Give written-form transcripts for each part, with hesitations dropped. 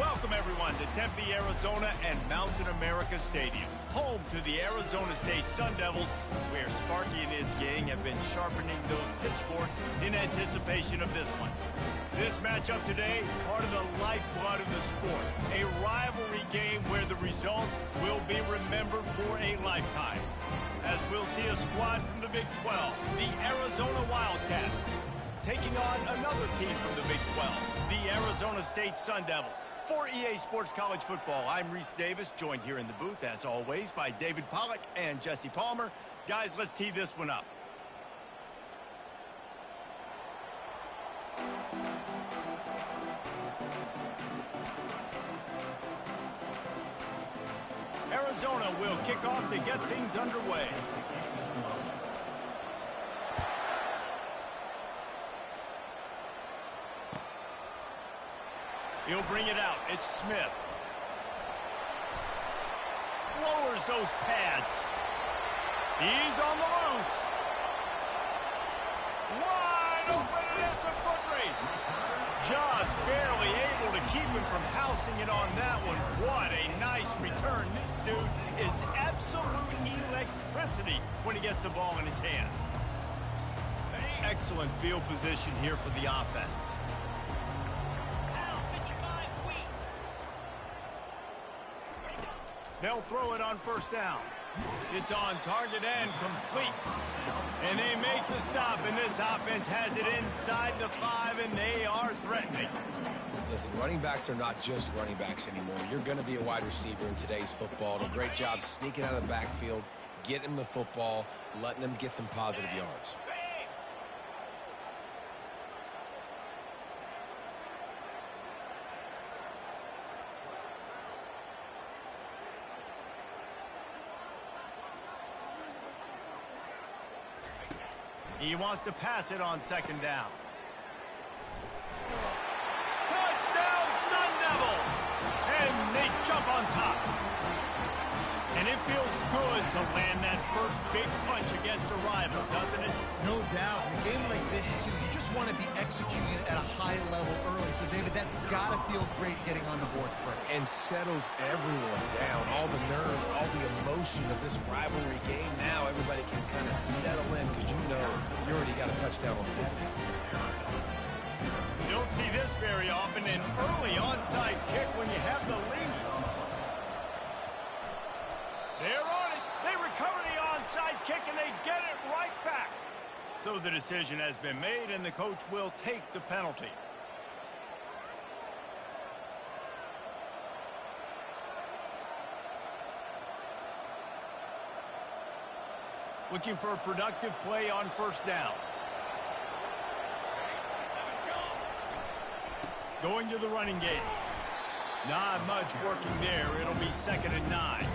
Welcome, everyone, to Tempe, Arizona and Mountain America Stadium, home to the Arizona State Sun Devils, where Sparky and his gang have been sharpening those pitchforks in anticipation of this one. This matchup today, part of the lifeblood of the sport, a rivalry game where the results will be remembered for a lifetime. As we'll see a squad from the Big 12, the Arizona Wildcats, taking on another team from the Big 12, the Arizona State Sun Devils. For EA Sports College Football, I'm Reese Davis, joined here in the booth, as always, by David Pollack and Jesse Palmer. Guys, let's tee this one up. Arizona will kick off to get things underway. He'll bring it out. It's Smith. Lowers those pads. He's on the loose. Wide open, and it's a foot race. Just barely able to keep him from housing it on that one. What a nice return. This dude is absolute electricity when he gets the ball in his hand. Excellent field position here for the offense. They'll throw it on first down. It's on target and complete. And they make the stop, and this offense has it inside the 5, and they are threatening. Listen, running backs are not just running backs anymore. You're going to be a wide receiver in today's football. A great job sneaking out of the backfield, getting them the football, letting them get some positive yards. He wants to pass it on second down. Touchdown, Sun Devils! And they jump on top. And it feels good to land that first big punch against a rival, doesn't it? No doubt. In a game like this, too, you just want to be executing at a high level early. So, David, that's got to feel great getting on the board first. And settles everyone down. All the nerves, all the emotion of this rivalry game. Now everybody can kind of settle in because you know you already got a touchdown on the board. You don't see this very often, an early onside kick when you have the lead. They're on it. They recover the onside kick, and they get it right back. So the decision has been made, and the coach will take the penalty. Looking for a productive play on first down. Going to the running game. Not much working there. It'll be 2nd and 9.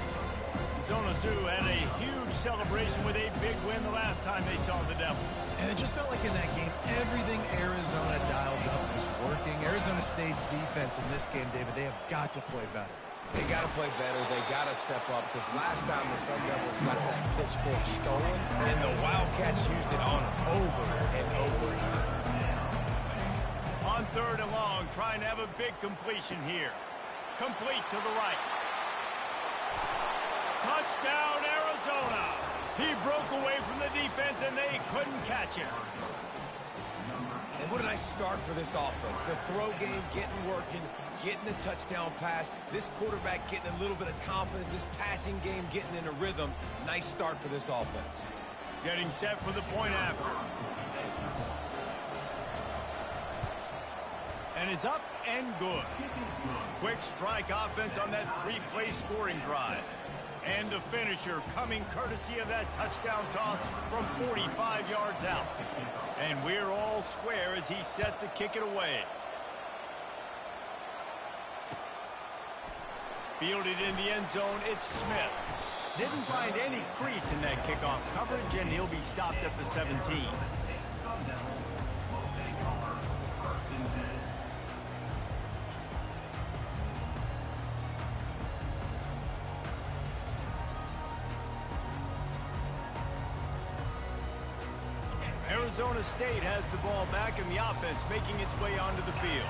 Zona Sioux had a huge celebration with a big win the last time they saw the Devils. And it just felt like in that game, everything Arizona dialed up was working. Arizona State's defense in this game, David, they have got to play better. They got to play better. They got to step up because last time the Sun Devils got that pitchfork stolen, and the Wildcats used it on over and over again. On 3rd and long, trying to have a big completion here. Complete to the right. Touchdown, Arizona. He broke away from the defense, and they couldn't catch him. And what a nice start for this offense. The throw game getting working, getting the touchdown pass. This quarterback getting a little bit of confidence. This passing game getting in a rhythm. Nice start for this offense. Getting set for the point after. And it's up and good. Quick strike offense on that 3-play scoring drive. And the finisher coming courtesy of that touchdown toss from 45 yards out. And we're all square as he's set to kick it away. Fielded in the end zone, it's Smith. Didn't find any crease in that kickoff coverage, and he'll be stopped at the 17. Arizona State has the ball back, and the offense making its way onto the field.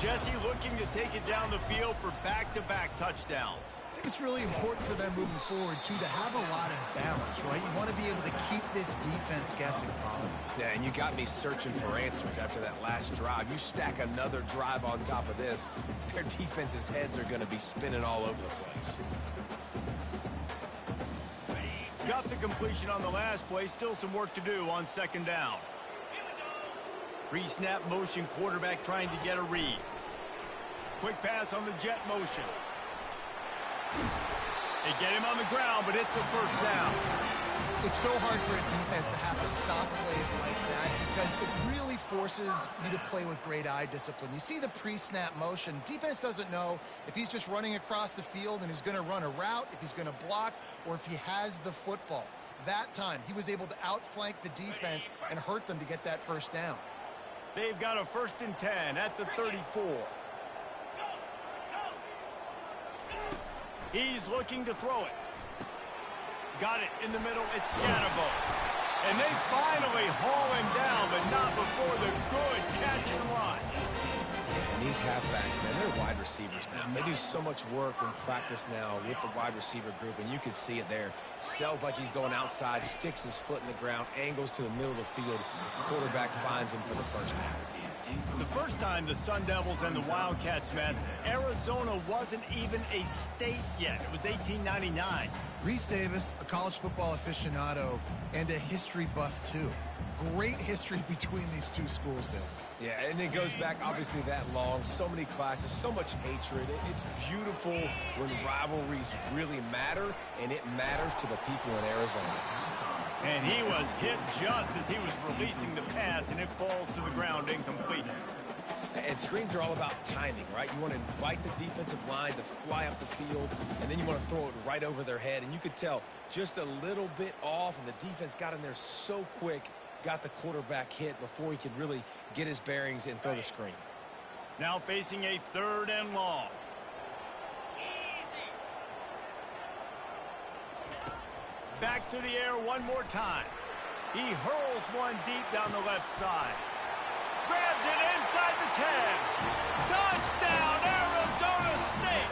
Jesse looking to take it down the field for back-to-back touchdowns. I think it's really important for them moving forward, too, to have a lot of balance, right? You want to be able to keep this defense guessing, Colin. Yeah, and you got me searching for answers after that last drive. You stack another drive on top of this, their defense's heads are going to be spinning all over the place. Got the completion on the last play. Still some work to do on second down. Pre-snap motion, quarterback trying to get a read. Quick pass on the jet motion. They get him on the ground, but it's a first down. It's so hard for a defense to have to stop plays like that because it really forces you to play with great eye discipline. You see the pre-snap motion. Defense doesn't know if he's just running across the field and he's going to run a route, if he's going to block, or if he has the football. That time, he was able to outflank the defense and hurt them to get that first down. They've got a 1st and 10 at the 34. He's looking to throw it. Got it in the middle. It's Scatterbo. And they finally haul him down, but not before the good catch and run. Yeah, and these halfbacks, man, they're wide receivers now. They do so much work in practice now with the wide receiver group, and you can see it there. Sells like he's going outside, sticks his foot in the ground, angles to the middle of the field. Quarterback finds him for the first down. The first time the Sun Devils and the Wildcats met, Arizona wasn't even a state yet. It was 1899. Reese Davis, a college football aficionado and a history buff, too. Great history between these two schools, Dave. Yeah, and it goes back obviously that long. So many classes, so much hatred. It's beautiful when rivalries really matter, and it matters to the people in Arizona. And he was hit just as he was releasing the pass, and it falls to the ground incomplete. And screens are all about timing, right? You want to invite the defensive line to fly up the field, and then you want to throw it right over their head. And you could tell just a little bit off, and the defense got in there so quick, got the quarterback hit before he could really get his bearings and throw the screen. Now facing a 3rd and long. Back to the air one more time. He hurls one deep down the left side. Grabs it inside the 10. Touchdown, Arizona State.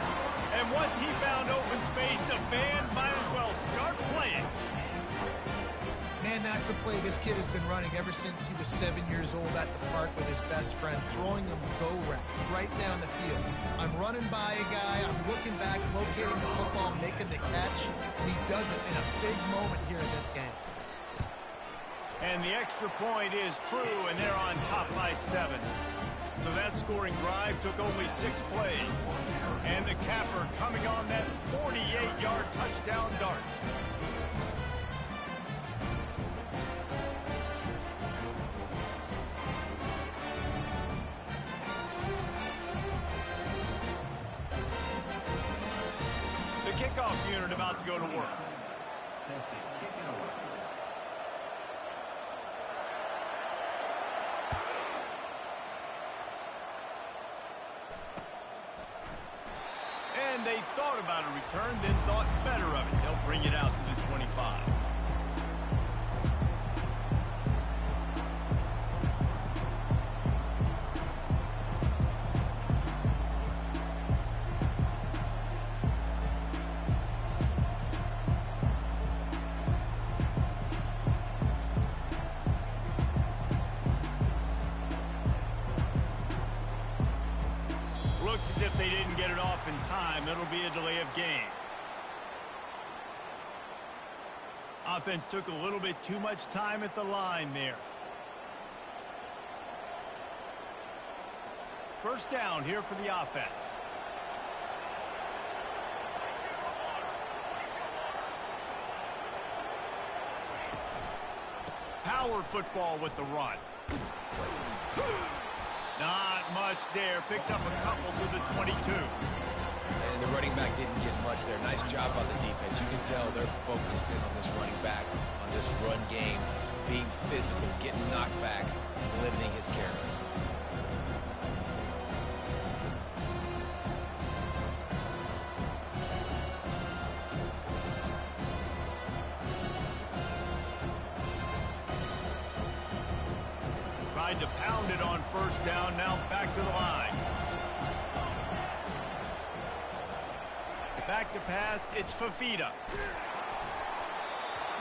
And once he found open space, the band might as well start playing. Man, that's a play this kid has been running ever since he was 7 years old at the park with his best friend, throwing them go routes right down the field. I'm running by a guy, I'm looking back, locating the football, making the catch, and he does it in a big moment here in this game. And the extra point is true, and they're on top by 7. So that scoring drive took only 6 plays. And the capper coming on that 48-yard touchdown dart. The kickoff unit about to go to work. And they thought about a return, then thought better of it. They'll bring it out to the 25. Looks as if they didn't get it off in time. It'll be a delay of game. Offense took a little bit too much time at the line there. First down here for the offense. Power football with the run. Not much there. Picks up a couple to the 22. And the running back didn't get much there. Nice job by the defense. You can tell they're focused in on this running back, on this run game, being physical, getting knockbacks, limiting his carries. Tried to pound it on first down, now back to the line. Back to pass, it's Fifita.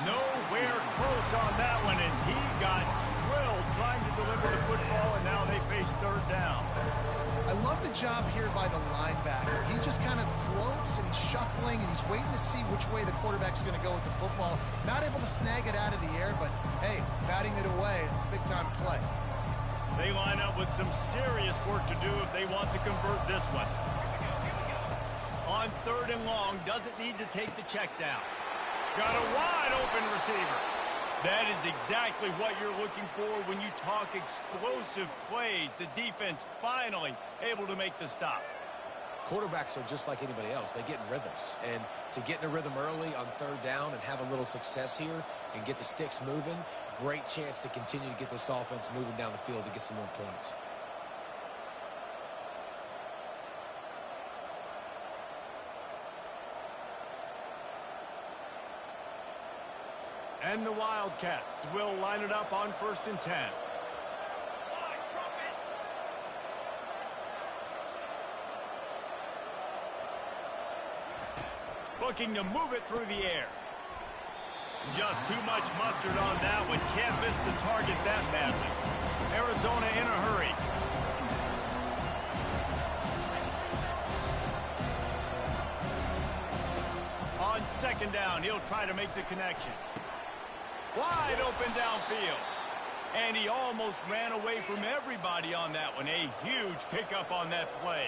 Nowhere close on that one as he got drilled trying to deliver the football, and now they face third down. I love the job here by the linebacker. He just kind of floats and he's shuffling and he's waiting to see which way the quarterback's going to go with the football. Not able to snag it out of the air, but hey, batting it away, it's a big-time play. They line up with some serious work to do if they want to convert this one. On third and long, doesn't need to take the check down. Got a wide open receiver. That is exactly what you're looking for when you talk explosive plays. The defense finally able to make the stop. Quarterbacks are just like anybody else. They get in rhythms. And to get in a rhythm early on third down and have a little success here and get the sticks moving, great chance to continue to get this offense moving down the field to get some more points. And the Wildcats will line it up on 1st and 10. Looking to move it through the air. Just too much mustard on that one. Can't miss the target that badly. Arizona in a hurry. On 2nd down, he'll try to make the connection. Wide open downfield. And he almost ran away from everybody on that one. A huge pickup on that play.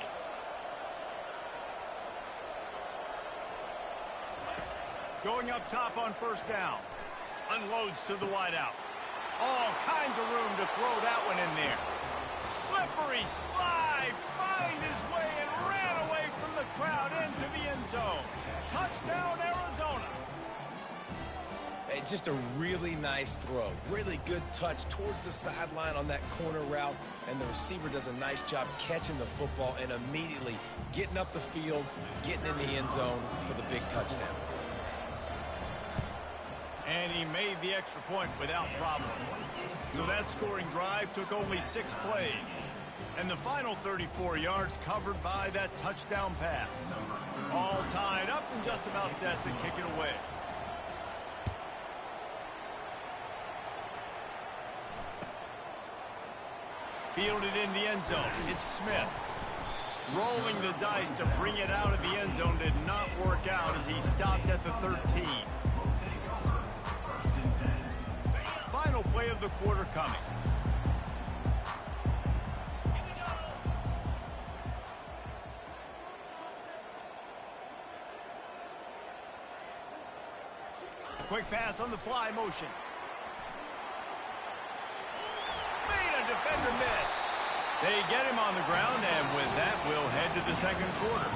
Going up top on 1st down. Unloads to the wideout. All kinds of room to throw that one in there. Slippery slide. Find his way and ran away from the crowd into the end zone. Touchdown, Arizona. Hey, just a really nice throw. Really good touch towards the sideline on that corner route. And the receiver does a nice job catching the football and immediately getting up the field, getting in the end zone for the big touchdown. And he made the extra point without problem. So that scoring drive took only 6 plays. And the final 34 yards covered by that touchdown pass. All tied up and just about set to kick it away. Fielded in the end zone. It's Smith. Rolling the dice to bring it out of the end zone did not work out as he stopped at the 13. Final play of the quarter coming. Quick pass on the fly motion. Made a defender miss. They get him on the ground, and with that, we'll head to the 2nd quarter.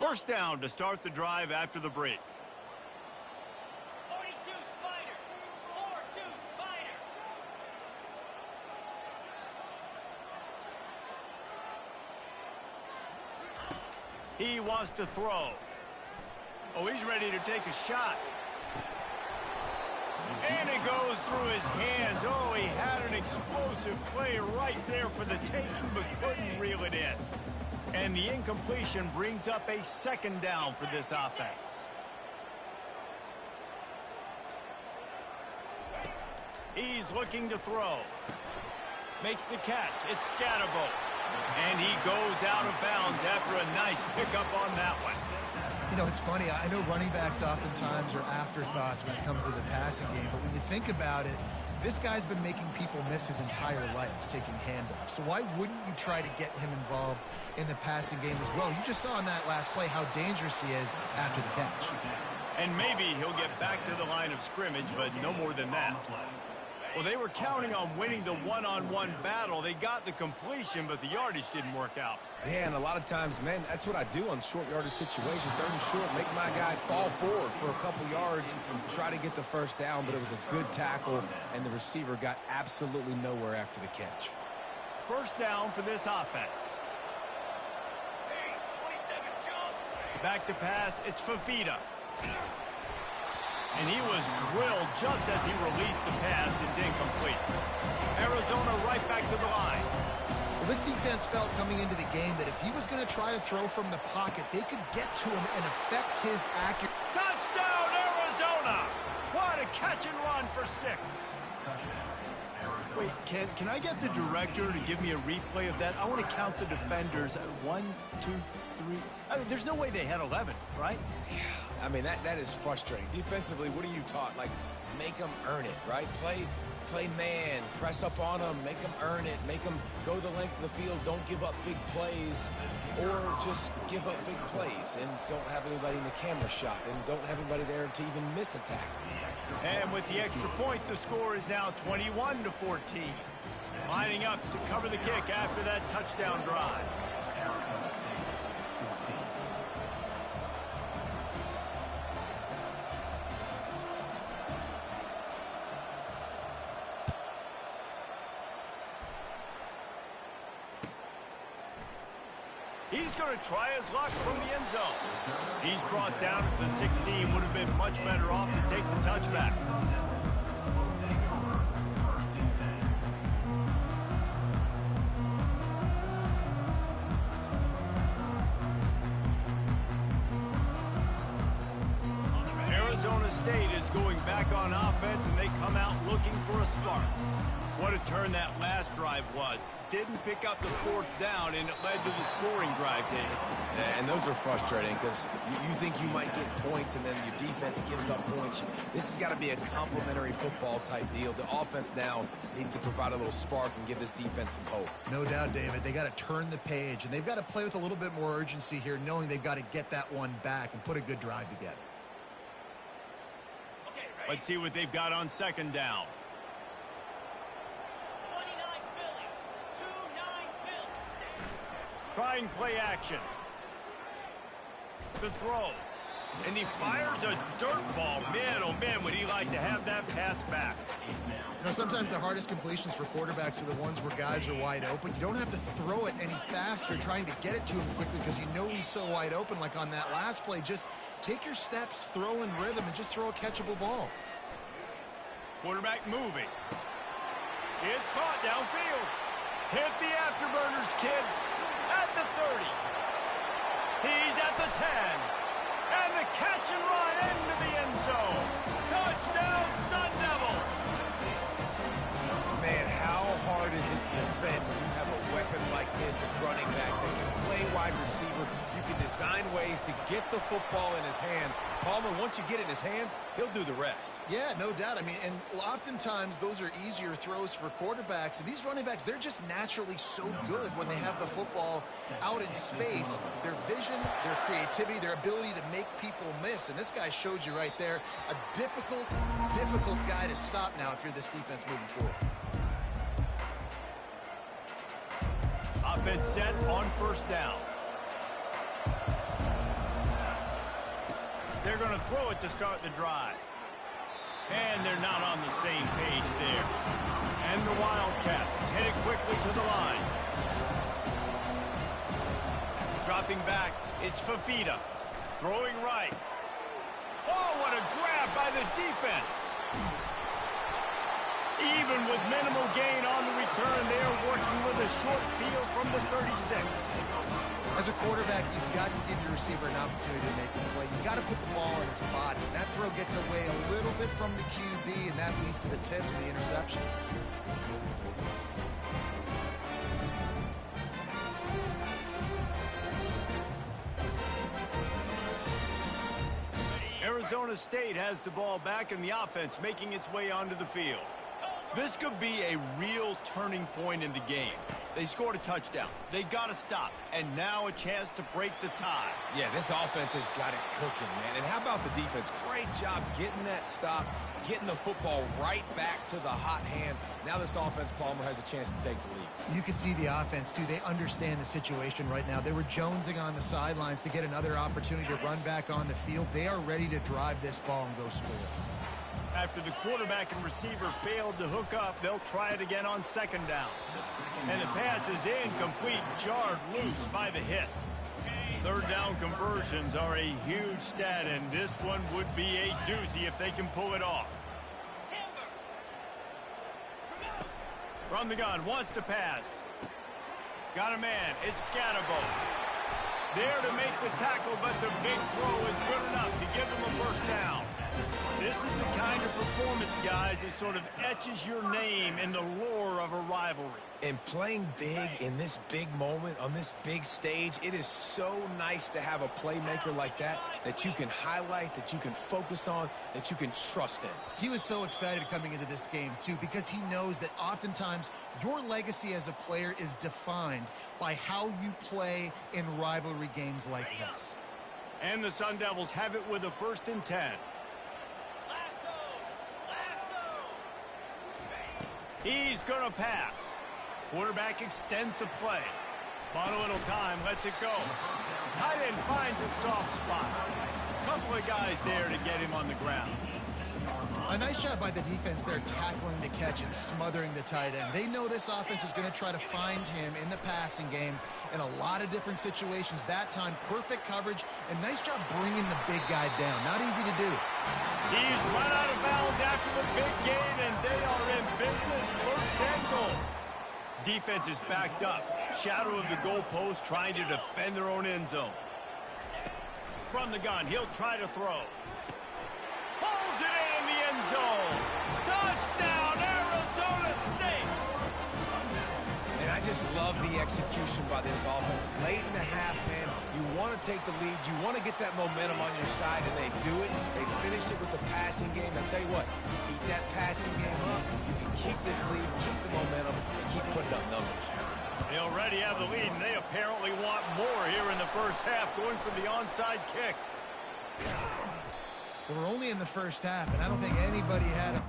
First down to start the drive after the break. 42 Spider. 4-2 Spider. He wants to throw. Oh, he's ready to take a shot. And it goes through his hands. Oh, he had an explosive play right there for the taking, but couldn't reel it in. And the incompletion brings up a 2nd down for this offense. He's looking to throw. Makes the catch. It's Scatterbo. And he goes out of bounds after a nice pickup on that one. You know, it's funny. I know running backs oftentimes are afterthoughts when it comes to the passing game, but when you think about it, this guy's been making people miss his entire life taking handoffs. So why wouldn't you try to get him involved in the passing game as well? You just saw in that last play how dangerous he is after the catch. And maybe he'll get back to the line of scrimmage, but no more than that. Well, they were counting on winning the one-on-one battle. They got the completion, but the yardage didn't work out. Yeah, and a lot of times, man, that's what I do on short yardage situation. 3rd and short, make my guy fall forward for a couple yards, try to get the first down, but it was a good tackle, and the receiver got absolutely nowhere after the catch. First down for this offense. Back to pass, it's Fafita. And he was drilled just as he released the pass. It's incomplete. Arizona right back to the line. Well, this defense felt coming into the game that if he was going to try to throw from the pocket, they could get to him and affect his accuracy. Touchdown, Arizona! What a catch and run for 6. Wait, can I get the director to give me a replay of that? I want to count the defenders. 1, 2, 3. I mean, there's no way they had 11, right? I mean, that is frustrating. Defensively, what are you taught? Like, make them earn it, right? Play man, press up on them, make them earn it, make them go the length of the field, don't give up big plays, or just give up big plays and don't have anybody in the camera shot and don't have anybody there to even miss a tackle. And with the extra point, the score is now 21-14. Lining up to cover the kick after that touchdown drive. He's going to try his luck from the end zone. He's brought down at the 16. Would have been much better off to take the touchback. Arizona State is going back on offense, and they come out looking for a spark. What a turn that last drive was. Didn't pick up the 4th down, and it led to the scoring drive, David. And those are frustrating because you think you might get points, and then your defense gives up points. This has got to be a complementary football type deal. The offense now needs to provide a little spark and give this defense some hope. No doubt, David. They got to turn the page, and they've got to play with a little bit more urgency here, knowing they've got to get that one back and put a good drive together. Let's see what they've got on 2nd down. Trying play action. The throw. And he fires a dirt ball. Man, oh man, would he like to have that pass back. You know, sometimes the hardest completions for quarterbacks are the ones where guys are wide open. You don't have to throw it any faster trying to get it to him quickly because you know he's so wide open. Like on that last play, just take your steps, throw in rhythm, and just throw a catchable ball. Quarterback moving. It's caught downfield. Hit the afterburners, kid. At the 30. He's at the 10. And the catch and run into the end zone. Touchdown, Sun Devils. Man, how hard is it to defend when you have a weapon like this at running back that can play wide receiver? You can design ways to get the football in his hand. Palmer, once you get it in his hands, he'll do the rest. Yeah, no doubt. I mean, and oftentimes those are easier throws for quarterbacks. And these running backs, they're just naturally so good when they have the football out in space. Their vision, their creativity, their ability to make people miss. And this guy showed you right there, a difficult guy to stop now if you're this defense moving forward. Offense set on 1st down. They're going to throw it to start the drive. And they're not on the same page there. And the Wildcats headed quickly to the line. Dropping back, it's Fafita. Throwing right. Oh, what a grab by the defense. Even with minimal gain on the return, they are working with a short field from the 36. As a quarterback, you've got to give your receiver an opportunity to make the play. You've got to put the ball in his body. That throw gets away a little bit from the QB, and that leads to the tip and the interception. Arizona State has the ball back in the offense, making its way onto the field. This could be a real turning point in the game. They scored a touchdown. They got to stop. And now a chance to break the tie. Yeah, this offense has got it cooking, man. And how about the defense? Great job getting that stop, getting the football right back to the hot hand. Now this offense, Palmer, has a chance to take the lead. You can see the offense, too. They understand the situation right now. They were jonesing on the sidelines to get another opportunity to run back on the field. They are ready to drive this ball and go score. After the quarterback and receiver failed to hook up, they'll try it again on 2nd down. And the pass is incomplete, jarred loose by the hit. Third down conversions are a huge stat, and this one would be a doozy if they can pull it off. From the gun, wants to pass. Got a man, it's Scatterbo. There to make the tackle, but the big throw is good enough to give them a first down. This is the kind of performance, guys, that sort of etches your name in the lore of a rivalry. And playing big in this big moment, on this big stage, it is so nice to have a playmaker like that that you can highlight, that you can focus on, that you can trust in. He was so excited coming into this game, too, because he knows that oftentimes your legacy as a player is defined by how you play in rivalry games like this. And the Sun Devils have it with a 1st and 10. He's going to pass. Quarterback extends the play. Bought a little time, lets it go. Tight end finds a soft spot. Couple of guys there to get him on the ground. A nice job by the defense there, tackling the catch and smothering the tight end. They know this offense is going to try to find him in the passing game in a lot of different situations. That time, perfect coverage, and nice job bringing the big guy down. Not easy to do. He's run out of bounds after the big gain, and they are in business. 1st and goal. Defense is backed up. Shadow of the goalpost, trying to defend their own end zone. From the gun, he'll try to throw. Pulls it in the end zone. Touchdown, Arizona State. And I just love the execution by this offense. Late in the half, man, you want to take the lead. You want to get that momentum on your side, and they do it. They finish it with the passing game. I tell you what, keep that passing game up. You can keep this lead, keep the momentum, and keep putting up numbers. They already have the lead, and they apparently want more here in the first half, going for the onside kick. We're only in the first half, and I don't think anybody had a...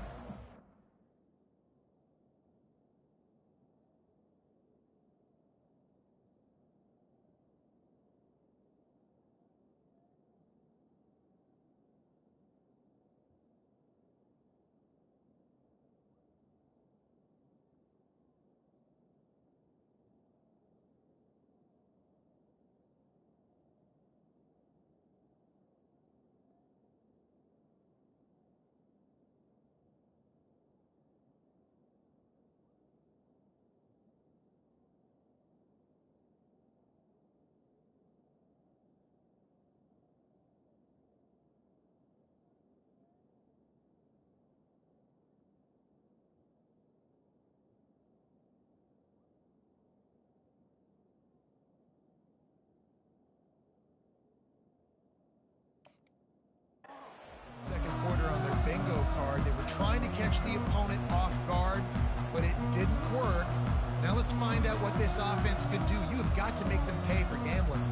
Second quarter on their bingo card. They were trying to catch the opponent off guard, but it didn't work. Now let's find out what this offense can do. You have got to make them pay for gambling.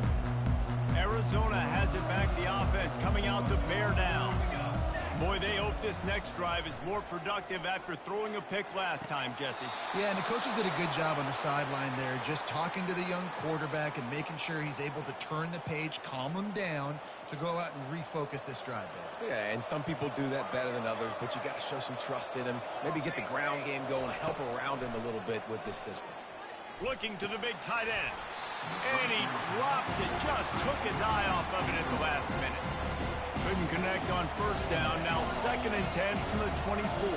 Arizona has it back, the offense coming out to bear down. Boy, they hope this next drive is more productive after throwing a pick last time, Jesse. Yeah, and the coaches did a good job on the sideline there, just talking to the young quarterback and making sure he's able to turn the page, calm him down to go out and refocus this drive there. Yeah, and some people do that better than others, but you got to show some trust in him. Maybe get the ground game going, help around him a little bit with this system. Looking to the big tight end. And he drops it, just took his eye off of it at the last minute. Couldn't connect on 1st down, now 2nd and 10 from the 24.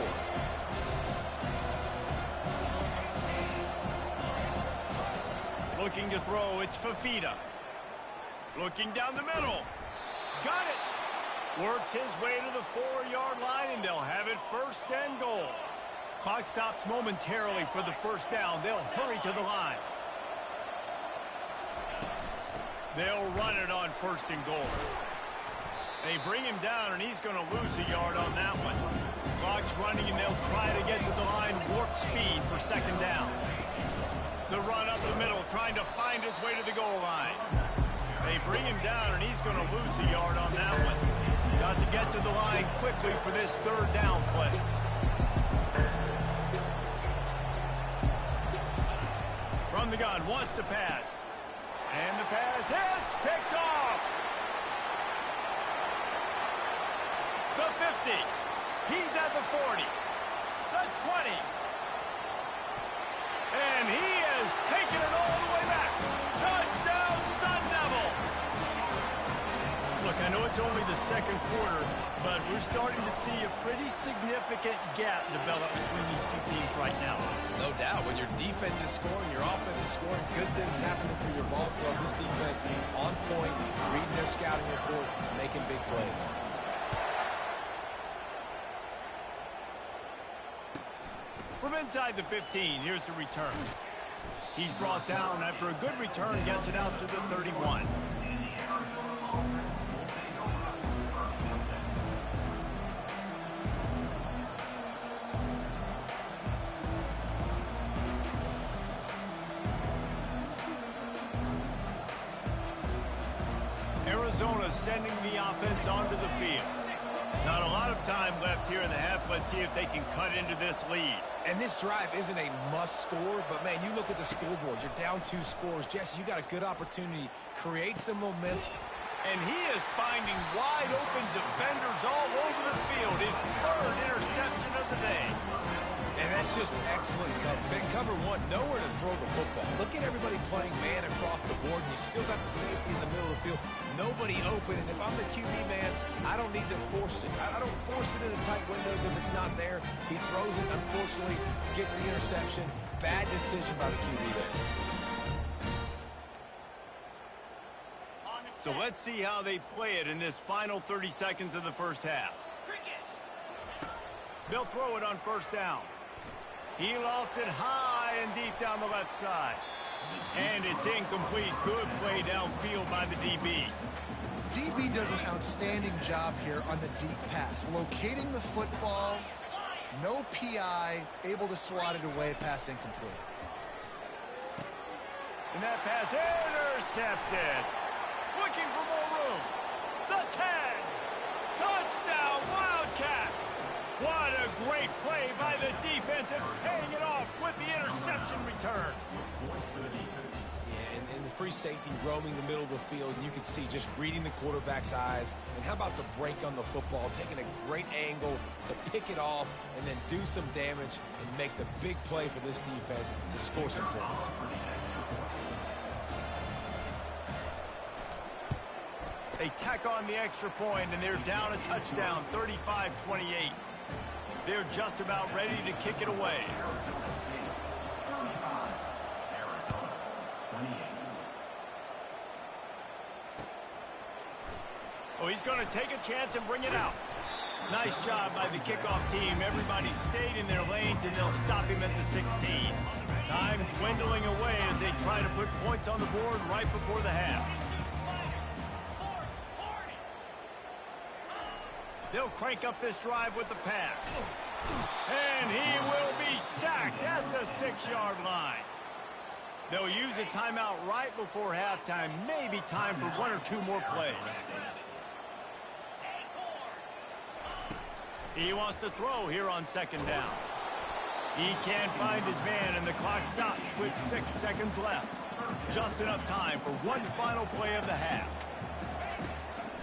Looking to throw, it's Fafita. Looking down the middle. Got it. Works his way to the 4-yard line, and they'll have it 1st and goal. Clock stops momentarily for the 1st down. They'll hurry to the line. They'll run it on 1st and goal. They bring him down, and he's going to lose a yard on that one. Clock's running, and they'll try to get to the line, warp speed for 2nd down. The run up the middle, trying to find his way to the goal line. They bring him down, and he's going to lose a yard on that one. Got to get to the line quickly for this 3rd down play. From the gun, wants to pass. And the pass hits, picked off. The 50. He's at the 40. The 20. And he has taken it all the way back. Touchdown, Sun Devils. I know it's only the second quarter, but we're starting to see a pretty significant gap develop between these two teams right now. No doubt. When your defense is scoring, your offense is scoring, good things happening for your ball club. This defense on point, reading their scouting report, making big plays. From inside the 15, here's the return. He's brought down after a good return, gets it out to the 31. Arizona sending the offense onto the field. Not a lot of time left here in the half. Let's see if they can cut into this lead. And this drive isn't a must score, but man, you look at the scoreboard. You're down 2 scores. Jesse, you got a good opportunity. Create some momentum. And he is finding wide open defenders all over the field. His 3rd interception of the day. And that's just excellent cover. Man, cover 1, nowhere to throw the football. Look at everybody playing man across the board, and you still got the safety in the middle of the field. Nobody open, and if I'm the QB man, I don't need to force it. I don't force it into tight windows if it's not there. He throws it, unfortunately, gets the interception. Bad decision by the QB there. So let's see how they play it in this final 30 seconds of the first half. They'll throw it on first down. He lost it high and deep down the left side. And it's incomplete. Good play downfield by the DB. DB does an outstanding job here on the deep pass. Locating the football, no PI, able to swat it away, pass incomplete. And that pass intercepted. Looking for more room. The 10. Touchdown, Wildcats. What a great play by the defense and paying it off with the interception return. Yeah, and the free safety roaming the middle of the field, and you can see just reading the quarterback's eyes. And how about the break on the football, taking a great angle to pick it off and then do some damage and make the big play for this defense to score some points. They tack on the extra point, and they're down a touchdown, 35-28. They're just about ready to kick it away. Oh, he's going to take a chance and bring it out. Nice job by the kickoff team. Everybody stayed in their lanes, and they'll stop him at the 16. Time dwindling away as they try to put points on the board right before the half. They'll crank up this drive with the pass. And he will be sacked at the 6-yard line. They'll use a timeout right before halftime. Maybe time for 1 or 2 more plays. He wants to throw here on second down. He can't find his man, and the clock stops with 6 seconds left. Just enough time for one final play of the half.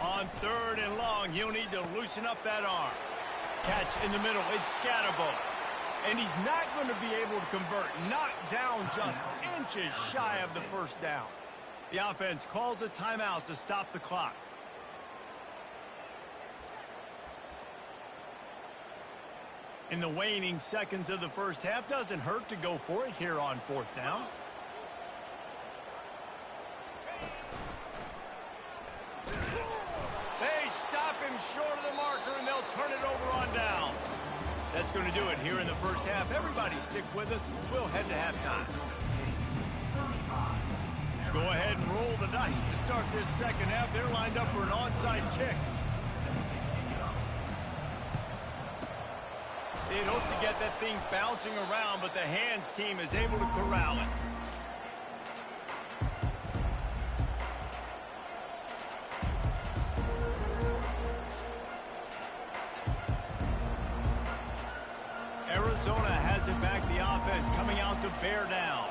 On 3rd and long, he'll need to loosen up that arm. Catch in the middle, it's Scatterbo. And he's not going to be able to convert. Knocked down just inches shy of the first down. The offense calls a timeout to stop the clock. In the waning seconds of the first half, doesn't hurt to go for it here on 4th down. They stop him short of the marker, and they'll turn it over on down. That's going to do it here in the first half. Everybody stick with us. We'll head to halftime. Go ahead and roll the dice to start this second half. They're lined up for an onside kick. They'd hope to get that thing bouncing around, but the hands team is able to corral it. Arizona has it back. The offense coming out to bear down.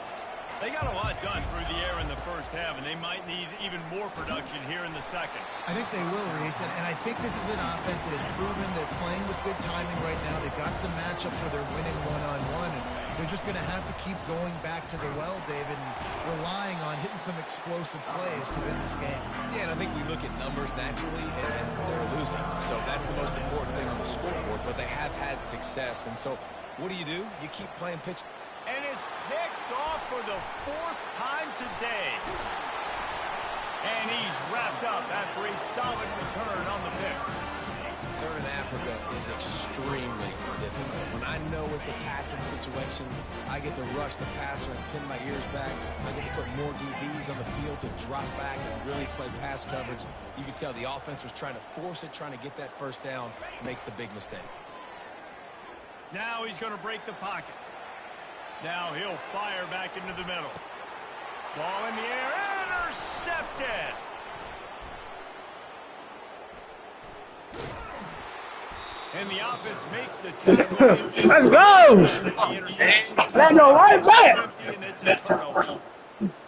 They got a lot done through the air in the first half, and they might need even more production here in the second. I think they will, Reese, and I think this is an offense that has proven they're playing with good timing right now. They've got some matchups where they're winning one-on-one, and they're just going to have to keep going back to the well, David, and relying on hitting some explosive plays to win this game. Yeah, and I think we look at numbers naturally, and they're losing. So that's the most important thing on the scoreboard, but they have had success. And so what do? You keep playing pitch. And it's picked off for the 4th time today. And he's wrapped up after a solid return on the pick. Third in Africa is extremely difficult. When I know it's a passing situation, I get to rush the passer and pin my ears back. I get to put more DBs on the field to drop back and really play pass coverage. You can tell the offense was trying to force it, trying to get that first down, makes the big mistake. Now he's going to break the pocket. Now he'll fire back into the middle. Ball in the air, intercepted. And the offense makes the tackle. Let's go! Let's go right back!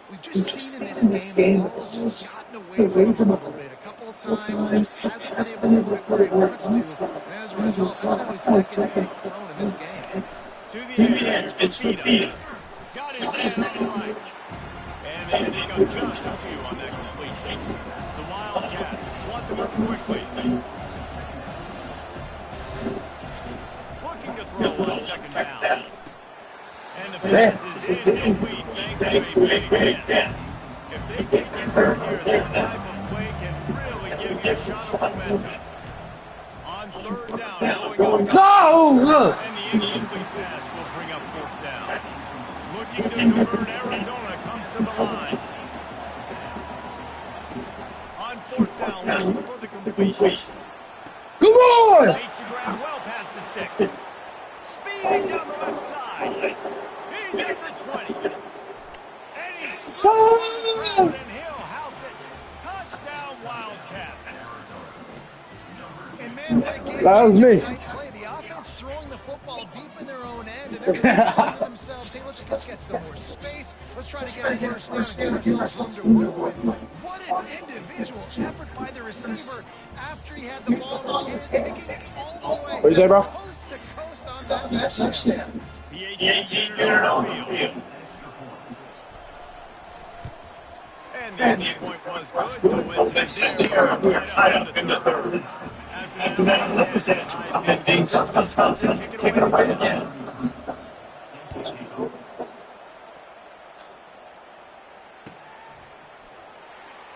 We've just seen in this game, the ball's just gotten away from him a little bit. A couple of times, hasn't been able to put it where he wants to. And as a result, this is now his second big thrown in this game. To the end, it's Fifita. Got his man on the line. And they pick up just a few on that completion. The Wildcats want to move quickly. Looking to throw on second down. And the pass is incomplete thanks to a big hit. If they can get hurt here, that type of play can really give you a shot of momentum. On third down, going up. And the incomplete pass will bring up 4th down. Looking to convert, Arizona comes to the line. On 4th down, looking for the completion. Come on! Makes the grab well past the stick. Speeding down the left side. He's at the 20. And he's through and he'll house it. Touchdown, Wildcats. And man, that game That was me. tight play. The offense throwing the football deep in their own end, and they're going to themselves. Hey, let's get some more space. Let's try to get a first down and get ourselves something to work with. What an individual effort by the receiver after he had the ball in his hands, taking it all the way. What'd you say, bro? Coast to coast on that touchdown. The 18 on the field. And the entry point was good. No incident there. We're tied up in the third. After that, and they just take it away again.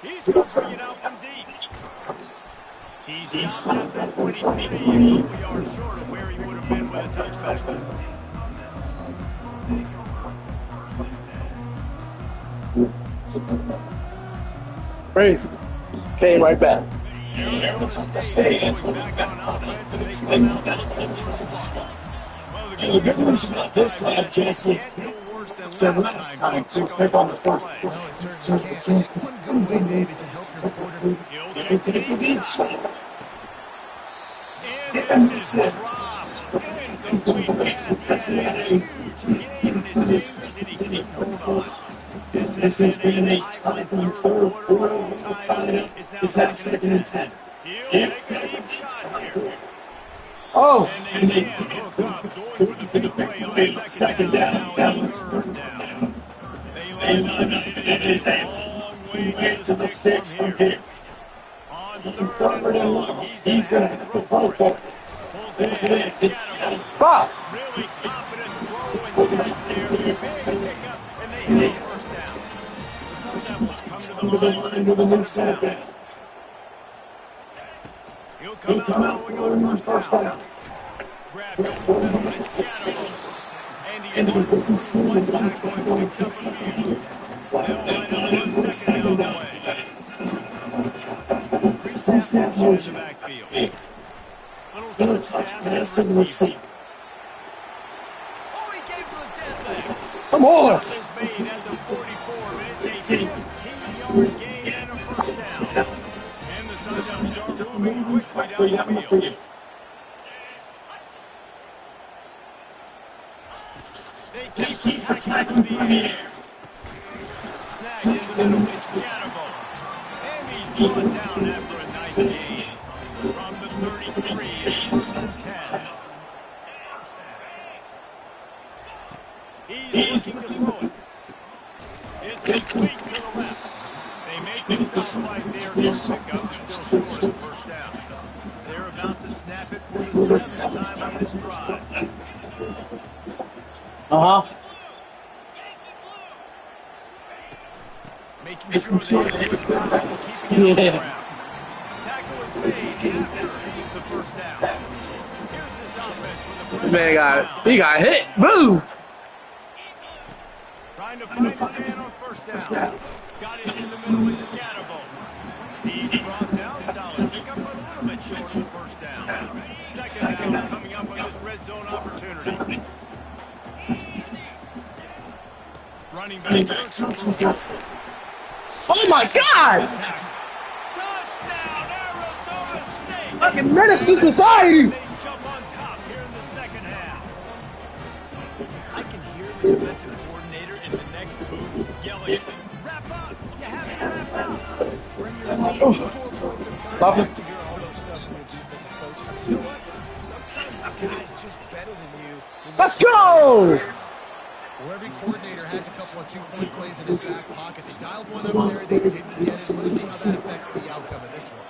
He's going to bring it out from deep. He's not at the 23, a couple yards short of where he would have been with a touchback. Crazy. Came right back. Arizona State is back on offense, and they come out looking for a spot. Well, the good news is this time, Jason, can't go worse than last time to pick on the first play. No, it certainly can't. One good way, maybe, to help your quarterback. He'll take the shot. And this is dropped. Incomplete pass. He had a huge gain in his knees, and he couldn't hold on. This has been a tight third quarter. Tied up. It's now 2nd and 10. He'll take a deep shot here. Oh! And they can hook up, going for the big play on 2nd down. Now it's 3rd down. They line up. It is a long way to the sticks from here. On 3rd and long, he's going to have to throw for it. Pulls it in. It's Bob! really confident throw and catch there. Big pickup, and they hit the first down. The Sun Devils come to the line with a new set of downs. He'll come out going on first down. Grab it over the middle and Scatterbo. And he looks one tackle and picks up a few. They'll line up with 2nd down away. Pre-snap motion in the backfield. Little touch pass to the receiver. Oh, he gave to the dead leg. Come on! Is made at the 44. It's a 15-yard gain and a first down. And the Sun Devils are moving quickly down the field. They keep attacking through the air. Snagged in the middle with Scatterbo. And he's brought down after a nice gain. From the 33, it's 10. He's looking to throw it. It's complete to the left. They make the stop right there. His pickup is still short of the first down. They're about to snap it for the 7th time on this drive. Making sure they have good balance, keeping it on the ground. Tackle is made after the first down. Here's this offense with the Man, he got hit. Boom. trying to find his man on first down. Got it in the middle with Scatterbo. He's brought down solid. Pick up a little bit short of the first down. Second down coming up on this red zone opportunity. Running back. Oh my God! Touchdown, Arizona State! Fucking menace to society! They jump on top here in the second half. I can hear the defensive coordinator in the next booth yelling, "Wrap up! You have to wrap up!" Bring your feet 4 points of Stop it. contact to hear all those stuff from your defensive coach. You know what? Sometimes the guy's just better than you. Let's go! Well, every coordinator has a couple of two-point plays in his back pocket. They dialed one up there, they didn't get it. Let's see how that affects the outcome of this one.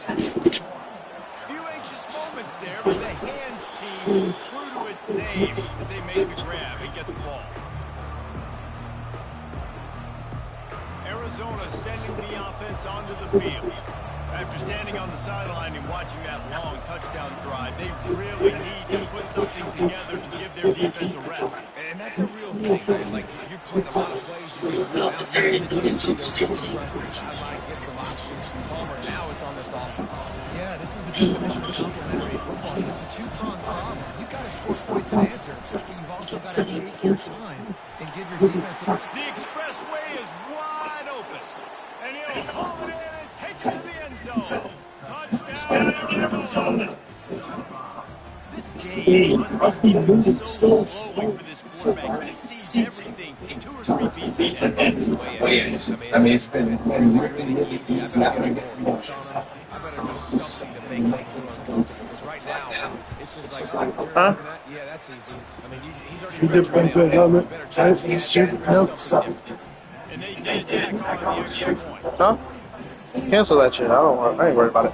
Few anxious moments there, but the hands team true to its name as they make the grab and get the ball. Arizona sending the offense onto the field. After standing on the sideline and watching that long touchdown drive, they really need to put something together to give their defense a rest. And that's a real thing, man. Like, you played a lot of plays, you get a chance to go press the sideline, get some options from Palmer. Now it's on this offense. Yeah, this is the definition of complementary football. It's a two-pronged problem. You've got to score points and answer, but you've also got to take your time and give your defense a... The expressway is wide open, and he'll haul it in and take it to the end zone. Touchdown, Arizona. This game must be moving so slowly for this quarterback. He sees everything 2 or 3 feet ahead. I mean, it's been really easy happening. I better do something to make that kid uncomfortable. Because right now, it's just like, Huh? yeah, that's easy. I mean, he's already better And they did tackle on the extra point. Huh? Cancel that shit. I ain't worried about it.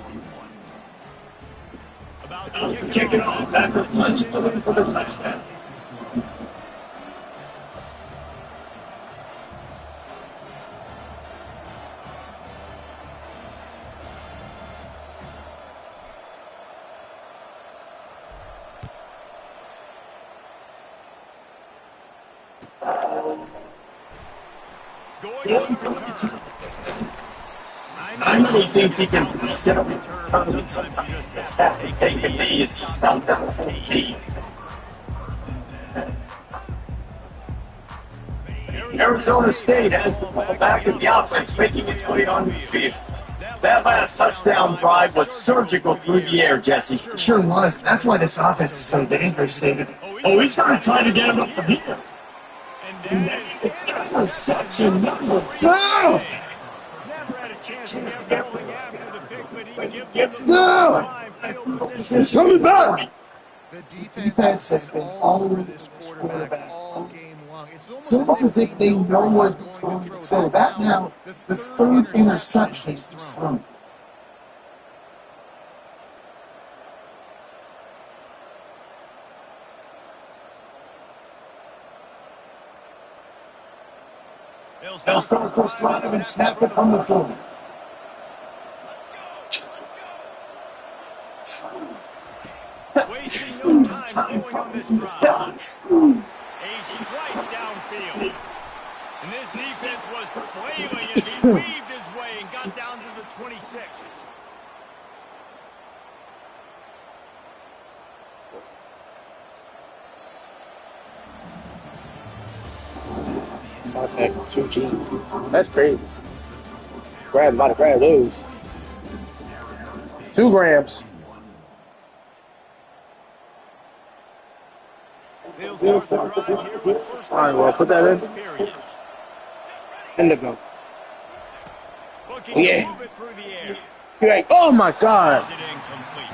About to kick it off. Back to the touchdown. Going to return. I know he thinks he can set up and sometimes he just has to take the knee as he stomped down the team. Arizona State has the ball back in the offense, making its way on the field. That last touchdown drive was surgical through the air, Jesse. Sure was. That's why this offense is so dangerous, David. Oh, he's going to try to get him up the field. It's interception number 2. Never had a chance to get rolling after the pick, but he gives them field position. Coming back! The defense has been all over this quarterback all game long. It's almost as if they know where he's going to throw. That now, the 3rd interception is thrown. They'll start first drive and snap it from the floor. Wasting no time going on this drive. A strike downfield. And this defense was flailing as he weaved his way and got down to the 26. That's crazy. About to grab those. 2 grams. They'll start the drive here with first All right, well, put that in. Indigo. Looking to move it through the air. You're like, oh my God. It incomplete.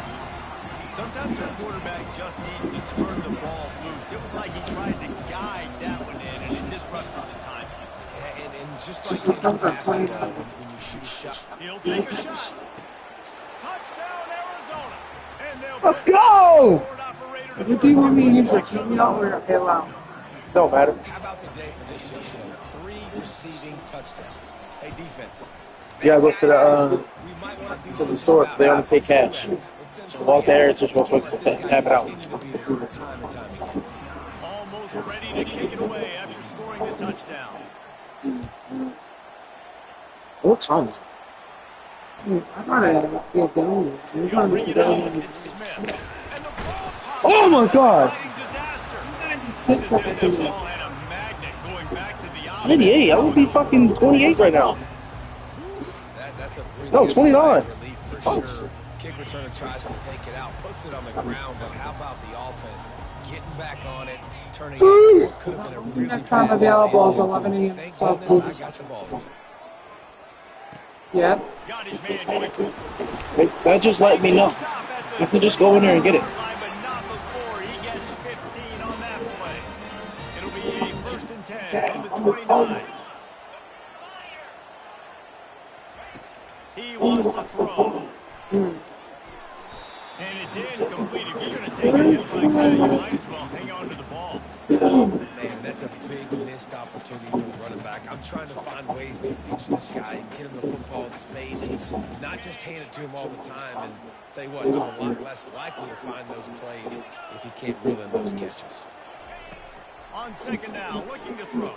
Sometimes a quarterback just needs to turn the ball loose. It was like he tried to guide that one in, and it disrupted the time. Yeah, and just like in basketball, when you shoot a shot. He'll take a shot. Touchdown, Arizona. And they'll Let's go! What do you want me to use for female or allow? Don't matter. How about the day for this young fella? 3 receiving touchdowns. Hey, defense. You gotta go to the We might want to do to the something store. about They it. only pay cash. Walk there, just real quick, tap it out. Almost ready to kick it away after scoring the touchdown. It looks fun. I gotta get down. I'm He'll trying bring to it get out. down. It's Smith. And the ball pops Oh my God! fighting disaster. Six This seconds. ball had a magnet going back to the offense. 98. I would be fucking 28 right now. That's a really No, good 29. relief for sure. Kick returner tries to take it out, puts it on the ground, but how about the offense getting back on it, turning it into what could have been a really Next time bad available is ball. 11 a.m. Thank South goodness I got the ball. Yeah. Got his man quick. That just let me know. Stop at You can just go in there and get it. line, but not before he gets 15 on that play. It'll be a 1st and 10 from the 29. He wants to throw. And it's incomplete. If you're going to take a hit like that, you might as well hang on to the ball. Man, that's a big missed opportunity for the running back. I'm trying to find ways to teach this guy and get him the football in space, not just hand it to him all the time. And tell you what, I'm a lot less likely to find those plays if he can't reel in those catches. On 2nd down, looking to throw.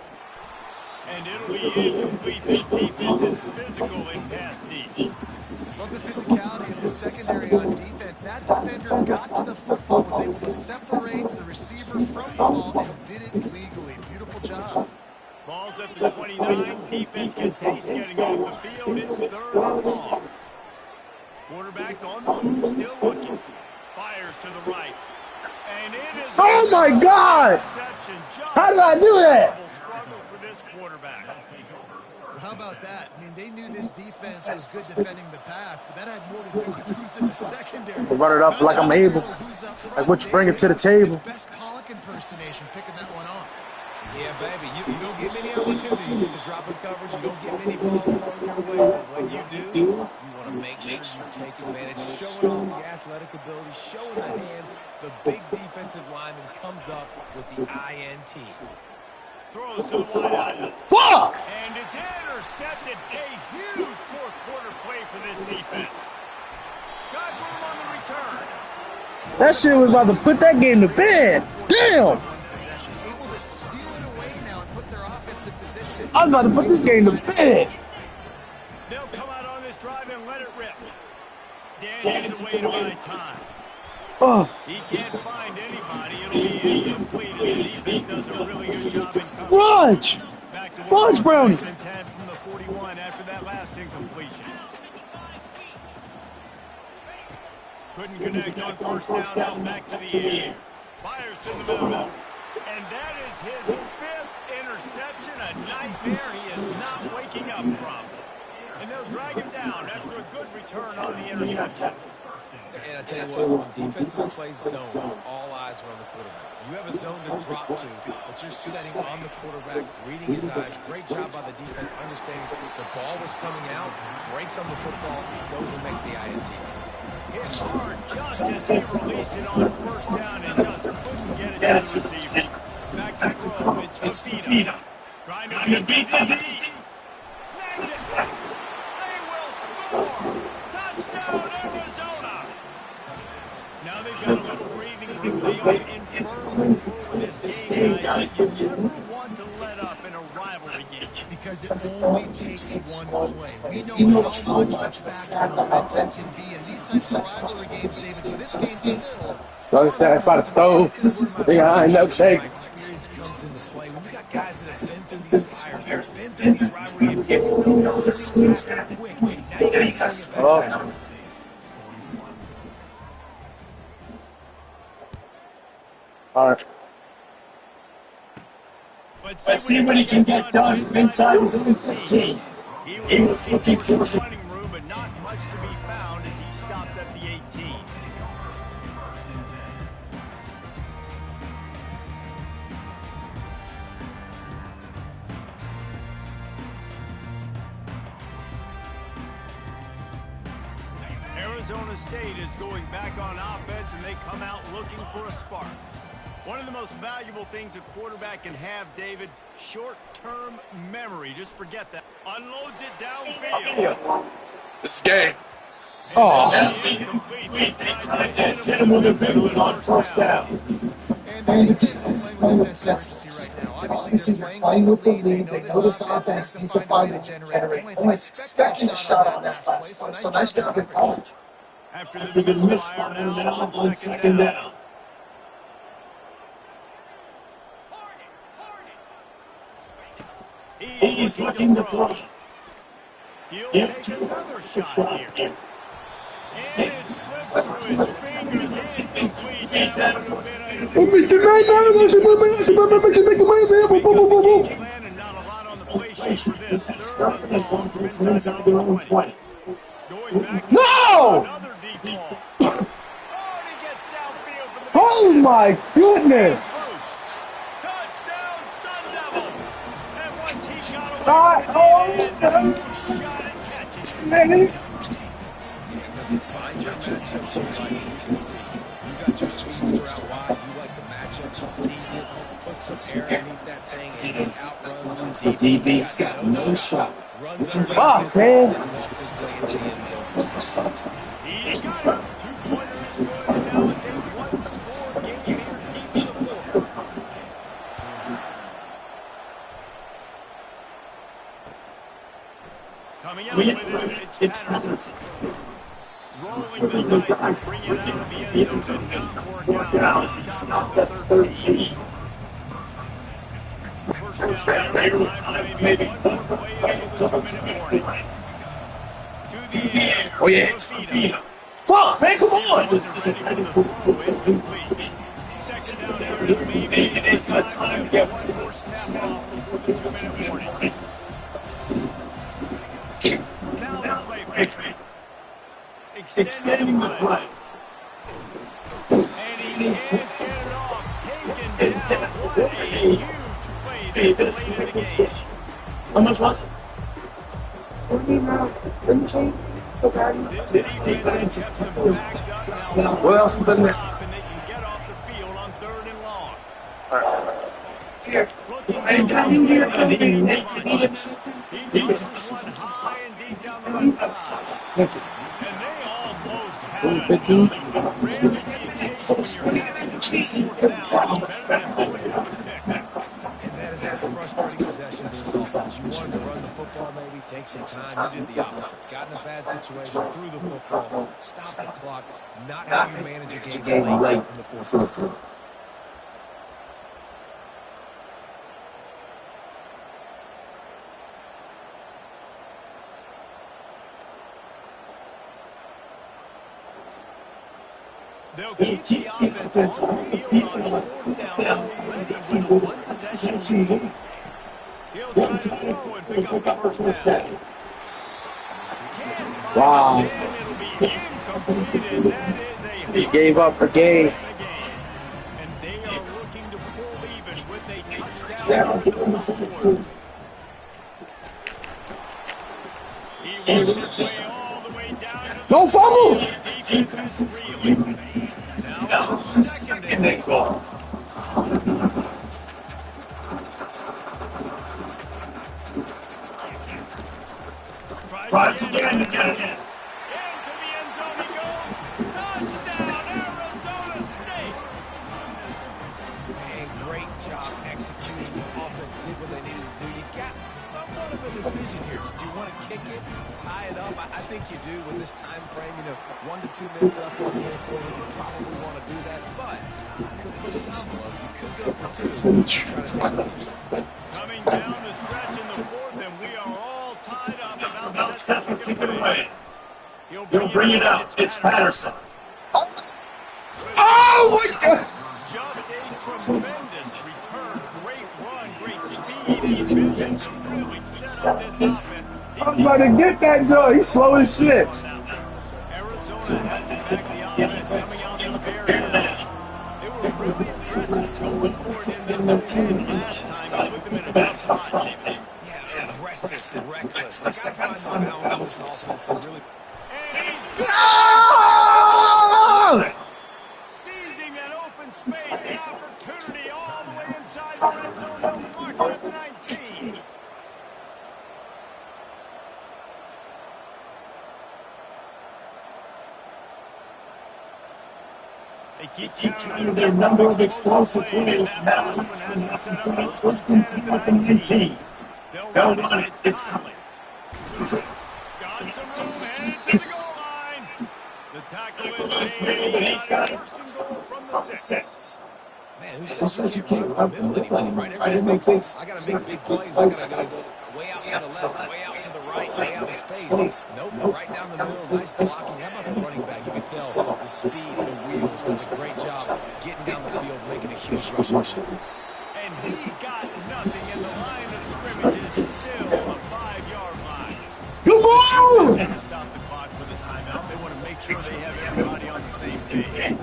And it'll be incomplete. This defense is physical in pass deep. Love the physicality of the secondary on defense. That defender got to the football, was able to separate the receiver from the ball, and did it legally. Beautiful job. Ball's at the 29. Defense can taste getting off the field. It's 3rd and long. Quarterback on the move, still looking. Fires to the right. And it is Oh my God! interception. How did I do that? Struggle for this quarterback. How about that? I mean, they knew this defense was good defending the pass, but that had more to do with who's in the secondary. Run it up like I'm able. Like what you bring it to the table. Best Pollock impersonation, picking that one off. Yeah, baby, you don't get many opportunities to drop in coverage. You don't get many balls thrown your way. But when you do, you want to make sure you take advantage, showing off the athletic ability, showing the hands. The big defensive lineman comes up with the INT. Throws to the wideout. Fuck! And it's intercepted. A huge 4th quarter play for this defense. Got room on the return. That shit was about to put that game to bed. Damn! Possession, able to steal it away now and put their offense in position. I was about to put this game to bed. They'll come out on this drive and let it rip. Dances away to buy time. Oh, He can't find anybody. It'll be incomplete as the defense does a really good job in coverage. Fudge! Back to Fudge brownies. 2nd and 10 from the 41 after that last incompletion. Couldn't connect on 1st down, now back to the air. Fires to the middle. And that is his 5th interception, a nightmare he is not waking up from. And they'll drag him down after a good return on the interception. And I tell you what, when defenses play zone, all eyes are on the quarterback. You have a zone to drop to, but you're setting on the quarterback, reading his eyes. Great job by the defense, understanding the ball was coming out, breaks on the football, goes and makes the INT. Hit hard just as he released it on 1st down and just couldn't get it to the receiver. Back to throw, it's Fafita. Trying to beat the D. Snags it. They will score. Touchdown, Arizona. Now they've got a little breathing room. They are in firm control of this game, guys. You never want to let up in a rivalry game. Because it only takes one play. We know how much that factor momentum can be in these types of rivalry games, David. So this game's still. don't stand by the stove. Behind no shake. Experience comes into play. When you got guys that have been through these fires, been through these rivalry games, you know things happen quick. Now you got to Oh. All right. Let's see what he can get done from inside his own 15. He was looking for the running room, but not much to be found as he stopped at the 18. Arizona State is going back on offense, and they come out looking for a spark. One of the most valuable things a quarterback can have, David, short-term memory. Just forget that. Unloads it downfield. This is game. Oh, And the defense is playing with sense right now. Obviously, they're playing with the lead. They know this offense needs to find a way to generate points. Expecting a shot on that last play, so nice job of college. After the misfire, now on second down. He's looking to throw. He'll take another shot here. And it slips through his fingers. It's incomplete. That would have been and not a lot on the play sheet for this. Third and long from inside their own 20. Going back to another deep ball. Oh, and he gets downfield for the oh my goodness! touchdown, Sun Devils. And once he got away, shot and catch it. Find your matchups you like. You got your speedster out wide. You like the matchups. You see it. Put some air underneath that thing and it outruns the DB. DB's got no shot. Fuck, man. He's got it. Two-pointer is good. Now it's a one-score game here deep in the fourth. Coming out with it, it's Patterson. Rolling the dice to bring it out of the end zone. Did not work out. He stopped at 13. First down here with time, maybe one more play into the 2-minute warning. To the end. Oh yeah. Fuck, man, come on! Wasn't ready for the throw, incomplete. Second down here, maybe it's time to get one more snap off before the 2-minute warning. Now the play fake. Extending the play. And he can't get it off. Taken down. What a huge play this late in the game. How much was it? This defense has kept them backed up now. What else is in there? And they can get off the field on 3rd and long. Here. Looking down He he pushes one high and deep down the right side. Thank you. And they almost had it. Rarely see a game when you're chasing down. And that's a frustrating possession for this offense. You wanted to run the football, maybe take some time. You did the opposite. Got in a bad situation, threw the football, stopped the clock, not having to manage a game late in the fourth quarter. They'll keep the offense on the field on 4th down already with a one-possession lead. He'll try to throw and pick up the first down. Wow. It'll be incomplete, and that is a He gave up a game. and they are looking to pull even with a touchdown to the board. He works his way all the way down to the Don't fumble! defense is reeling. Now second and goal. Tries again. Into the end zone he goes. Touchdown, Arizona State. And great job executing. The offense did what they needed to do. You got somewhat of a decision here. Do you want to kick it, tie it up? I think you do with this time frame. 1 to 2 minutes left on the fourth quarter. You probably want to do that, but you could push the envelope. You could go for 2. Try to take it. Coming down the stretch in the fourth, and we are all tied up about set to kick it away. He'll bring it out. It's Patterson. Oh my God! Just a tremendous return. Great run, great speed, and vision to really set up this offense. I'm about to get that joy. He's slow as shit. Arizona has attacked the offense coming out of the bear now. They were really aggressive going for it in the 10 last time. Put them in a tough spot. Yeah, aggressive, reckless. They got to find the balance on this offense to really. And he's open space, an opportunity all the way inside the red zone. They'll mark it at the 19. They keep counting their number of explosive plays. Now this one has it set up first and 10 at the 19. They'll run it. It's Conley. Got some room, headed to the goal line. The tackle is made. He's got first and goal from the 6. Man, who says you can't run the middle anymore, right? Everybody thinks, I got to make big plays. I got to go way out to the left, way out to the right, way out of space. Nope, right down the middle. Nice blocking. How about the running back? You can tell the speed, the wheels, does a great job getting down the field, making a huge rush. And he got nothing in the line of scrimmage. Is still a 5-yard line. Come on! Stop the clock for the timeout. They want to make sure they have everybody on the same page.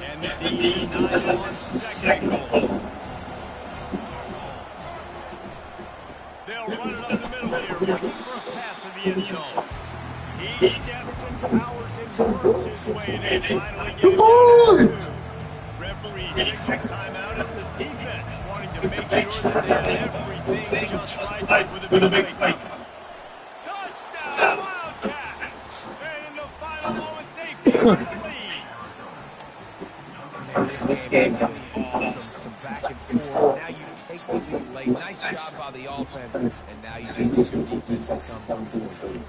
And the D9 on second goal. They'll run it up the middle here, looking for a path to the end zone. He steps and powers and works his way, and they finally get it down to 2. Referee signals timeout as the defense wanting to make sure that they have everything just right with a big play. Touchdown, Wildcats! And in the final moments, they pick up the lead. This game is awesome. Some back and forth. Now you take the lead late. Nice job by the offense. And now you just need your defense to come through for you.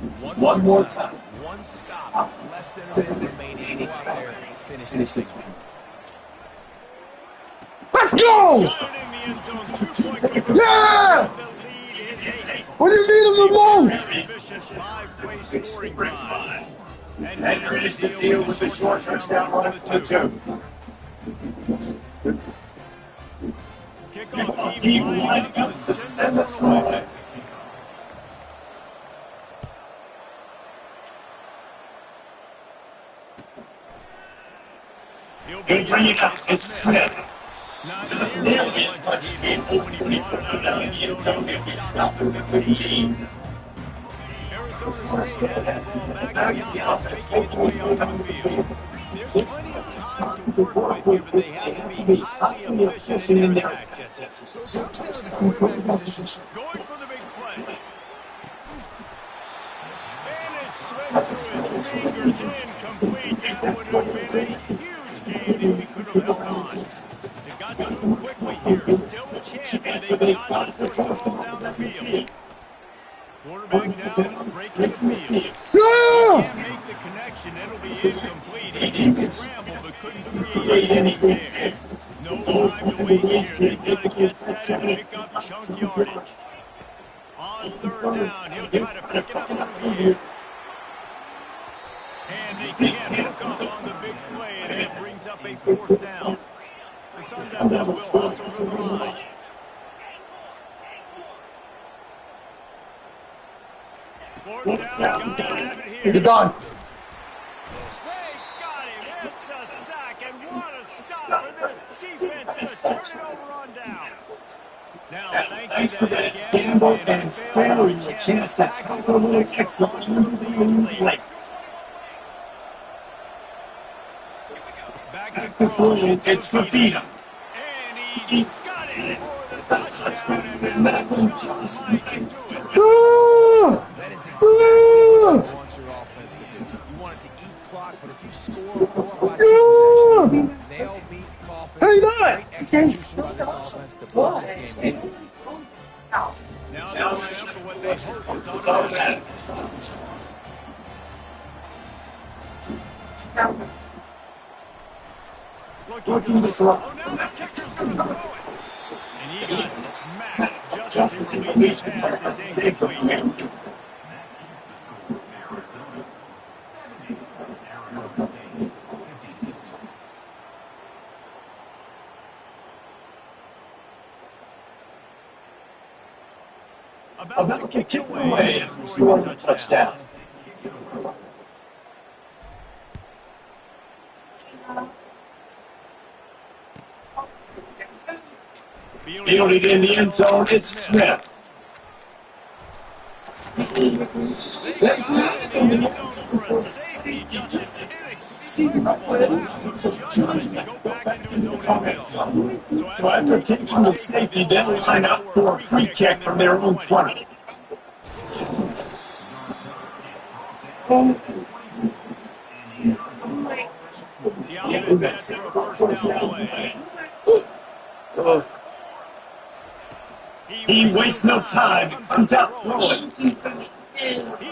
One more time. One stop. Less than a minute remaining. Go out there and finish this thing. Let's go! Yeah! What do you need him the most? And there is the deal with the short touchdown run for the 2. Kickoff team lining up to send us away. He'll bring it up. It's Smith. Not nearly as much as he did when he brought it out of the end zone if we stopped at 15. Arizona State has the ball back in the offense, making its way onto the field. There's plenty of time to work with here, but they have to be highly efficient in their attack, Jetson. So comes down to the quarterback position. Going for the big play. And it slipped through his fingers, incomplete. That would have been a huge gain if he could have held on. They got to move quickly here. Still a chance, but they got to force the ball down the field. Quarterback now breaking the field. Yeah! Can't make the connection. It'll be incomplete. He did scramble, but couldn't create anything there. No time to waste here. They've got to get set and pick up chunk yardage. On third down, he'll try to pick it up through the air. And they can't hook up on the big play, and that brings up a 4th down. The Sun Devils will also go to the line. You're done. They got him. It's a sack, and what a stop for this defense to turn it over on downs. Now, thanks to that gamble and failure, a chance to tackle the kicks on the lead. Back to throw. It's Fafita. And he's got it for the touchdown, and that just might do it. That is exactly what you want your offense to do. You want it to eat clock, but if you score, go up by 2 possessions, nail, beat, coffin. How you doing? Great execution by this offense to blow this game. Now they're up for what they hope is automatic. Looking to throw. Oh, now the kicker's going to throw it. And he got smacked just as he released the pass. It's incomplete. About to kick away and scoring a touchdown. Fielded in the end zone, it's Smith. They got it in the end zone for a safety. Just an inexplicable lapse of judgment to go back into his own end zone. So after taking the safety, they'll line up for a free kick from their own 20. The offense set for a first down play. He wastes no time, comes out throwing.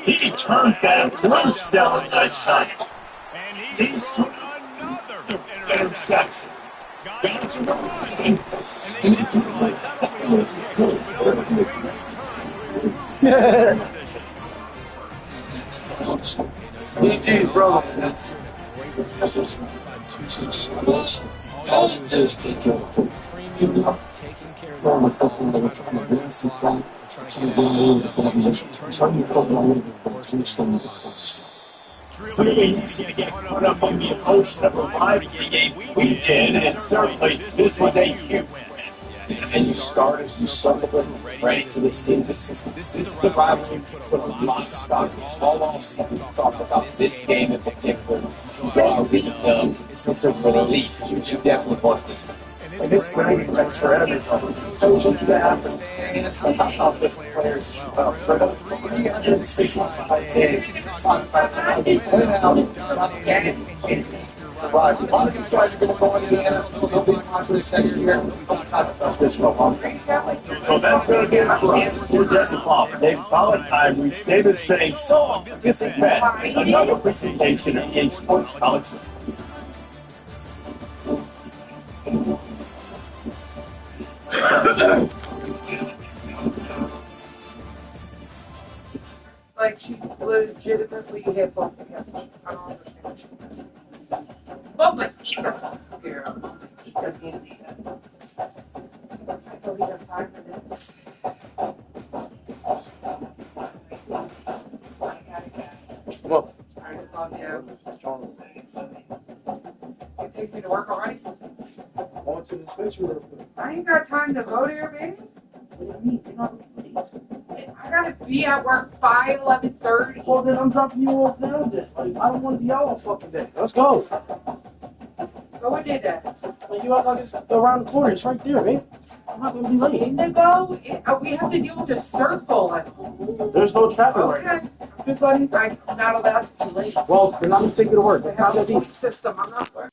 He turns that close down the right side. And he's thrown another interception. Got to run. And they neutralized not only on the kick, but on the great return position. GG, bro. Taking care of It's really easy to get caught up on the emotion of reviving the game we did, and certainly this was a huge win. And you started, you settled it, ready for this team. This is the rivalry we put a lot of stock in. All off-season, we talked about this game in particular. It's a relief. You definitely want this team. And it's great events for everybody. Coaching staff and fans, and how this players for the 365 days. Talk about how they play out and survive. A lot of these guys are going to go into the NFL. They'll be conference next year. We'll talk about this for a long time. So that's going to be our answer to Jesse Palmer. Dave Valentine, we David saying so. This is Matt. Another presentation in Sports College. Like, she legitimately hit both of them. I don't understand what she did. Both my feet are fucking girl. My feet are easy. I believe in 5 minutes. I gotta go. Well, I just love you. You take me to work already? going to the space real quick. I ain't got time to go there, baby. What do you mean? You're not please. I gotta be at work by 11:30. Well, then I'm dropping you off now then. Like, I don't want to be out all fucking day. Let's go. Go and do that. Like, you act like it's around the corner. It's right there, man. I'm not going to be late. Indigo, we have to deal with the circle. There's no traffic right now. Okay. Just letting I'm not allowed to be late. Well, then I'm going to take you to work. They That's not have that a deep. system. I'm not working.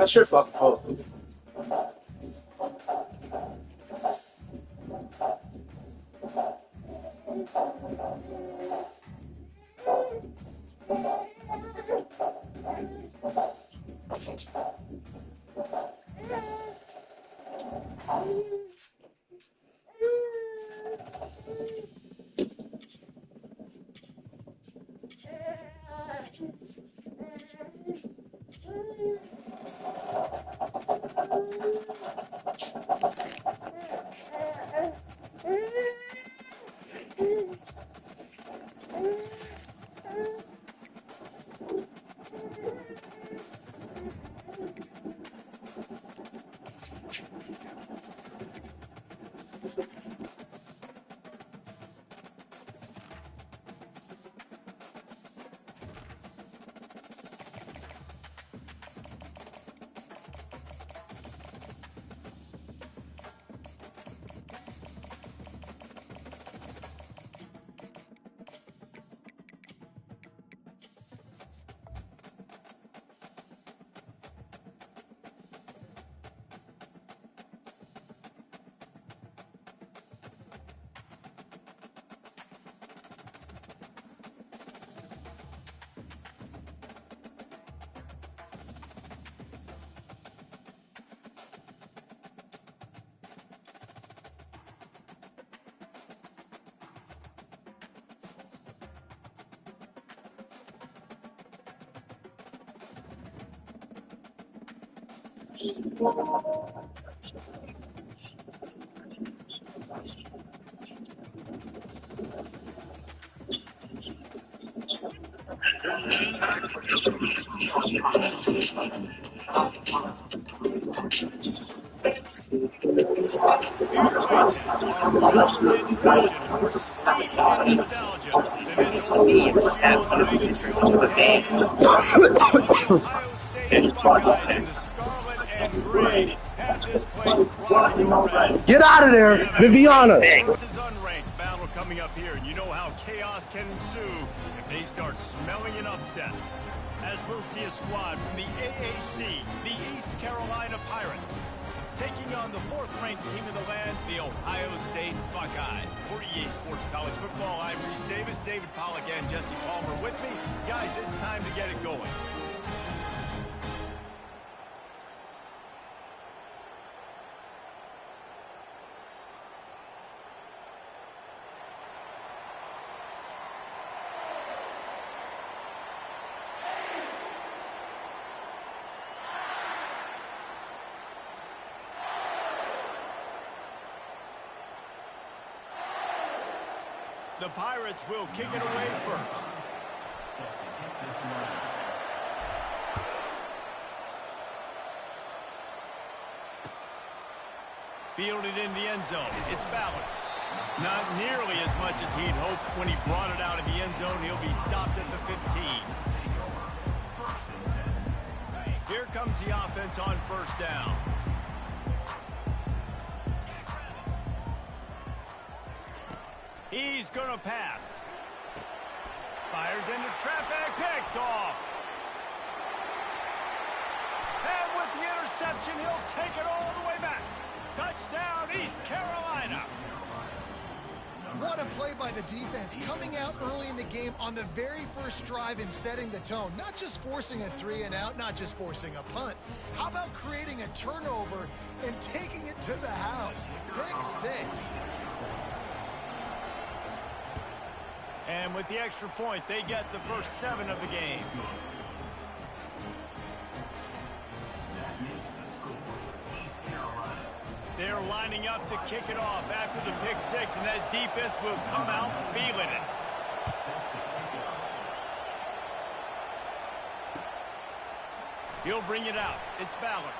That's your fucking fault. Get out of there, Viviana. This is unranked battle coming up here, and you know how chaos can ensue if they start smelling an upset. As we'll see a squad from the AAC, the East Carolina Pirates, taking on the fourth-ranked team in the land, the Ohio State Buckeyes. For EA Sports College Football, I'm Reese Davis, David Pollack, and Jesse Palmer with me. Guys, it's time to get it going. The Pirates will kick it away first. Fielded in the end zone. It's Ballard. Not nearly as much as he'd hoped when he brought it out of the end zone. He'll be stopped at the 15. Here comes the offense on first down. He's going to pass. Fires into traffic, picked off. And with the interception, he'll take it all the way back. Touchdown, East Carolina. What a play by the defense, coming out early in the game on the very first drive and setting the tone. Not just forcing a 3-and-out, not just forcing a punt. How about creating a turnover and taking it to the house? Pick 6. And with the extra point, they get the first 7 of the game. They're lining up to kick it off after the pick 6, and that defense will come out feeling it. He'll bring it out. It's Ballard.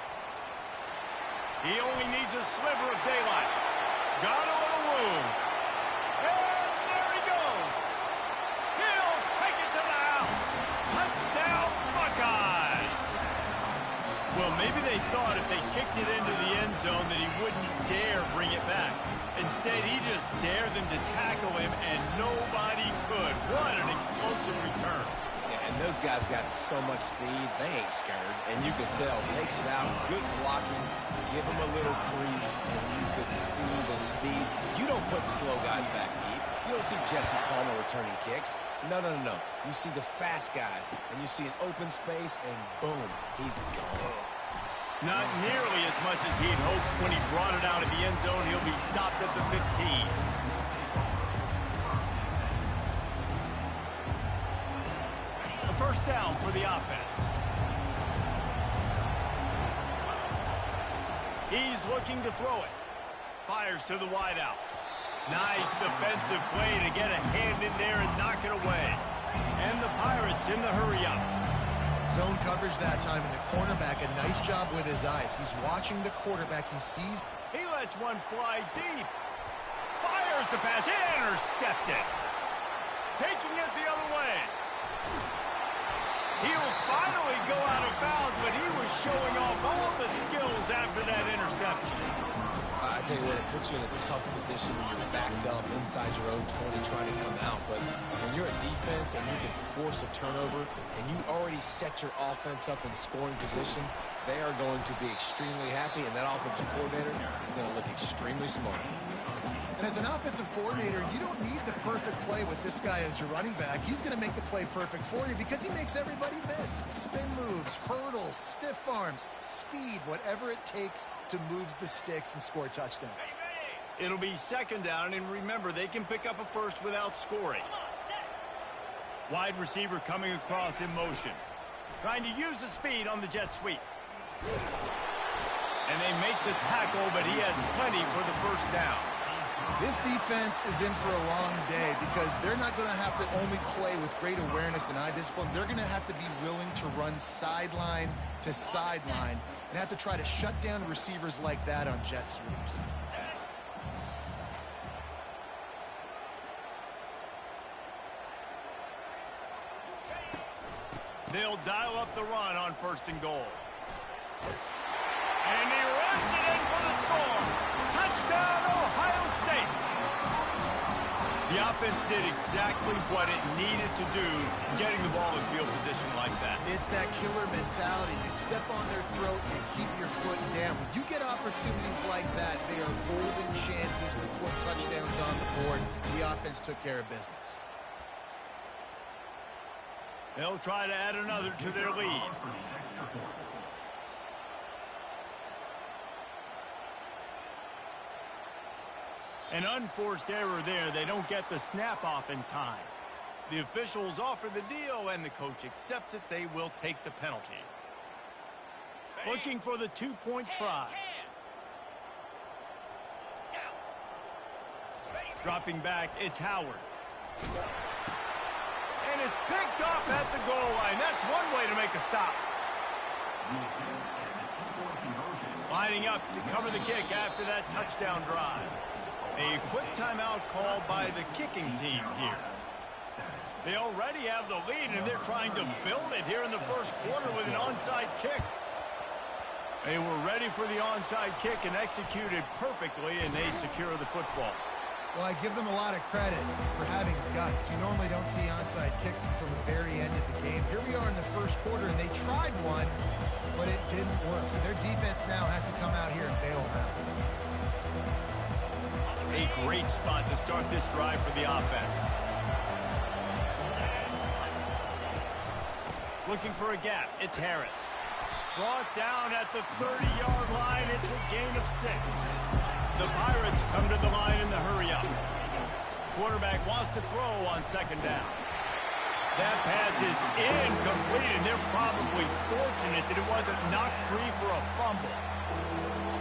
He only needs a sliver of daylight. Got a little room. And there he goes. He'll take it to the house. Touchdown, Buckeyes. Well, maybe they thought if they kicked it into the end zone that he wouldn't dare bring it back. Instead, he just dared them to tackle him, and nobody could. What an explosive return. Yeah, and those guys got so much speed, they ain't scared. And you could tell, takes it out, good blocking, give him a little crease, and you could see the speed. You don't put slow guys back deep. You don't see Jesse Palmer returning kicks. No. You see the fast guys, and you see an open space, and boom, he's gone. Not nearly as much as he'd hoped when he brought it out of the end zone. He'll be stopped at the 15. A first down for the offense. He's looking to throw it. Fires to the wideout. Nice defensive play to get a hand in there and knock it away. And the Pirates in the hurry-up. Zone coverage that time, and the cornerback, a nice job with his eyes. He's watching the quarterback. He sees. He lets one fly deep. Fires the pass. Intercepted. Taking it the other way. He'll finally go out of bounds, but he was showing off all the skills after that interception. I tell you what, it puts you in a tough position when you're backed up inside your own 20 trying to come out. But when you're a defense and you can force a turnover and you already set your offense up in scoring position, they are going to be extremely happy, and that offensive coordinator is going to look extremely smart. And as an offensive coordinator, you don't need the perfect play with this guy as your running back. He's going to make the play perfect for you because he makes everybody miss. Spin moves, hurdles, stiff arms, speed, whatever it takes to move the sticks and score touchdowns. It'll be second down, and remember, they can pick up a first without scoring. Wide receiver coming across in motion. Trying to use the speed on the jet sweep. And they make the tackle, but he has plenty for the first down. This defense is in for a long day because they're not going to have to only play with great awareness and eye discipline. They're going to have to be willing to run sideline to sideline and have to try to shut down receivers like that on jet sweeps. They'll dial up the run on 1st and goal. And he runs it in for the score. Touchdown, Ohio State. The offense did exactly what it needed to do, getting the ball in field position like that. It's that killer mentality. You step on their throat and you keep your foot down. When you get opportunities like that, they are golden chances to put touchdowns on the board. The offense took care of business. They'll try to add another to their lead. An unforced error there. They don't get the snap off in time. The officials offer the deal, and the coach accepts it. They will take the penalty. Looking for the two-point try. Dropping back, it's Howard. And it's picked off at the goal line. That's one way to make a stop. Lining up to cover the kick after that touchdown drive. A quick timeout called by the kicking team here. They already have the lead, and they're trying to build it here in the first quarter with an onside kick. They were ready for the onside kick and executed perfectly, and they secure the football. Well, I give them a lot of credit for having guts. You normally don't see onside kicks until the very end of the game. Here we are in the first quarter, and they tried one, but it didn't work. So their defense now has to come out here and bail them out. A great spot to start this drive for the offense. Looking for a gap. It's Harris. Brought down at the 30-yard line. It's a gain of 6. The Pirates come to the line in the hurry-up. Quarterback wants to throw on 2nd down. That pass is incomplete, and they're probably fortunate that it wasn't knocked free for a fumble.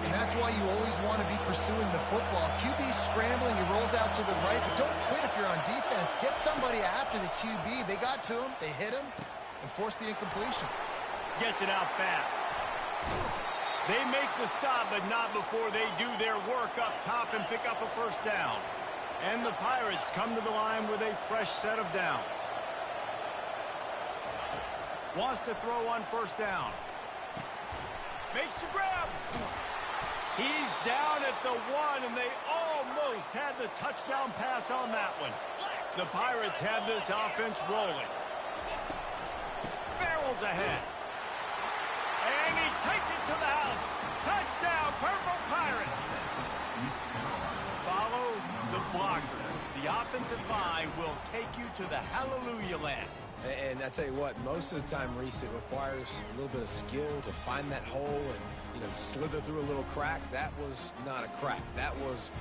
And that's why you always want to be pursuing the football. QB's scrambling, he rolls out to the right, but don't quit if you're on defense. Get somebody after the QB. They got to him, they hit him, and forced the incompletion. Gets it out fast. They make the stop, but not before they do their work up top and pick up a 1st down. And the Pirates come to the line with a fresh set of downs. Wants to throw on 1st down. Makes the grab. He's down at the 1, and they almost had the touchdown pass on that one. The Pirates have this offense rolling. Barrels ahead. And he takes it to the house. Touchdown, Purple Pirates. Follow the blockers. The offensive line will take you to the hallelujah land. And I tell you what, most of the time, Reese, it requires a little bit of skill to find that hole and, slither through a little crack. That was not a crack. That was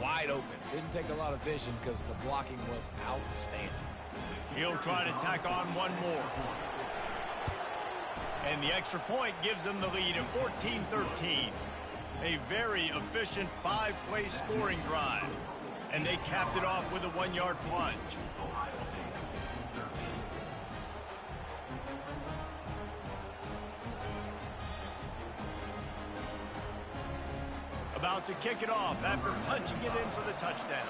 wide open. Didn't take a lot of vision because the blocking was outstanding. He'll try to tack on one more. And the extra point gives them the lead at 14-13. A very efficient 5-play scoring drive. And they capped it off with a 1-yard plunge. About to kick it off after punching it in for the touchdown.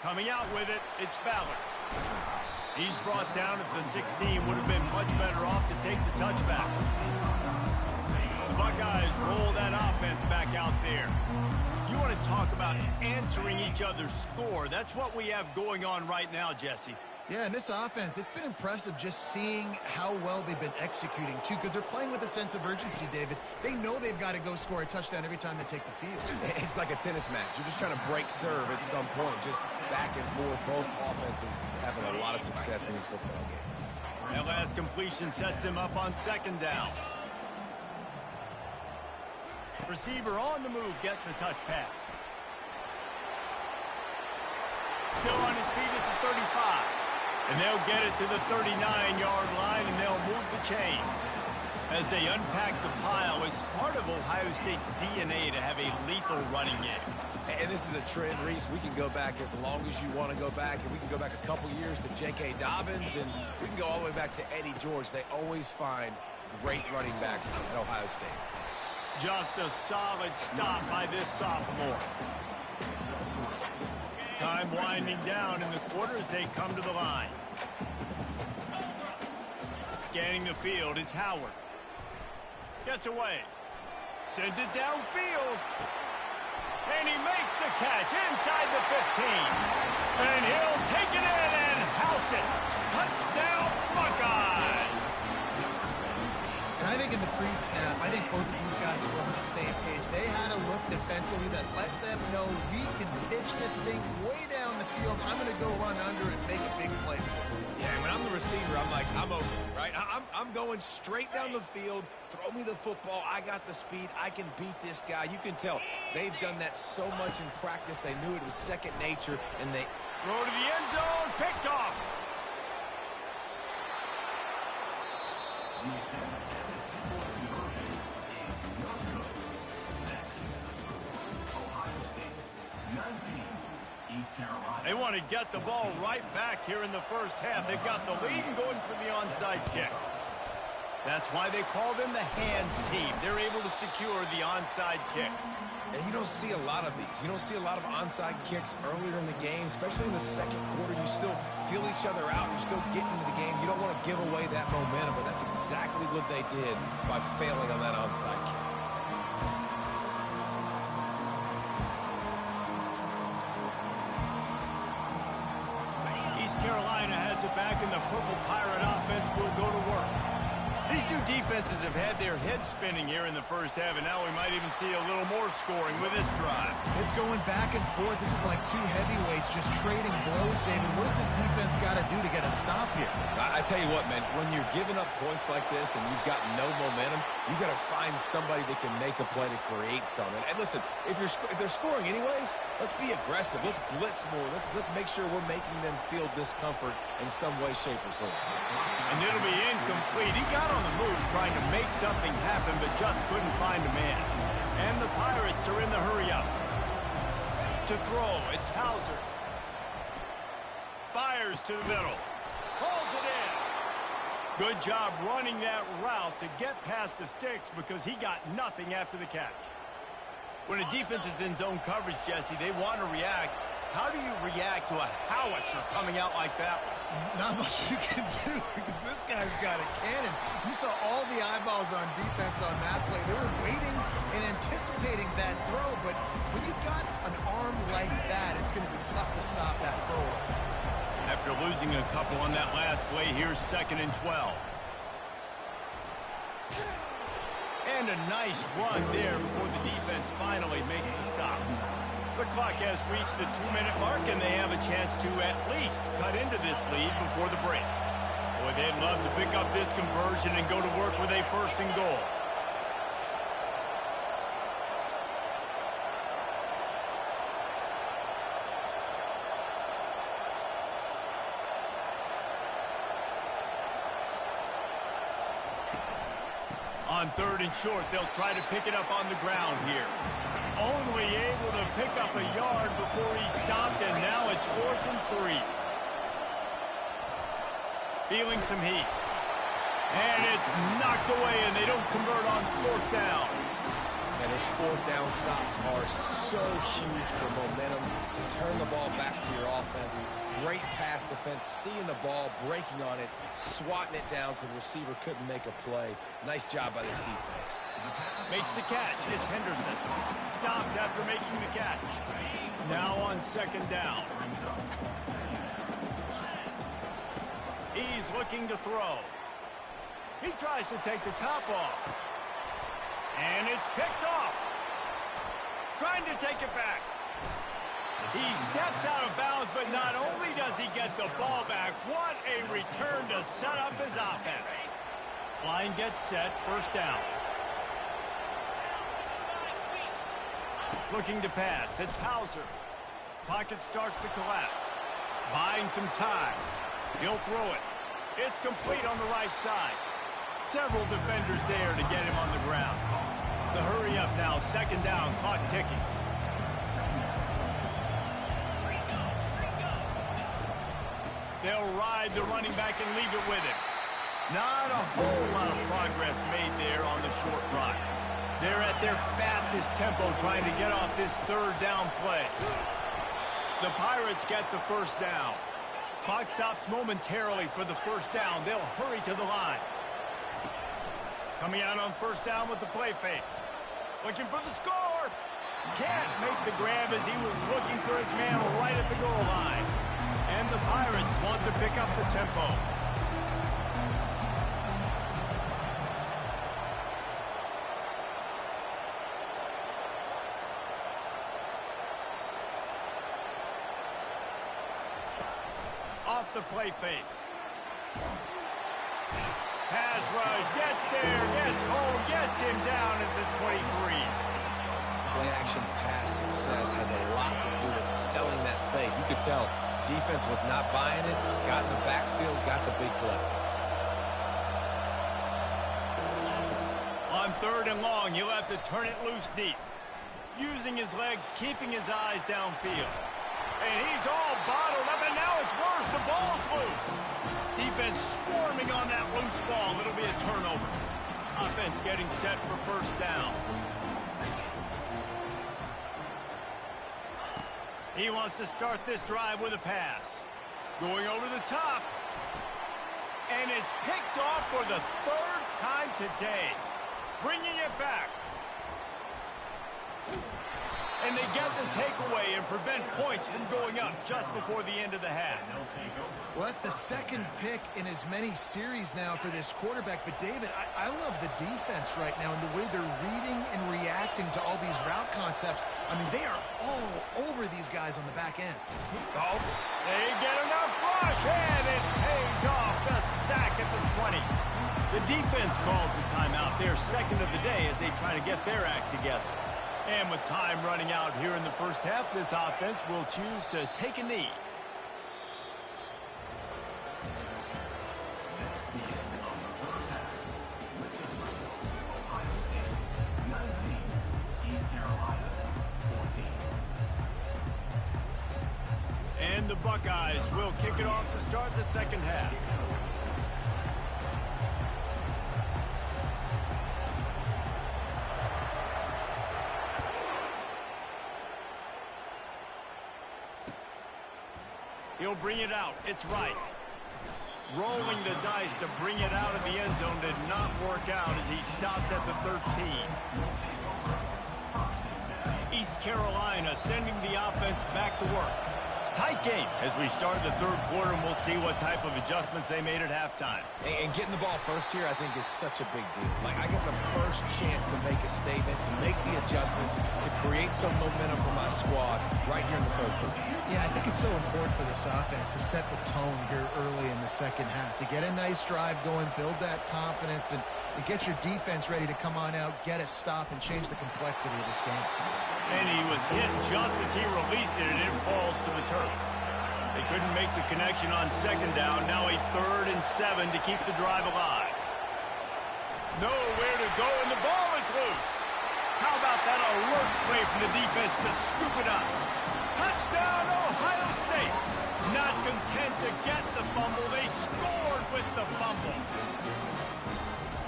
Coming out with it, it's Ballard. He's brought down at the 16. Would have been much better off to take the touchback. The Buckeyes roll that offense back out there. You want to talk about answering each other's score. That's what we have going on right now, Jesse. Yeah, and this offense, it's been impressive just seeing how well they've been executing, too, because they're playing with a sense of urgency, David. They know they've got to go score a touchdown every time they take the field. It's like a tennis match. You're just trying to break serve at some point, just back and forth. Both offenses having a lot of success in this football game. That last completion sets them up on 2nd down. Receiver on the move gets the touch pass. Still on his feet at the 35. And they'll get it to the 39-yard line, and they'll move the chains. As they unpack the pile, it's part of Ohio State's DNA to have a lethal running game. And this is a trend, Reese. We can go back as long as you want to go back, and we can go back a couple years to J.K. Dobbins, and we can go all the way back to Eddie George. They always find great running backs at Ohio State. Just a solid stop by this sophomore. Time winding down in the quarter as they come to the line. Scanning the field, it's Howard. Gets away. Sends it downfield. And he makes the catch inside the 15. And he'll take it in and house it. Touchdown, Buckeyes! And I think in the pre-snap, I think both of these guys were on the same page. They had a look defensively that let them know we can pitch this thing way down the field. I'm going to go run under and make a big play. Yeah, when I'm the receiver, I'm like, I'm open, right? I'm going straight down the field. Throw me the football. I got the speed. I can beat this guy. You can tell they've done that so much in practice. They knew it was second nature, and they throw to the end zone, picked off. They want to get the ball right back here in the first half. They've got the lead and going for the onside kick. That's why they call them the hands team. They're able to secure the onside kick. And you don't see a lot of these. You don't see a lot of onside kicks earlier in the game, especially in the second quarter. You still feel each other out. You're still getting into the game. You don't want to give away that momentum, but that's exactly what they did by failing on that onside kick. East Carolina has it back, and the Purple Pirate offense will go to work. These two defenses have had their heads spinning here in the first half, and now we might even see a little more scoring with this drive. It's going back and forth. This is like two heavyweights just trading blows, David. What does this defense got to do to get a stop here? I tell you what, man, when you're giving up points like this and you've got no momentum, you got to find somebody that can make a play to create something. And listen, if they're scoring anyways, let's be aggressive. Let's blitz more. Let's make sure we're making them feel discomfort in some way, shape, or form. And it'll be incomplete. He got on the move trying to make something happen, but just couldn't find a man. And the Pirates are in the hurry-up. To throw, it's Hauser. Fires to the middle. Pulls it in. Good job running that route to get past the sticks because he got nothing after the catch. When a defense is in zone coverage, Jesse, they want to react. How do you react to a howitzer coming out like that one? Not much you can do because this guy's got a cannon. You saw all the eyeballs on defense on that play. They were waiting and anticipating that throw, but when you've got an arm like that, it's going to be tough to stop that throw. After losing a couple on that last play, here's 2nd and 12. And a nice run there before the defense finally makes the stop. The clock has reached the 2-minute mark, and they have a chance to at least cut into this lead before the break. Boy, they'd love to pick up this conversion and go to work with a 1st and goal. On 3rd and short, they'll try to pick it up on the ground here. Only able to pick up a yard before he stopped, and now it's 4th and 3. Feeling some heat. And it's knocked away, and they don't convert on 4th down. And his 4th down stops are so huge for momentum to turn the ball back to your offense. Great pass defense, seeing the ball, breaking on it, swatting it down so the receiver couldn't make a play. Nice job by this defense. Makes the catch. It's Henderson. Stopped after making the catch. Now on 2nd down. He's looking to throw. He tries to take the top off. And it's picked off. Trying to take it back. He steps out of bounds, but not only does he get the ball back, what a return to set up his offense. Line gets set, 1st down. Looking to pass, it's Hauser. Pocket starts to collapse. Buying some time. He'll throw it. It's complete on the right side. Several defenders there to get him on the ground. The hurry up now, second down, clock ticking. They'll ride the running back and leave it with him. Not a whole lot of progress made there on the short run. They're at their fastest tempo trying to get off this third down play. The Pirates get the first down. Clock stops momentarily for the first down. They'll hurry to the line. Coming out on first down with the play fake. Looking for the score. Can't make the grab as he was looking for his man right at the goal line. And the Pirates want to pick up the tempo. Off the play fake. Pass rush, gets there, gets home, gets him down at the 23. Play action pass success has a lot to do with selling that fake. You could tell defense was not buying it, got in the backfield, got the big play. On third and long, he'll have to turn it loose deep. Using his legs, keeping his eyes downfield. And he's all bottled up, and now it's worse. The ball's loose. Defense swarming on that loose ball. It'll be a turnover. Offense getting set for first down. He wants to start this drive with a pass. Going over the top. And it's picked off for the third time today. Bringing it back. And they get the takeaway and prevent points from going up just before the end of the half. Well, that's the second pick in as many series now for this quarterback. But, David, I love the defense right now and the way they're reading and reacting to all these route concepts. I mean, they are all over these guys on the back end. Oh, they get enough rush, and it pays off. The sack at the 20. The defense calls the timeout, their second of the day, as they try to get their act together. And with time running out here in the first half, this offense will choose to take a knee. And the Buckeyes will kick it off to start the second half. He'll bring it out. It's right. Rolling the dice to bring it out of the end zone did not work out as he stopped at the 13. East Carolina sending the offense back to work. Tight game as we start the third quarter, and we'll see what type of adjustments they made at halftime. And getting the ball first here, I think, is such a big deal. Like, I get the first chance to make a statement, to make the adjustments, to create some momentum for my squad right here in the third quarter. Yeah, I think it's so important for this offense to set the tone here early in the second half, to get a nice drive going, build that confidence, and get your defense ready to come on out, get a stop, and change the complexity of this game. And he was hit just as he released it, and it falls to the turf. They couldn't make the connection on second down. Now a 3rd and 7 to keep the drive alive. Nowhere to go, and the ball is loose. How about that alert play from the defense to scoop it up? Touchdown, Ohio State. Not content to get the fumble, they scored with the fumble.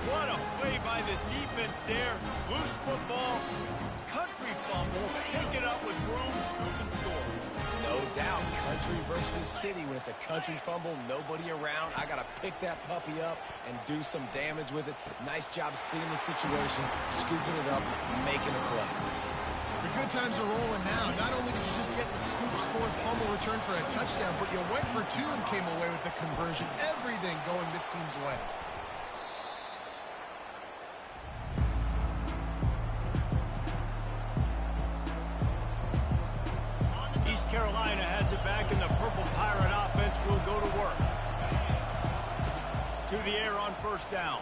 What a play by the defense there. Loose football, country fumble, pick it up with room, scoop, and score. No doubt, country versus city. When it's a country fumble, nobody around. I got to pick that puppy up and do some damage with it. Nice job seeing the situation, scooping it up, making a play. The good times are rolling now. Not only did you just get the scoop, score, fumble, return for a touchdown, but you went for 2 and came away with the conversion. Everything going this team's way. East Carolina has it back, and the Purple Pirate offense will go to work. To the air on first down.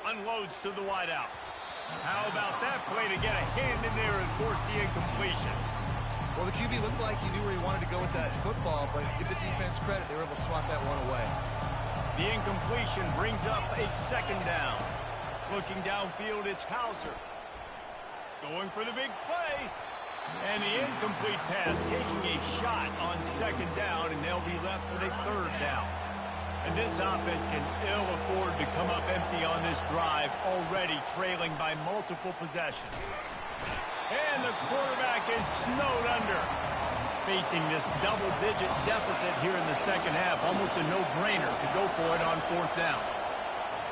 Unloads to the wideout. How about that play to get a hand in there and force the incompletion? Well, the QB looked like he knew where he wanted to go with that football, but give the defense credit. They were able to swat that one away. The incompletion brings up a second down. Looking downfield, it's Hauser. Going for the big play. And the incomplete pass taking a shot on second down, and they'll be left with a third down. And this offense can ill afford to come up empty on this drive, already trailing by multiple possessions. And the quarterback is snowed under. Facing this double-digit deficit here in the second half, almost a no-brainer to go for it on fourth down.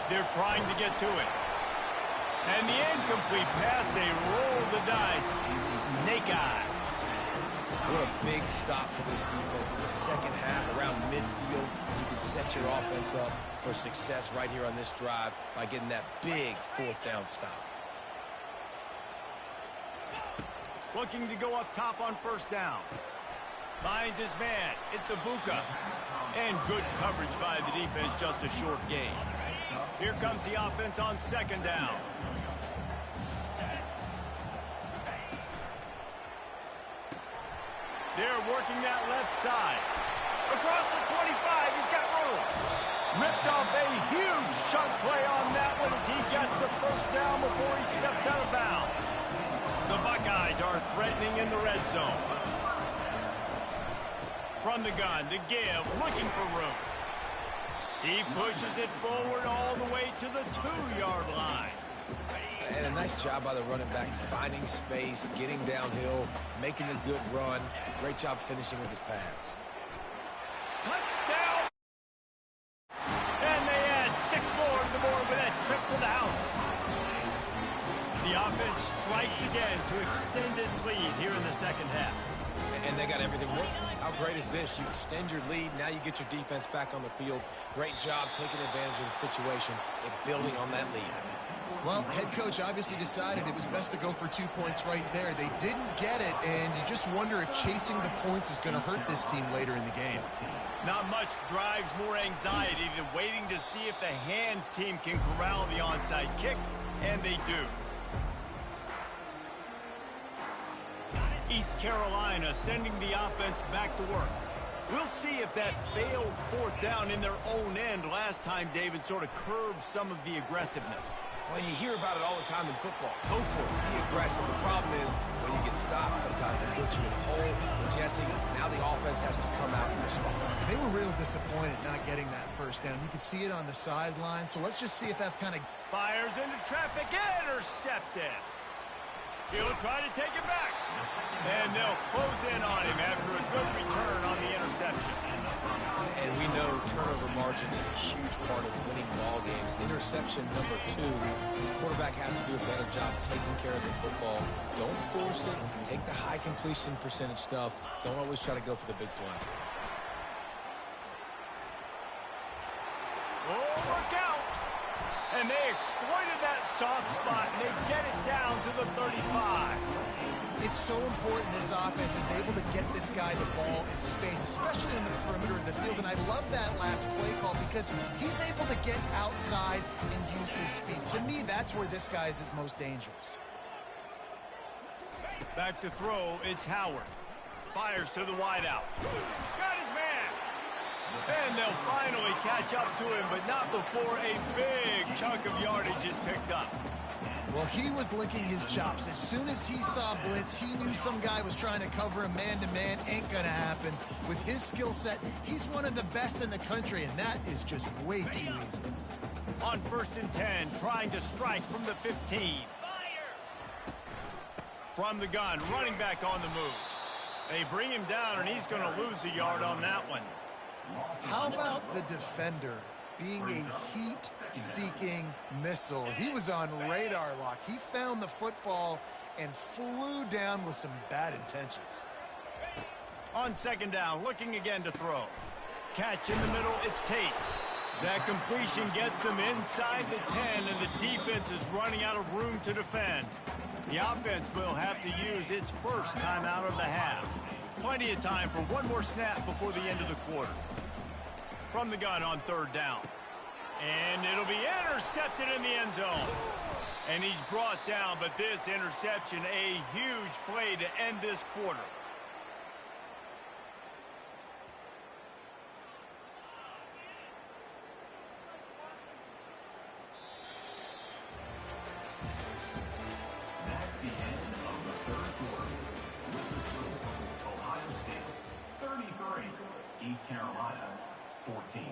They're trying to get to it. And the incomplete pass, they roll the dice. Snake eyes. What a big stop for this defense in the second half. Around midfield, you can set your offense up for success right here on this drive by getting that big fourth down stop. Looking to go up top on first down. Finds his man. It's Ibuka. And good coverage by the defense, just a short gain. Here comes the offense on second down. They're working that left side. Across the 25, he's got room. Ripped off a huge chunk play on that one as he gets the first down before he steps out of bounds. The Buckeyes are threatening in the red zone. From the gun to give, looking for room. He pushes it forward all the way to the 2-yard line. And a nice job by the running back, finding space, getting downhill, making a good run. Great job finishing with his pads. Touchdown! And they add 6 more to the board with that trip to the house. The offense strikes again to extend its lead here in the second half. And they got everything working. How great is this? You extend your lead, now you get your defense back on the field. Great job taking advantage of the situation and building on that lead. Well, head coach obviously decided it was best to go for 2 points right there. They didn't get it, and you just wonder if chasing the points is going to hurt this team later in the game. Not much drives more anxiety than waiting to see if the hands team can corral the onside kick, and they do. East Carolina sending the offense back to work. We'll see if that failed fourth down in their own end last time, David, sort of curbed some of the aggressiveness. Well, you hear about it all the time in football. Go for it. Be aggressive. The problem is when you get stopped, sometimes it puts you in a hole. Jesse, now the offense has to come out and respond. They were real disappointed not getting that first down. You could see it on the sideline, so let's just see if that's kind of... Fires into traffic, intercepted. He'll try to take it back. And they'll close in on him after a good return on the interception. And we know turnover margin is a huge part of winning ball games. Interception number 2. His quarterback has to do a better job taking care of the football. Don't force it. Take the high completion percentage stuff. Don't always try to go for the big play. Oh, look out! And they exploited that soft spot, and they get it down to the 35. It's so important this offense is able to get this guy the ball in space, especially in the perimeter of the field. And I love that last play call because he's able to get outside and use his speed. To me, that's where this guy is his most dangerous. Back to throw, it's Howard. Fires to the wideout. Got his man. And they'll finally catch up to him, but not before a big chunk of yardage is picked up. Well, he was licking his chops. As soon as he saw blitz, he knew some guy was trying to cover him man-to-man. Ain't gonna happen. With his skill set, he's one of the best in the country, and that is just way too easy. On 1st and 10, trying to strike from the 15. From the gun, running back on the move. They bring him down, and he's going to lose a yard on that one. How about the defender being a heat-seeking missile? He was on radar lock. He found the football and flew down with some bad intentions. On 2nd down, looking again to throw. Catch in the middle, it's Tate. That completion gets them inside the 10, and the defense is running out of room to defend. The offense will have to use its first timeout of the half. Plenty of time for one more snap before the end of the quarter. From the gun on 3rd down. And it'll be intercepted in the end zone. And he's brought down, but this interception, a huge play to end this quarter. East Carolina 14.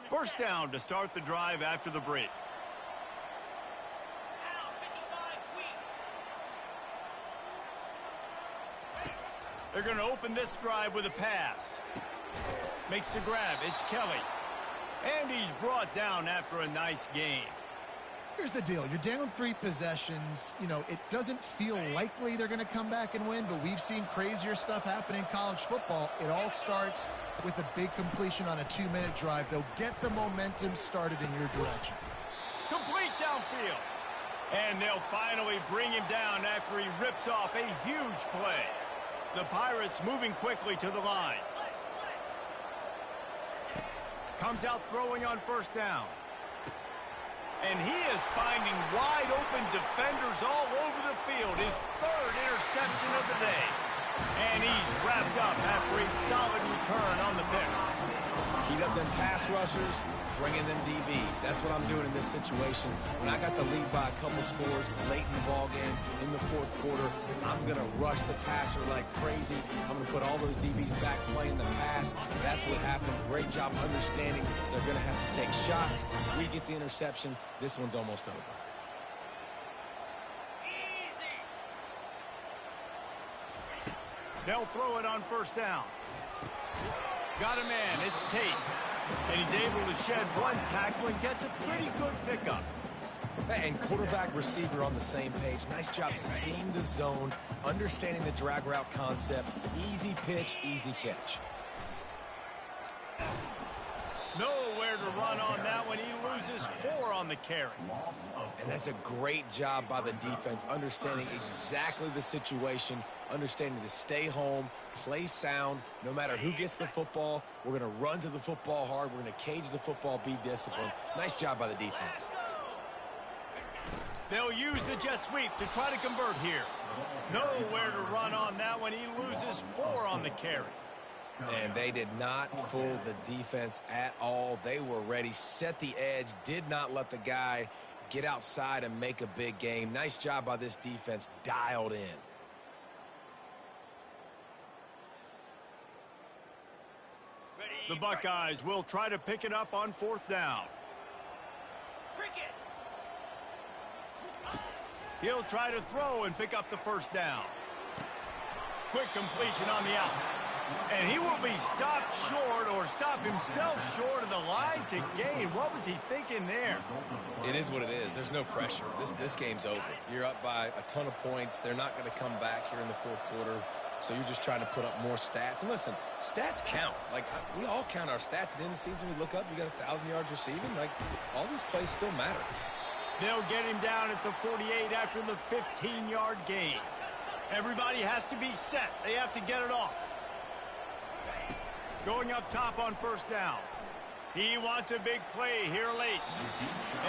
First down to start the drive after the break. They're going to open this drive with a pass. Makes the grab. It's Kelly. And he's brought down after a nice gain. Here's the deal. You're down 3 possessions. You know, it doesn't feel likely they're going to come back and win, but we've seen crazier stuff happen in college football. It all starts with a big completion on a 2-minute drive. They'll get the momentum started in your direction. Complete downfield. And they'll finally bring him down after he rips off a huge play. The Pirates moving quickly to the line. Comes out throwing on first down. And he is finding wide open defenders all over the field. His 3rd interception of the day. And he's wrapped up after a solid return on the pick. Heat up them pass rushers, bring in them DBs. That's what I'm doing in this situation. When I got the lead by a couple scores late in the ball game, in the 4th quarter, I'm going to rush the passer like crazy. I'm going to put all those DBs back playing the pass. That's what happened. Great job understanding they're going to have to take shots. We get the interception. This one's almost over. They'll throw it on first down. Got a man. It's Tate. And he's able to shed 1 tackle and gets a pretty good pickup. And quarterback receiver on the same page. Nice job seeing the zone, understanding the drag route concept. Easy pitch, easy catch. Nowhere to run on that one. He loses 4 on the carry. And that's a great job by the defense, understanding exactly the situation, understanding to stay home, play sound. No matter who gets the football, we're going to run to the football hard. We're going to cage the football, be disciplined. Nice job by the defense. They'll use the jet sweep to try to convert here. Nowhere to run on that one. He loses 4 on the carry. And they did not fool the defense at all. They were ready, set the edge, did not let the guy get outside and make a big game. Nice job by this defense, dialed in. The Buckeyes will try to pick it up on 4th down. He'll try to throw and pick up the first down. Quick completion on the out. And he will be stopped short or stop himself short of the line to gain. What was he thinking there? It is what it is. There's no pressure. This game's over. You're up by a ton of points. They're not going to come back here in the 4th quarter. So you're just trying to put up more stats. And listen, stats count. Like, we all count our stats at the end of the season. We look up, you got 1,000 yards receiving. Like, all these plays still matter. They'll get him down at the 48 after the 15-yard gain. Everybody has to be set. They have to get it off. Going up top on first down. He wants a big play here late.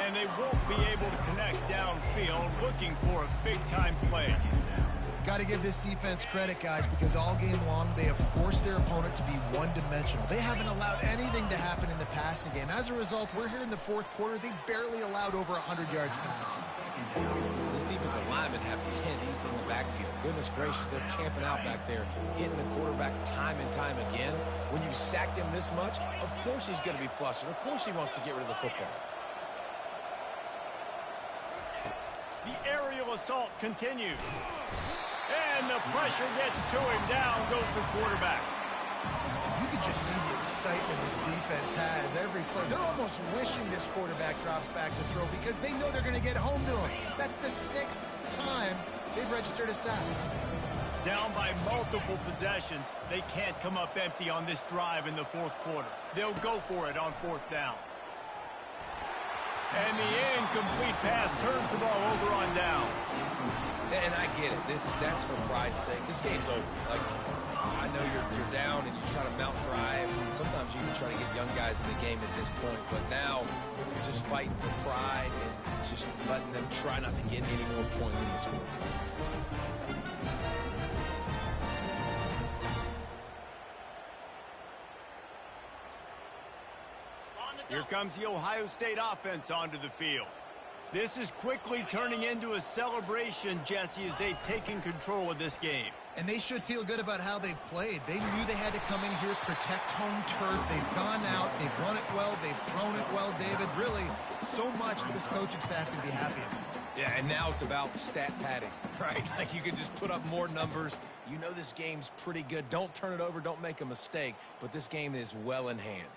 And they won't be able to connect downfield, looking for a big-time play. Got to give this defense credit, guys, because all game long they have forced their opponent to be one-dimensional. They haven't allowed anything to happen in the passing game. As a result, we're here in the 4th quarter. They barely allowed over 100 yards passing. This defensive linemen have tents in the backfield. Goodness gracious, they're camping out back there, hitting the quarterback time and time again. When you sacked him this much, of course he's going to be flustered. Of course he wants to get rid of the football. The aerial assault continues. And the pressure gets to him. Down goes the quarterback. You can just see the excitement this defense has every play. They're almost wishing this quarterback drops back to throw because they know they're going to get home to him. That's the 6th time they've registered a sack. Down by multiple possessions, they can't come up empty on this drive in the 4th quarter. They'll go for it on 4th down. And the incomplete pass turns the ball over on downs. And I get it. That's for pride's sake. This game's over. Like, I know you're down and you try to mount drives, and sometimes you even try to get young guys in the game at this point. But now you're just fighting for pride and just letting them try not to get any more points in the score. Here comes the Ohio State offense onto the field. This is quickly turning into a celebration, Jesse, as they've taken control of this game. And they should feel good about how they've played. They knew they had to come in here, protect home turf. They've gone out, they've run it well, they've thrown it well, David. Really, so much that this coaching staff can be happy about. Yeah, and now it's about stat padding, right? Like you can just put up more numbers. You know this game's pretty good. Don't turn it over, don't make a mistake, but this game is well in hand.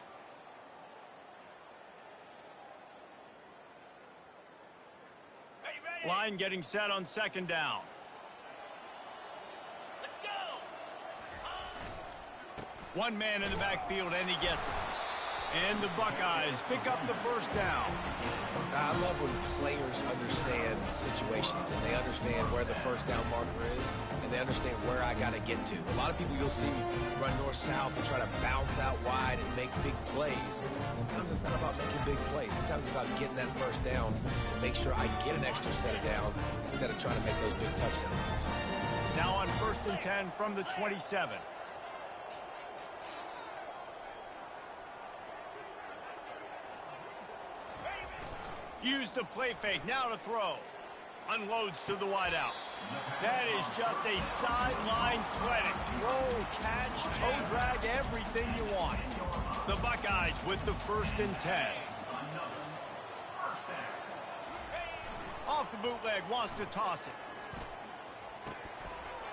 Line getting set on second down. Let's go. One man in the backfield, and he gets it. And the Buckeyes pick up the first down. I love when players understand situations and they understand where the first down marker is and they understand where I got to get to. A lot of people you'll see run north-south and try to bounce out wide and make big plays. Sometimes it's not about making big plays. Sometimes it's about getting that first down to make sure I get an extra set of downs instead of trying to make those big touchdown runs. Now on 1st and 10 from the 27. Use the play fake, now to throw. Unloads to the wideout. That is just a sideline threading. Throw, catch, toe drag, everything you want. The Buckeyes with the 1st and 10. Off the bootleg, wants to toss it.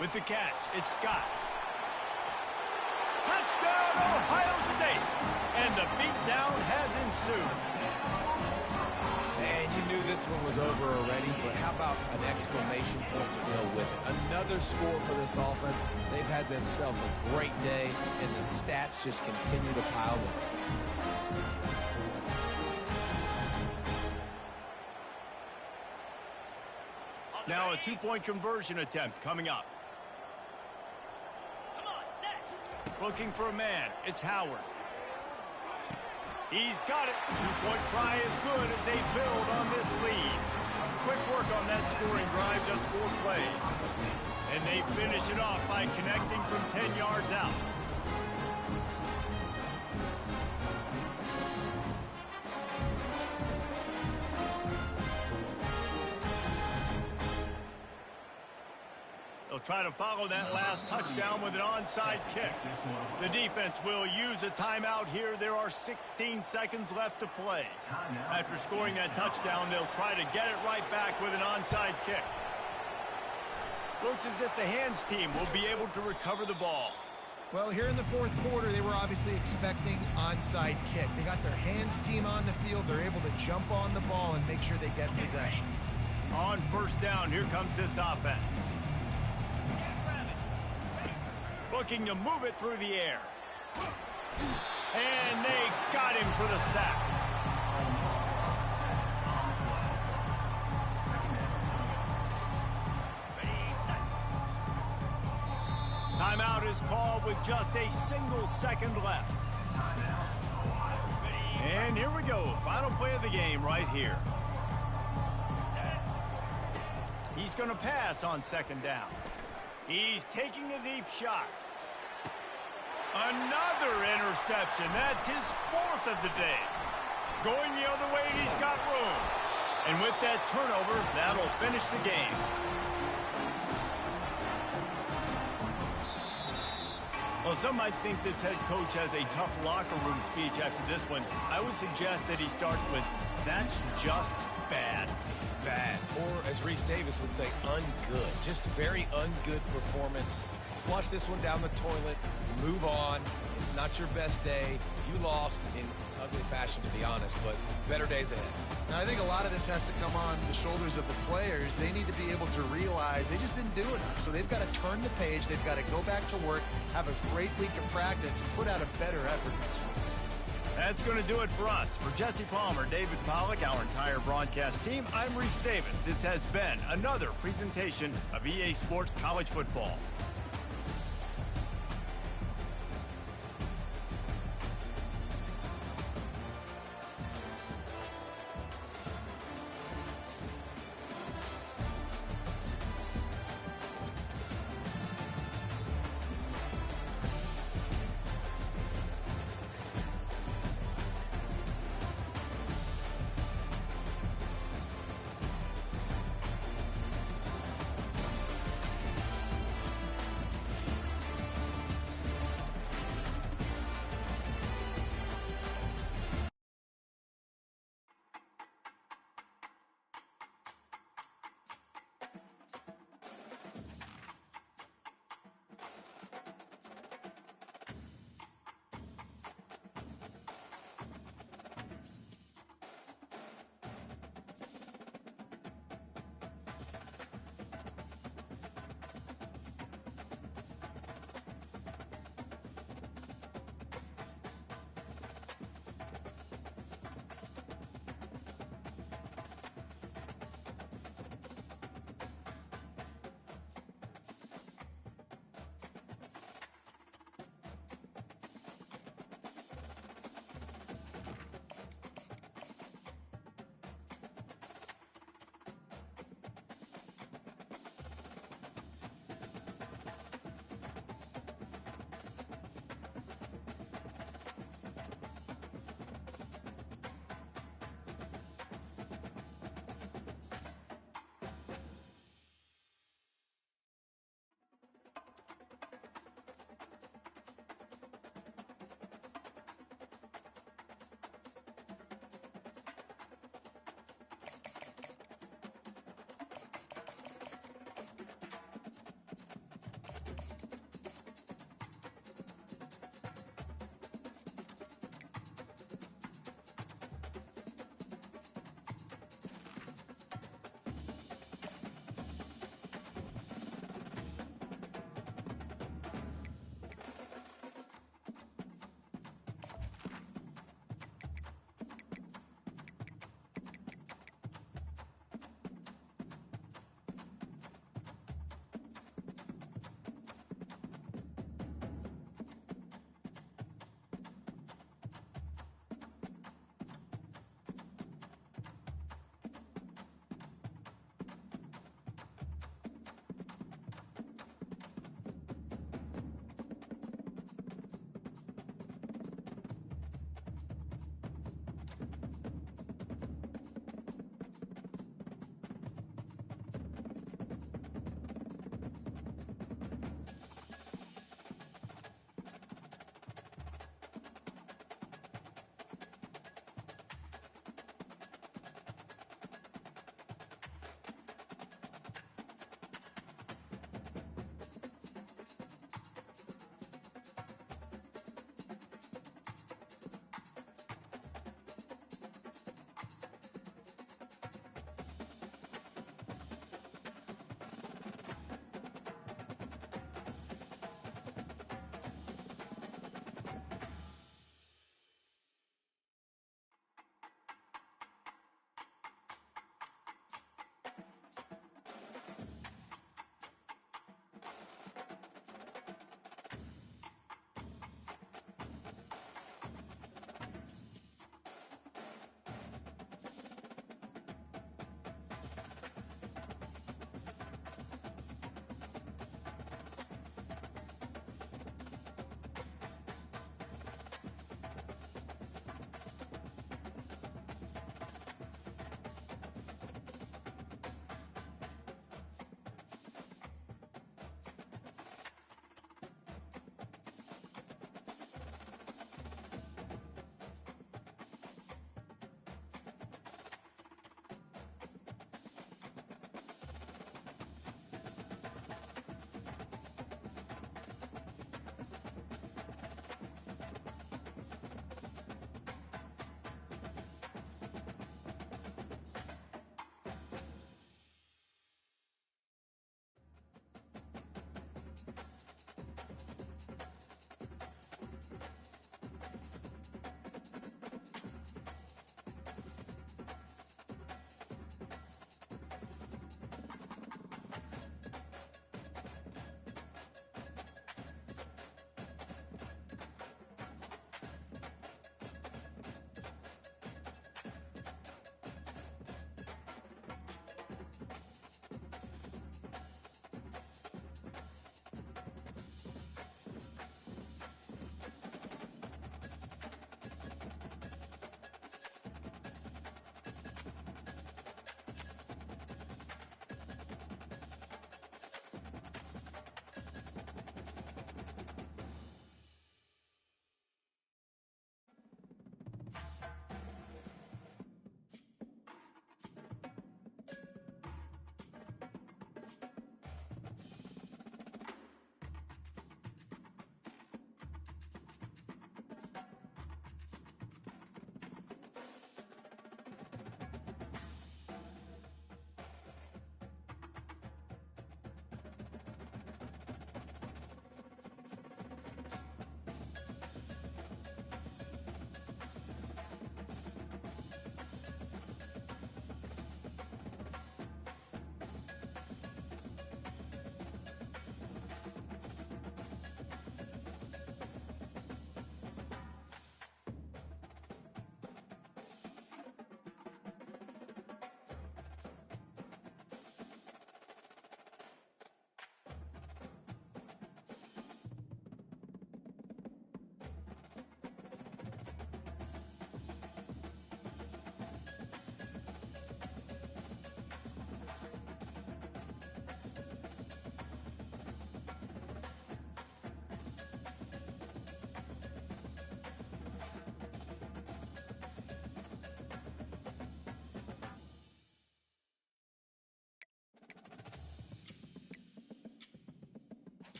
With the catch, it's Scott. Touchdown, Ohio State! And the beatdown has ensued. And you knew this one was over already, but how about an exclamation point to go with it? Another score for this offense. They've had themselves a great day, and the stats just continue to pile up. Now a two-point conversion attempt coming up. Come on, set. Looking for a man. It's Howard. He's got it. Two-point try is good as they build on this lead. Quick work on that scoring drive, just 4 plays. And they finish it off by connecting from 10 yards out. They'll try to follow that last touchdown with an onside kick. The defense will use a timeout here. There are 16 seconds left to play. After scoring that touchdown, they'll try to get it right back with an onside kick. Looks as if the hands team will be able to recover the ball. Well, here in the 4th quarter, they were obviously expecting onside kick. They got their hands team on the field. They're able to jump on the ball and make sure they get possession. On 1st down, here comes this offense. Looking to move it through the air. And they got him for the sack. Timeout is called with just a single second left. And here we go. Final play of the game right here. He's going to pass on 2nd down. He's taking a deep shot. Another interception. That's his 4th of the day. Going the other way, and he's got room. And with that turnover, that'll finish the game. Well, some might think this head coach has a tough locker room speech after this one. I would suggest that he starts with, "That's just bad." Bad. Or, as Reese Davis would say, ungood. Just very ungood performance. Flush this one down the toilet. Move on. It's not your best day. You lost in ugly fashion, to be honest, but better days ahead. Now, I think a lot of this has to come on the shoulders of the players. They need to be able to realize they just didn't do enough. So they've got to turn the page. They've got to go back to work, have a great week of practice, and put out a better effort next week. That's going to do it for us. For Jesse Palmer, David Pollack, our entire broadcast team, I'm Reese Davis. This has been another presentation of EA Sports College Football.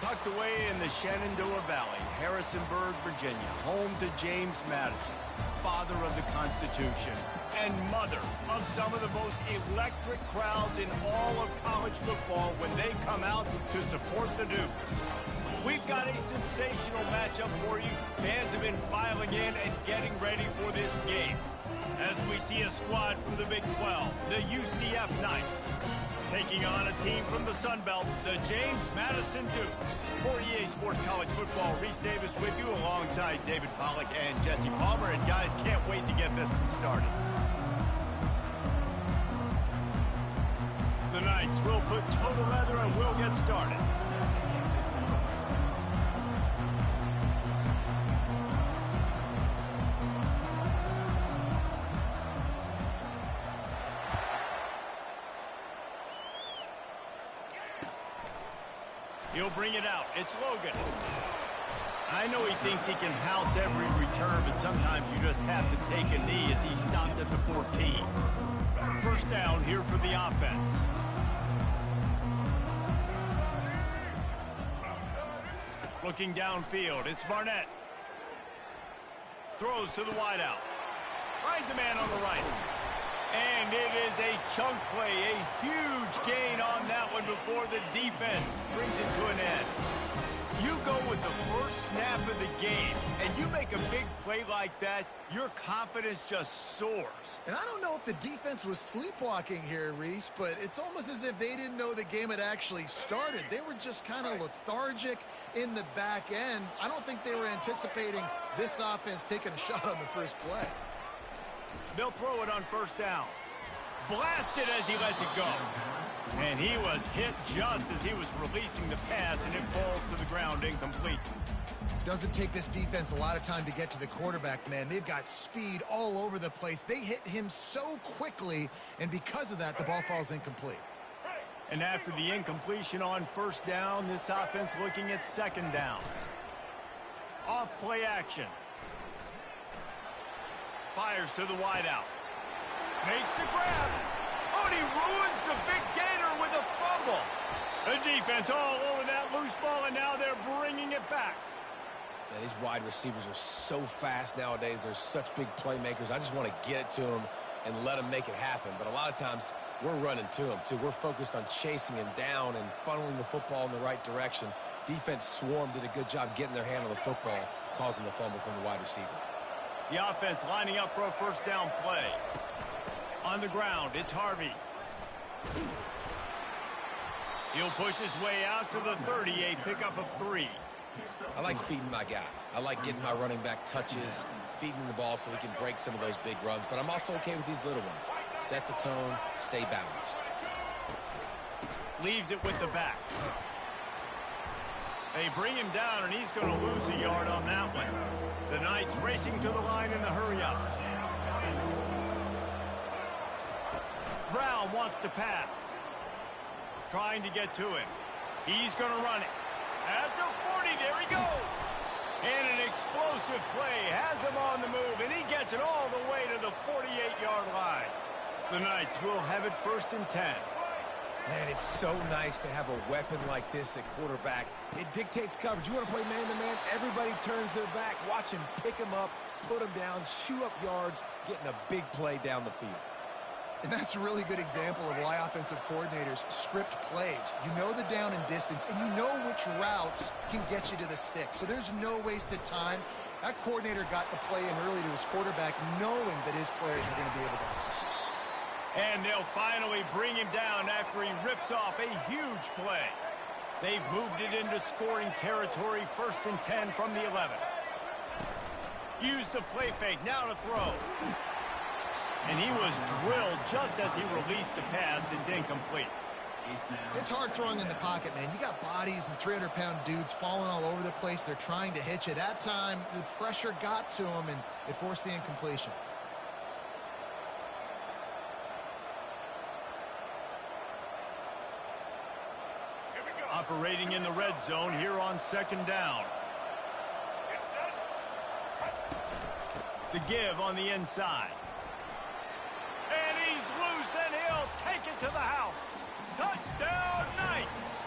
Tucked away in the Shenandoah Valley, Harrisonburg, Virginia, home to James Madison, father of the Constitution, and mother of some of the most electric crowds in all of college football when they come out to support the Dukes. We've got a sensational matchup for you. Fans have been filing in and getting ready for this game. As we see a squad from the Big 12, the UCF Knights, taking on a team from the Sun Belt, the James Madison Dukes. For EA Sports College Football, Reese Davis with you alongside David Pollack and Jesse Palmer. And guys, can't wait to get this one started. The Knights will put toe to leather and we'll get started. He'll bring it out. It's Logan. I know he thinks he can house every return, but sometimes you just have to take a knee as he stopped at the 14. First down here for the offense. Looking downfield, it's Barnett. Throws to the wideout. Finds a man on the right. And it is a chunk play, a huge gain on that one before the defense brings it to an end. You go with the first snap of the game, and you make a big play like that, your confidence just soars. And I don't know if the defense was sleepwalking here, Reese, but it's almost as if they didn't know the game had actually started. They were just kind of lethargic in the back end. I don't think they were anticipating this offense taking a shot on the first play. They'll throw it on first down. Blasted as he lets it go. And he was hit just as he was releasing the pass, and it falls to the ground incomplete. Doesn't take this defense a lot of time to get to the quarterback, man. They've got speed all over the place. They hit him so quickly, and because of that, the ball falls incomplete. And after the incompletion on first down, this offense looking at second down. Off play action. Fires to the wideout. Makes the grab. Oh, and he ruins the big gainer with a fumble. The defense all over that loose ball, and now they're bringing it back. Man, these wide receivers are so fast nowadays. They're such big playmakers. I just want to get it to them and let them make it happen. But a lot of times, we're running to them, too. We're focused on chasing him down and funneling the football in the right direction. Defense swarm did a good job getting their hand on the football, causing the fumble from the wide receiver. The offense lining up for a first down play. On the ground, it's Harvey. He'll push his way out to the 30, a pickup of 3. I like feeding my guy. I like getting my running back touches, feeding him the ball so he can break some of those big runs. But I'm also okay with these little ones. Set the tone, stay balanced. Leaves it with the back. They bring him down, and he's going to lose a yard on that one. The Knights racing to the line in a hurry-up. Brown wants to pass. Trying to get to him. He's going to run it. At the 40, there he goes. And an explosive play has him on the move, and he gets it all the way to the 48-yard line. The Knights will have it first and 10. Man, it's so nice to have a weapon like this at quarterback. It dictates coverage. You want to play man-to-man? Everybody turns their back. Watch him pick him up, put him down, chew up yards, getting a big play down the field. And that's a really good example of why offensive coordinators script plays. You know the down and distance, and you know which routes can get you to the stick. So there's no wasted time. That coordinator got the play in early to his quarterback, knowing that his players are going to be able to execute. And they'll finally bring him down after he rips off a huge play. They've moved it into scoring territory, first and 10 from the 11. Use the play fake, now to throw. And he was drilled just as he released the pass. It's incomplete. It's hard throwing in the pocket, man. You got bodies and 300-pound dudes falling all over the place. They're trying to hit you. That time, the pressure got to him, and it forced the incompletion. Operating in the red zone here on second down. The give on the inside. And he's loose, and he'll take it to the house. Touchdown, Knights!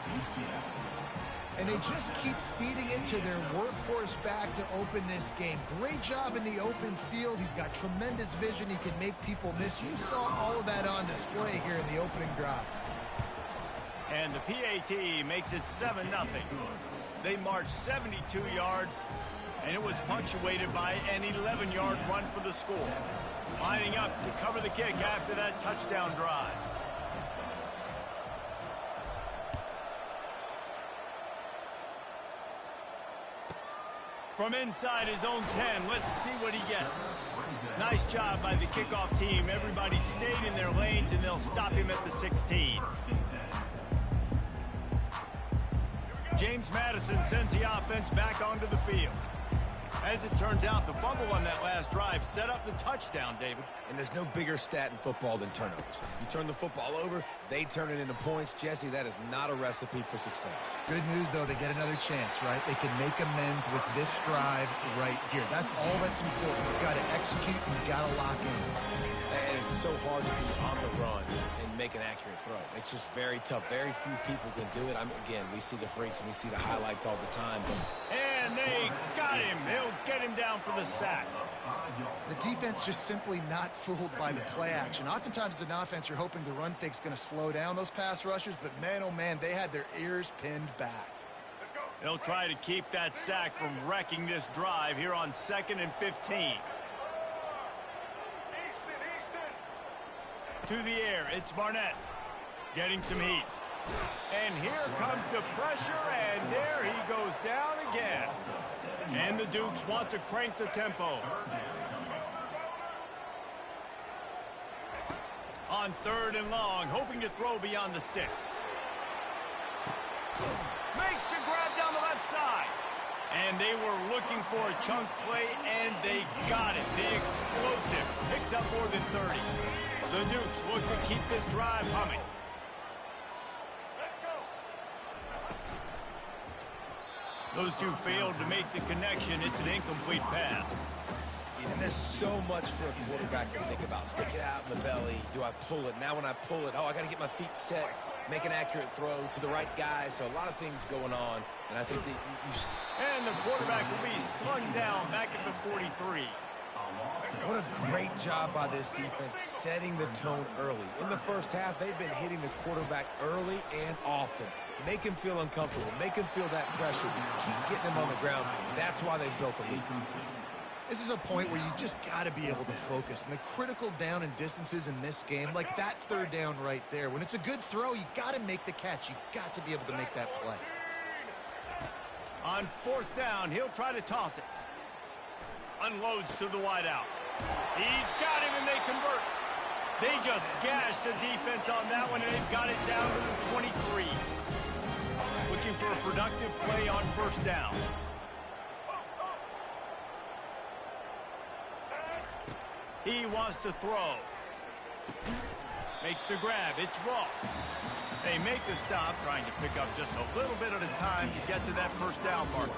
And they just keep feeding it to their workhorse back to open this game. Great job in the open field. He's got tremendous vision. He can make people miss. You saw all of that on display here in the opening drive. And the PAT makes it 7-0. They marched 72 yards, and it was punctuated by an 11-yard run for the score. Lining up to cover the kick after that touchdown drive. From inside his own 10, let's see what he gets. Nice job by the kickoff team. Everybody stayed in their lanes, and they'll stop him at the 16. James Madison sends the offense back onto the field. As it turns out, the fumble on that last drive set up the touchdown, David. And there's no bigger stat in football than turnovers. You turn the football over, they turn it into points. Jesse, that is not a recipe for success. Good news, though, they get another chance, right? They can make amends with this drive right here. That's all that's important. You've got to execute, and you've got to lock in. And it's so hard to be on the run and make an accurate throw. It's just very tough. Very few people can do it. Again, we see the freaks and we see the highlights all the time. And they got him. They'll get him down for the sack. The defense just simply not fooled by the play action. Oftentimes as an offense, you're hoping the run fake's going to slow down those pass rushers, but man, oh man, they had their ears pinned back. They'll try to keep that sack from wrecking this drive here on 2nd and 15. To the air, it's Barnett getting some heat. And here comes the pressure, and there he goes down again. And the Dukes want to crank the tempo. On 3rd and long, hoping to throw beyond the sticks. Makes the grab down the left side. And they were looking for a chunk play, and they got it. The explosive picks up more than 30. The Dukes look to keep this drive humming. Those two failed to make the connection. It's an incomplete pass. And there's so much for a quarterback to think about. Stick it out in the belly. Do I pull it? Now when I pull it, I got to get my feet set, make an accurate throw to the right guy. So a lot of things going on. And I think that And the quarterback will be slung down back at the 43. What a great job by this defense setting the tone early. In the first half, they've been hitting the quarterback early and often. Make him feel uncomfortable. Make him feel that pressure. Keep getting him on the ground. That's why they've built a lead. This is a point where you just got to be able to focus. And the critical down and distances in this game, like that 3rd down right there, when it's a good throw, you got to make the catch. You got to be able to make that play. On 4th down, he'll try to toss it. Unloads to the wideout. He's got him, and they convert. They just gashed the defense on that one, and they've got it down to the 23. Looking for a productive play on 1st down. He wants to throw. Makes the grab. It's Ross. They make the stop, trying to pick up just a little bit at a time to get to that 1st down marker.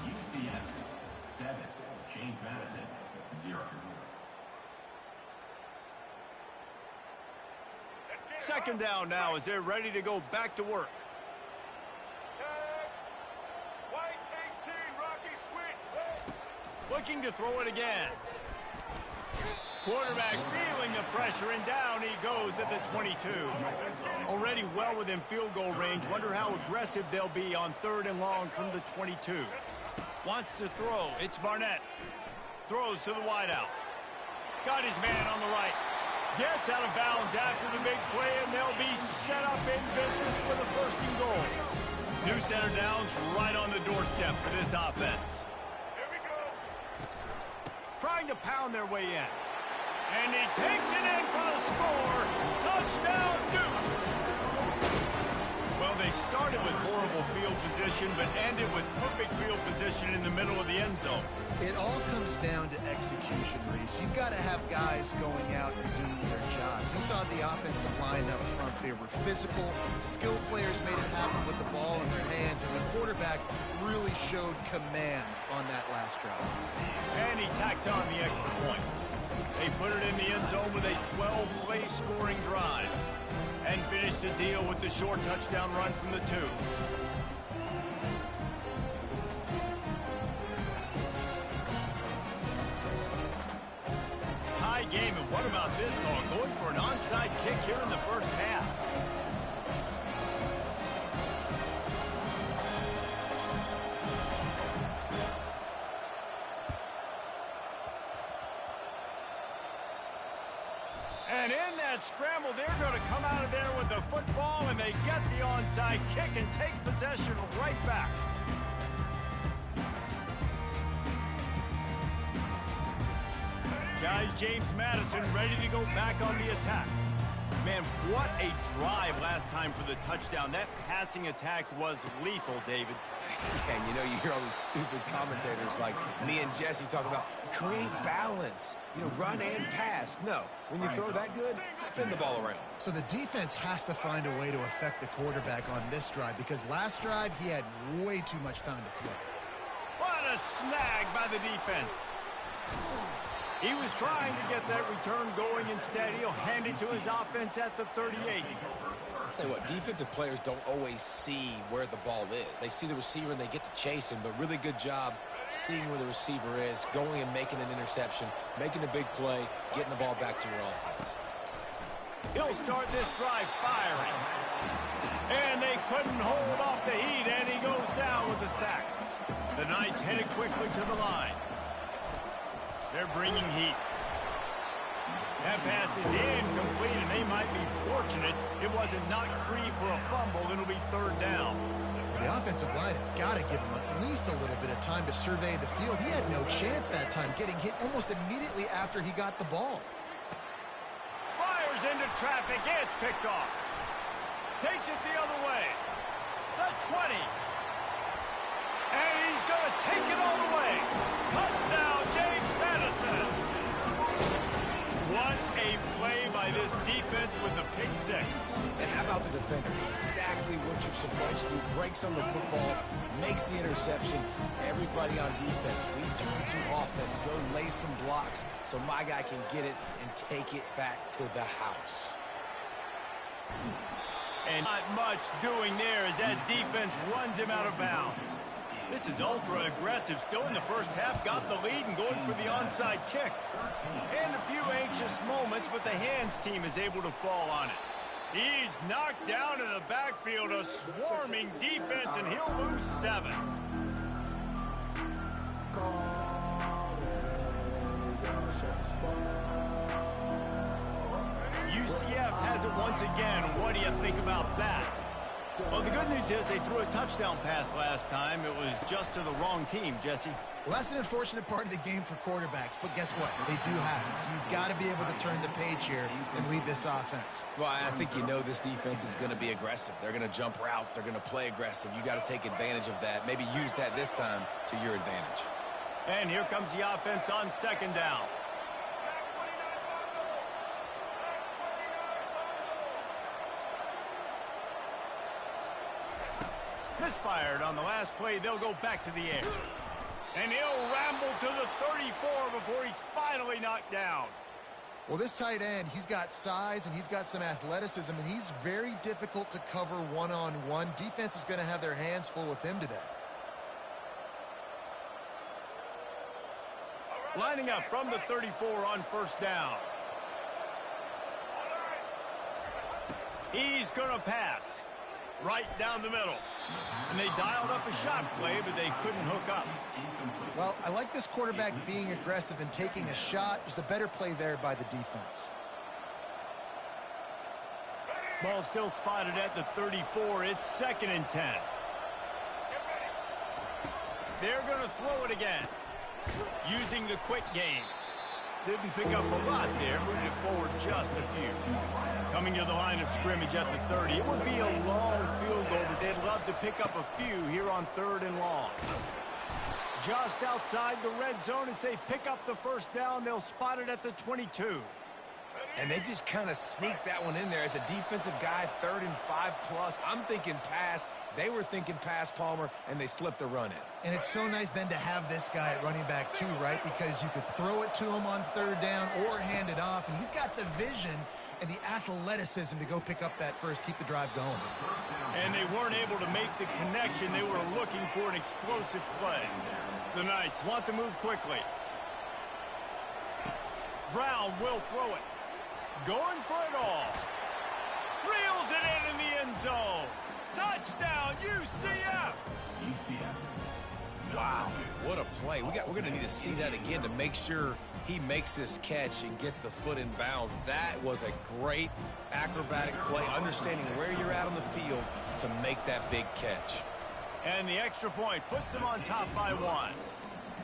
UCF 7, James Madison 0. 2nd down now as they're ready to go back to work. Looking to throw it again. Quarterback feeling the pressure, and down he goes at the 22. Already well within field goal range. Wonder how aggressive they'll be on 3rd and long from the 22. Wants to throw. It's Barnett. Throws to the wideout. Got his man on the right. Gets out of bounds after the big play, and they'll be set up in business with a 1st and goal. New center downs right on the doorstep for this offense. Trying to pound their way in. And he takes it in for the score. Touchdown, Dukes. Well, they started with horrible field position, but ended with perfect field position in the middle of the end zone. It all comes down to execution, Reese. You've got to have guys going out and doing their jobs. You saw the offensive line up front. They were physical. Skilled players made it happen with the ball in their hands, and the quarterback really showed command on that last drive. And he tacks on the extra point. They put it in the end zone with a 12-play scoring drive and finished the deal with the short touchdown run from the 2. Tie game, and what about this call? Going for an onside kick here in the first half. And in that scramble, they're going to come out of there with the football, and they get the onside kick and take possession right back. Guys, James Madison ready to go back on the attack. Man, what a drive last time for the touchdown. That passing attack was lethal, David. And you know, you hear all these stupid commentators like me and Jesse talk about create balance, you know, run and pass. No, when you throw that good, spin the ball around. So the defense has to find a way to affect the quarterback on this drive, because last drive he had way too much time to throw. What a snag by the defense. He was trying to get that return going. Instead, he'll hand it to his offense at the 38. I'll tell you what, defensive players don't always see where the ball is. They see the receiver and they get to chase him, but really good job seeing where the receiver is, going and making an interception, making a big play, getting the ball back to your offense. He'll start this drive firing. And they couldn't hold off the heat, and he goes down with the sack. The Knights headed quickly to the line. They're bringing heat. That pass is incomplete, and they might be fortunate it wasn't knocked free for a fumble. It'll be 3rd down. The offensive line has got to give him at least a little bit of time to survey the field. He had no chance that time, getting hit almost immediately after he got the ball. Fires into traffic. It's picked off. Takes it the other way. The 20. And he's going to take it all the way. Touchdown, James Madison. What a play by this defense with the pick 6. And how about the defender? Exactly what you're supposed to. Breaks on the football, makes the interception. Everybody on defense, we turn to offense. Go lay some blocks so my guy can get it and take it back to the house. And not much doing there as that defense runs him out of bounds. This is ultra aggressive. Still in the first half, got the lead and going for the onside kick. And a few anxious moments, but the hands team is able to fall on it. He's knocked down in the backfield, a swarming defense, and he'll lose 7. UCF has it once again. What do you think about that? Well, the good news is they threw a touchdown pass last time. It was just to the wrong team, Jesse. Well, that's an unfortunate part of the game for quarterbacks, but guess what? They do have it, so you've got to be able to turn the page here and lead this offense. Well, I think you know this defense is going to be aggressive. They're going to jump routes. They're going to play aggressive. You got to take advantage of that. Maybe use that this time to your advantage. And here comes the offense on 2nd down. Misfired on the last play. They'll go back to the air. And he'll ramble to the 34 before he's finally knocked down. Well, this tight end, he's got size and he's got some athleticism, and he's very difficult to cover one-on-one. Defense is going to have their hands full with him today. Lining up from the 34 on 1st down. He's going to pass right down the middle. And they dialed up a shot play, but they couldn't hook up. Well, I like this quarterback being aggressive and taking a shot. There's a better play there by the defense. Ball still spotted at the 34. It's 2nd and 10. They're going to throw it again, using the quick game. Didn't pick up a lot there, moving it forward just a few. Coming to the line of scrimmage at the 30. It would be a long field goal, but they'd love to pick up a few here on 3rd and long. Just outside the red zone as they pick up the 1st down. They'll spot it at the 22. And they just kind of sneaked that one in there. As a defensive guy, 3rd and 5+. I'm thinking pass. They were thinking pass, Palmer, and they slipped the run in. And it's so nice then to have this guy at running back too, right? Because you could throw it to him on 3rd down or hand it off. And he's got the vision and the athleticism to go pick up that first, keep the drive going. And they weren't able to make the connection. They were looking for an explosive play. The Knights want to move quickly. Brown will throw it. Going for it all. Reels it in the end zone. Touchdown, UCF! Wow, what a play. We're going to need to see that again to make sure he makes this catch and gets the foot in bounds. That was a great acrobatic play, understanding where you're at on the field to make that big catch. And the extra point puts them on top by 1.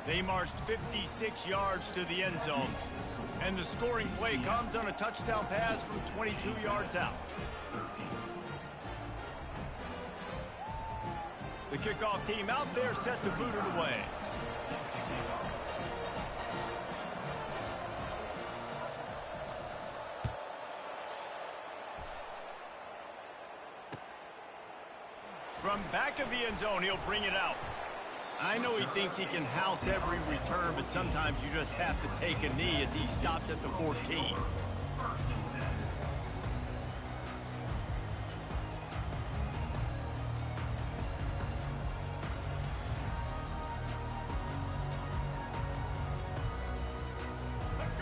They marched 56 yards to the end zone. And the scoring play comes on a touchdown pass from 22 yards out. The kickoff team out there set to boot it away. From back of the end zone, he'll bring it out. I know he thinks he can house every return, but sometimes you just have to take a knee as he stopped at the 14.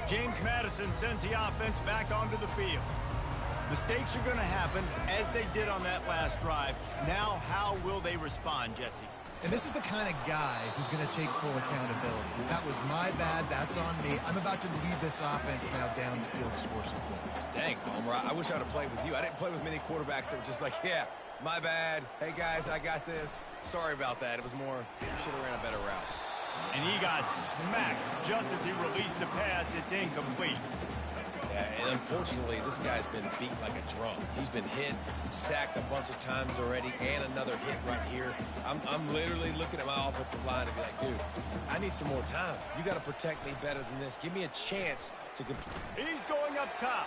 James Madison sends the offense back onto the field. Mistakes are going to happen, as they did on that last drive. Now, how will they respond, Jesse? And this is the kind of guy who's going to take full accountability. That was my bad. That's on me. I'm about to lead this offense now down the field to score some points. Dang, Palmer, I wish I'd have played with you. I didn't play with many quarterbacks that were just like, yeah, my bad. Hey, guys, I got this. Sorry about that. It was more, should have ran a better route. And he got smacked just as he released the pass. It's incomplete. Yeah, and unfortunately, this guy's been beat like a drum. He's been hit, sacked a bunch of times already, and another hit right here. I'm literally looking at my offensive line to be like, dude, I need some more time. You got to protect me better than this. Give me a chance to complete. He's going up top.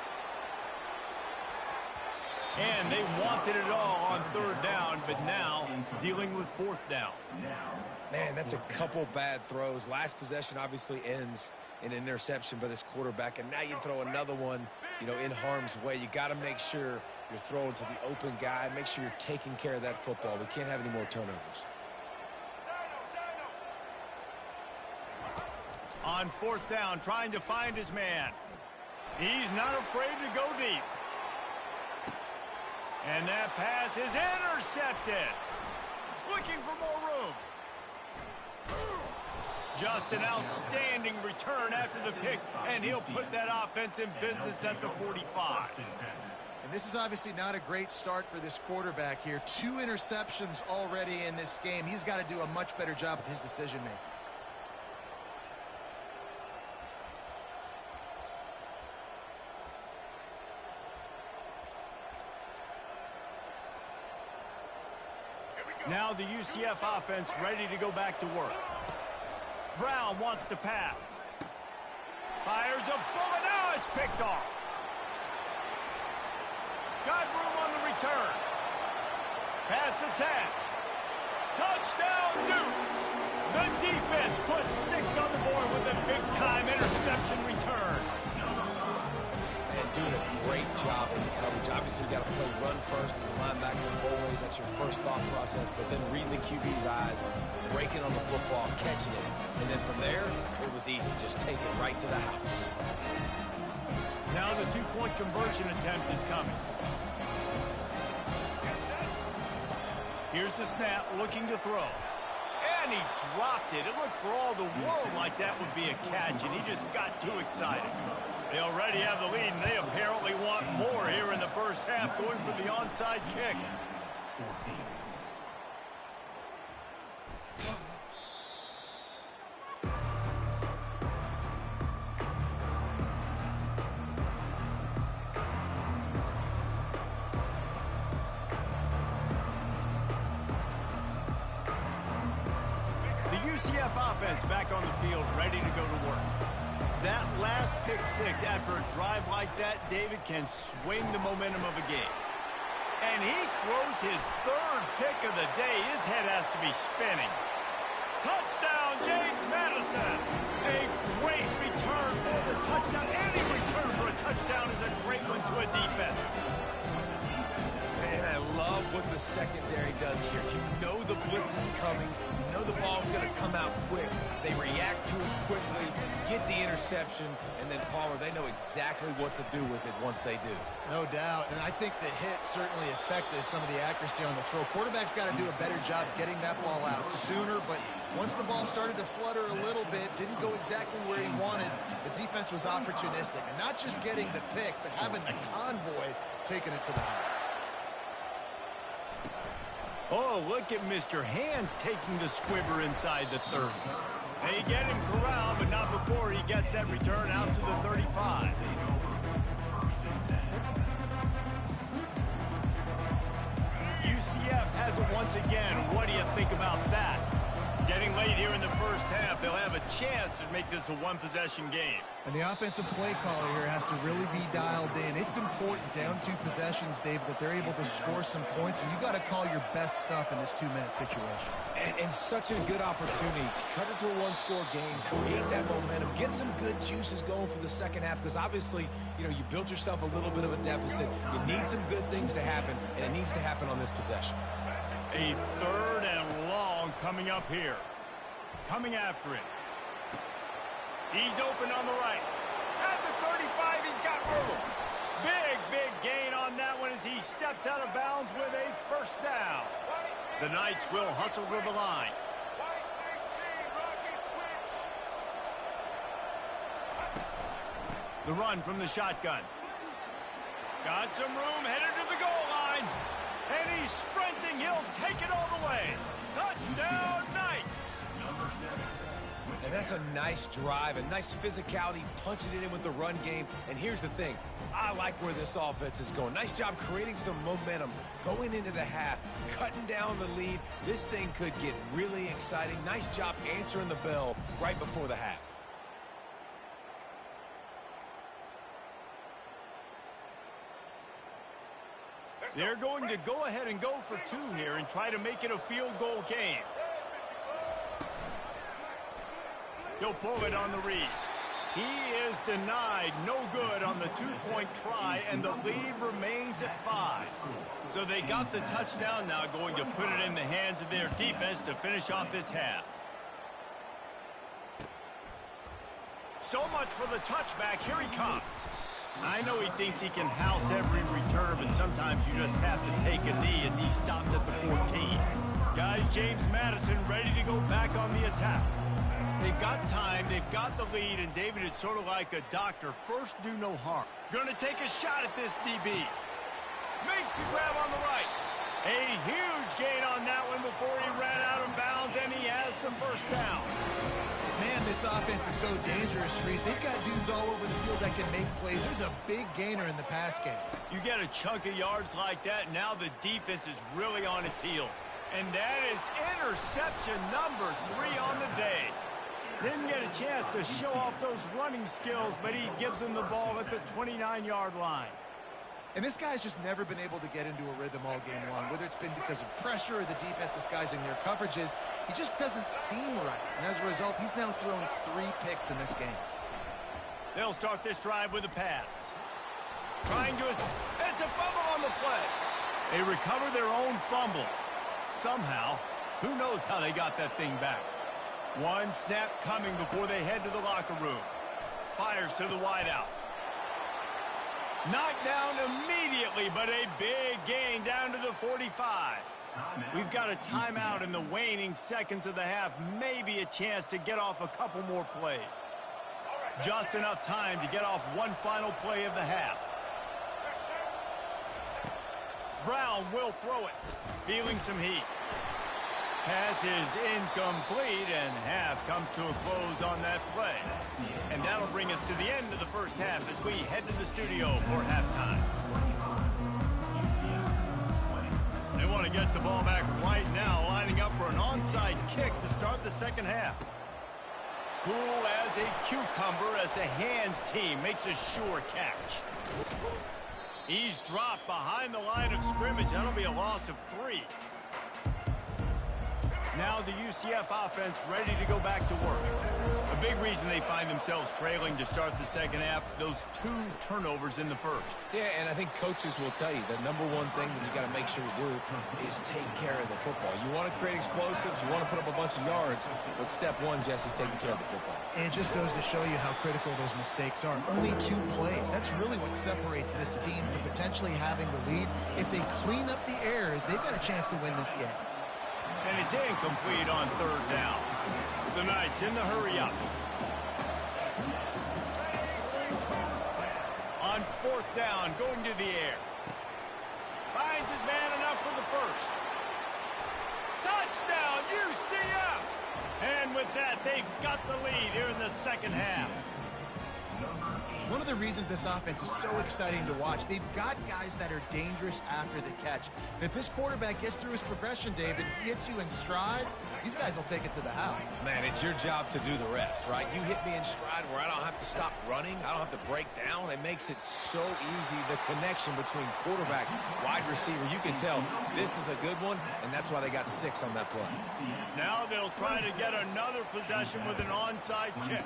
And they wanted it all on 3rd down, but now dealing with 4th down. Man, that's a couple bad throws. Last possession obviously ends in an interception by this quarterback, and now you throw another one, in harm's way. You got to make sure you're throwing to the open guy. Make sure you're taking care of that football. We can't have any more turnovers. On 4th down, trying to find his man. He's not afraid to go deep. And that pass is intercepted. Looking for more room. Just an outstanding return after the pick, and he'll put that offense in business at the 45. And this is obviously not a great start for this quarterback here. 2 interceptions already in this game. He's got to do a much better job with his decision-making. Now the UCF offense ready to go back to work. Brown wants to pass. Fires a bullet. Now it's picked off. Got room on the return. Pass to 10. Touchdown, Dukes. The defense puts 6 on the board with a big-time interception return. And doing a great job in the coverage. Obviously, you got to play run first as a linebacker always. That's your first thought process. But then reading the QB's eyes, breaking on the football, catching it. And then from there, it was easy. Just take it right to the house. Now the 2-point conversion attempt is coming. Here's the snap, looking to throw. And he dropped it. It looked for all the world like that would be a catch, and he just got too excited. They already have the lead, and they apparently want more here in the first half, going for the onside kick. The UCF offense back on the field, ready to go to work. That last just pick six after a drive like that, David, can swing the momentum of a game. And he throws his third pick of the day. His head has to be spinning. Touchdown, James Madison. A great return for the touchdown. Any return for a touchdown is a great one to a defense. And I love what the secondary does here. You know the blitz is coming. You know the ball's going to come out quick. They react to it quickly, get the interception, and then, Palmer, they know exactly what to do with it once they do. No doubt, and I think the hit certainly affected some of the accuracy on the throw. Quarterback's got to do a better job getting that ball out sooner, but once the ball started to flutter a little bit, didn't go exactly where he wanted, the defense was opportunistic. And not just getting the pick, but having the convoy taking it to the house. Oh, look at Mr. Hands taking the squibber inside the 30. They get him corralled, but not before he gets that return out to the 35. UCF has it once again. What do you think about that? Getting late here in the first half, they'll have a chance to make this a one-possession game. And the offensive play caller here has to really be dialed in. It's important down 2 possessions, Dave, that they're able to score some points. So you got to call your best stuff in this 2-minute situation. And such a good opportunity to cut it to a one-score game, create that momentum, get some good juices going for the second half, because obviously, you know, you built yourself a little bit of a deficit. You need some good things to happen, and it needs to happen on this possession. A third and long coming up here. Coming after it. He's open on the right. At the 35, he's got room. Big gain on that one as he steps out of bounds with a first down. The Knights will hustle to the line. The run from the shotgun. Got some room, headed to the goal line. And he's sprinting. He'll take it all the way. Touchdown, Knights. And that's a nice drive, a nice physicality, punching it in with the run game. And here's the thing. I like where this offense is going. Nice job creating some momentum, going into the half, cutting down the lead. This thing could get really exciting. Nice job answering the bell right before the half. They're going to go ahead and go for 2 here and try to make it a field goal game. He'll pull it on the read. He is denied. No good on the 2-point try, and the lead remains at 5. So they got the touchdown, now going to put it in the hands of their defense to finish off this half. So much for the touchback. Here he comes. I know he thinks he can house every return, but sometimes you just have to take a knee as he stopped at the 14. Guys, James Madison ready to go back on the attack. They've got time, they've got the lead, and David is sort of like a doctor. First, do no harm. Gonna take a shot at this DB. Makes the grab on the right. A huge gain on that one before he ran out of bounds, and he has the first down. Man, this offense is so dangerous, Reese. They've got dudes all over the field that can make plays. There's a big gainer in the pass game. You get a chunk of yards like that, now the defense is really on its heels. And that is interception number 3 on the day. Didn't get a chance to show off those running skills, but he gives them the ball at the 29-yard line. And this guy's just never been able to get into a rhythm all game long, whether it's been because of pressure or the defense disguising their coverages. He just doesn't seem right. And as a result, he's now thrown 3 picks in this game. They'll start this drive with a pass. Trying to... It's a fumble on the play. They recover their own fumble. Somehow, who knows how they got that thing back. One snap coming before they head to the locker room. Fires to the wideout. Knocked down immediately, but a big gain down to the 45. We've got a timeout in the waning seconds of the half. Maybe a chance to get off a couple more plays. Just enough time to get off one final play of the half. Brown will throw it. Feeling some heat. Pass is incomplete, and half comes to a close on that play. And that'll bring us to the end of the first half as we head to the studio for halftime. They want to get the ball back right now, lining up for an onside kick to start the second half. cool as a cucumber as the hands team makes a sure catch. He's dropped behind the line of scrimmage. That'll be a loss of 3. Now the UCF offense ready to go back to work. A big reason they find themselves trailing to start the second half, those 2 turnovers in the first. Yeah, and I think coaches will tell you the number one thing that you got to make sure you do is take care of the football. You want to create explosives, you want to put up a bunch of yards, but step one, Jesse, taking care of the football. And it just goes to show you how critical those mistakes are. Only 2 plays. That's really what separates this team from potentially having the lead. If they clean up the errors, they've got a chance to win this game. And it's incomplete on 3rd down. The Knights in the hurry up. On 4th down, going to the air. Finds his man enough for the first. Touchdown, UCF! And with that, they've got the lead here in the second half. One of the reasons this offense is so exciting to watch, they've got guys that are dangerous after the catch. And if this quarterback gets through his progression, David, gets you in stride, these guys will take it to the house. Man, it's your job to do the rest, right? You hit me in stride where I don't have to stop running. I don't have to break down. It makes it so easy, the connection between quarterback, wide receiver. You can tell this is a good one, and that's why they got 6 on that play. Now they'll try to get another possession with an onside kick.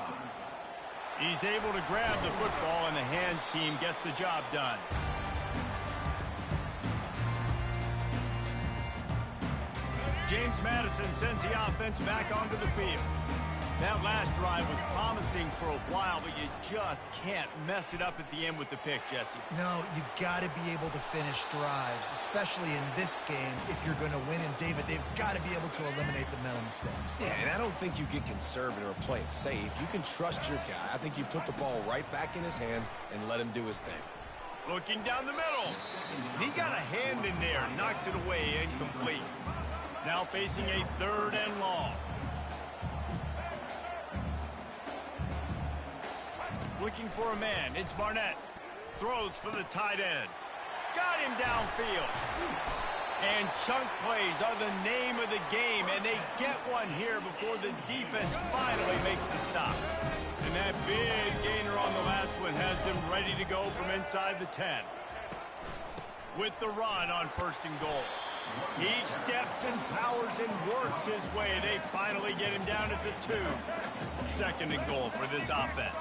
He's able to grab the football, and the hands team gets the job done. James Madison sends the offense back onto the field. That last drive was promising for a while, but you just can't mess it up at the end with the pick, Jesse. No, you got to be able to finish drives, especially in this game if you're going to win. And, David, they've got to be able to eliminate the mental mistakes. Yeah, and I don't think you get conservative or play it safe. You can trust your guy. I think you put the ball right back in his hands and let him do his thing. Looking down the middle. He got a hand in there, knocks it away, incomplete. Now facing a 3rd and long. Looking for a man. It's Barnett. Throws for the tight end. Got him downfield. And chunk plays are the name of the game, and they get one here before the defense finally makes the stop. And that big gainer on the last one has them ready to go from inside the 10. With the run on 1st and goal. He steps and powers and works his way. They finally get him down at the 2. 2nd and goal for this offense.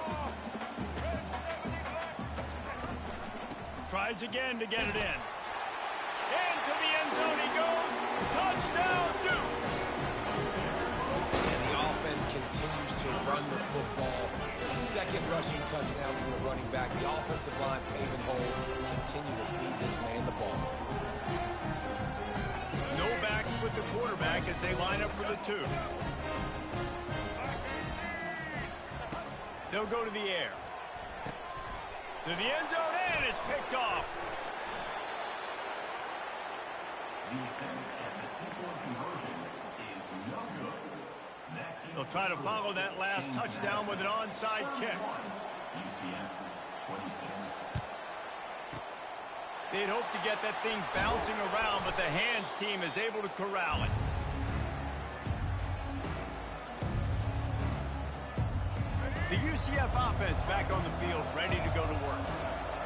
Tries again to get it in. Into the end zone he goes. Touchdown, Dukes! And the offense continues to run the football. 2nd rushing touchdown from the running back. The offensive line paving holes. Continue to feed this man the ball. No backs with the quarterback as they line up for the 2. They'll go to the air. To the end zone, and it's picked off. They'll try to follow that last touchdown with an onside kick. They'd hope to get that thing bouncing around, but the hands team is able to corral it. The UCF offense back on the field, ready to go to work.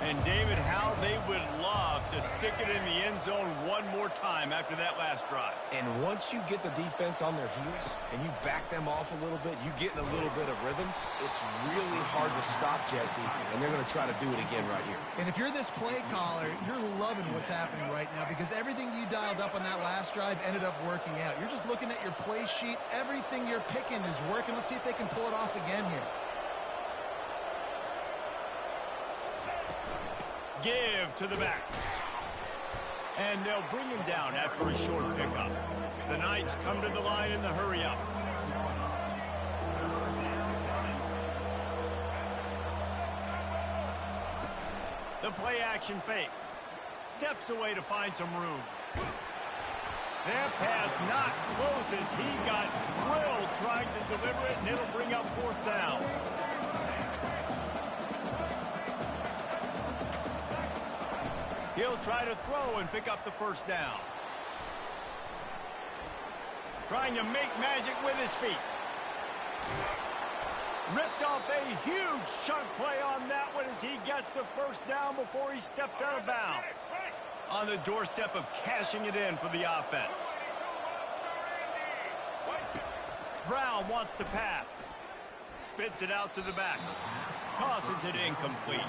And, David, how they would love to stick it in the end zone one more time after that last drive. And once you get the defense on their heels and you back them off a little bit, you get in a little bit of rhythm, it's really hard to stop, Jesse, and they're going to try to do it again right here. And if you're this play caller, you're loving what's happening right now because everything you dialed up on that last drive ended up working out. You're just looking at your play sheet. Everything you're picking is working. Let's see if they can pull it off again here. Give to the back. And they'll bring him down after a short pickup. The Knights come to the line in the hurry-up. The play-action fake. Steps away to find some room. That pass not close as he got drilled trying to deliver it, and it'll bring up 4th down. He'll try to throw and pick up the 1st down. Trying to make magic with his feet. Ripped off a huge chunk play on that one as he gets the first down before he steps out of bounds. On the doorstep of cashing it in for the offense. Brown wants to pass. Spits it out to the back. Tosses it incomplete.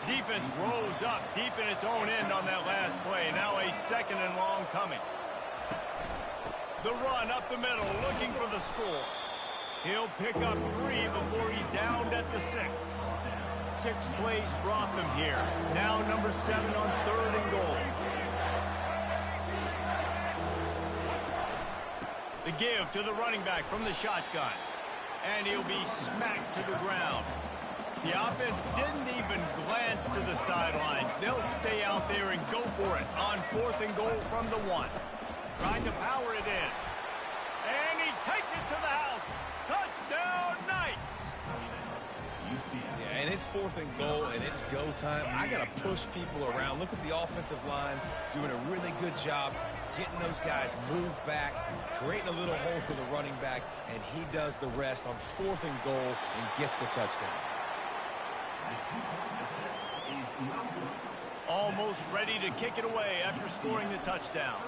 Defense rolls up deep in its own end on that last play. Now a 2nd and long coming. The run up the middle, looking for the score. He'll pick up 3 before he's downed at the 6. 6 plays brought them here. Now number 7 on 3rd and goal. The give to the running back from the shotgun. And he'll be smacked to the ground. The offense didn't even glance to the sidelines. They'll stay out there and go for it on 4th and goal from the 1. Trying to power it in. And he takes it to the house. Touchdown, Knights! Yeah, and it's 4th and goal, and it's go time. I got to push people around. Look at the offensive line doing a really good job getting those guys moved back, creating a little hole for the running back, and he does the rest on 4th and goal and gets the touchdown. Almost ready to kick it away after scoring the touchdown.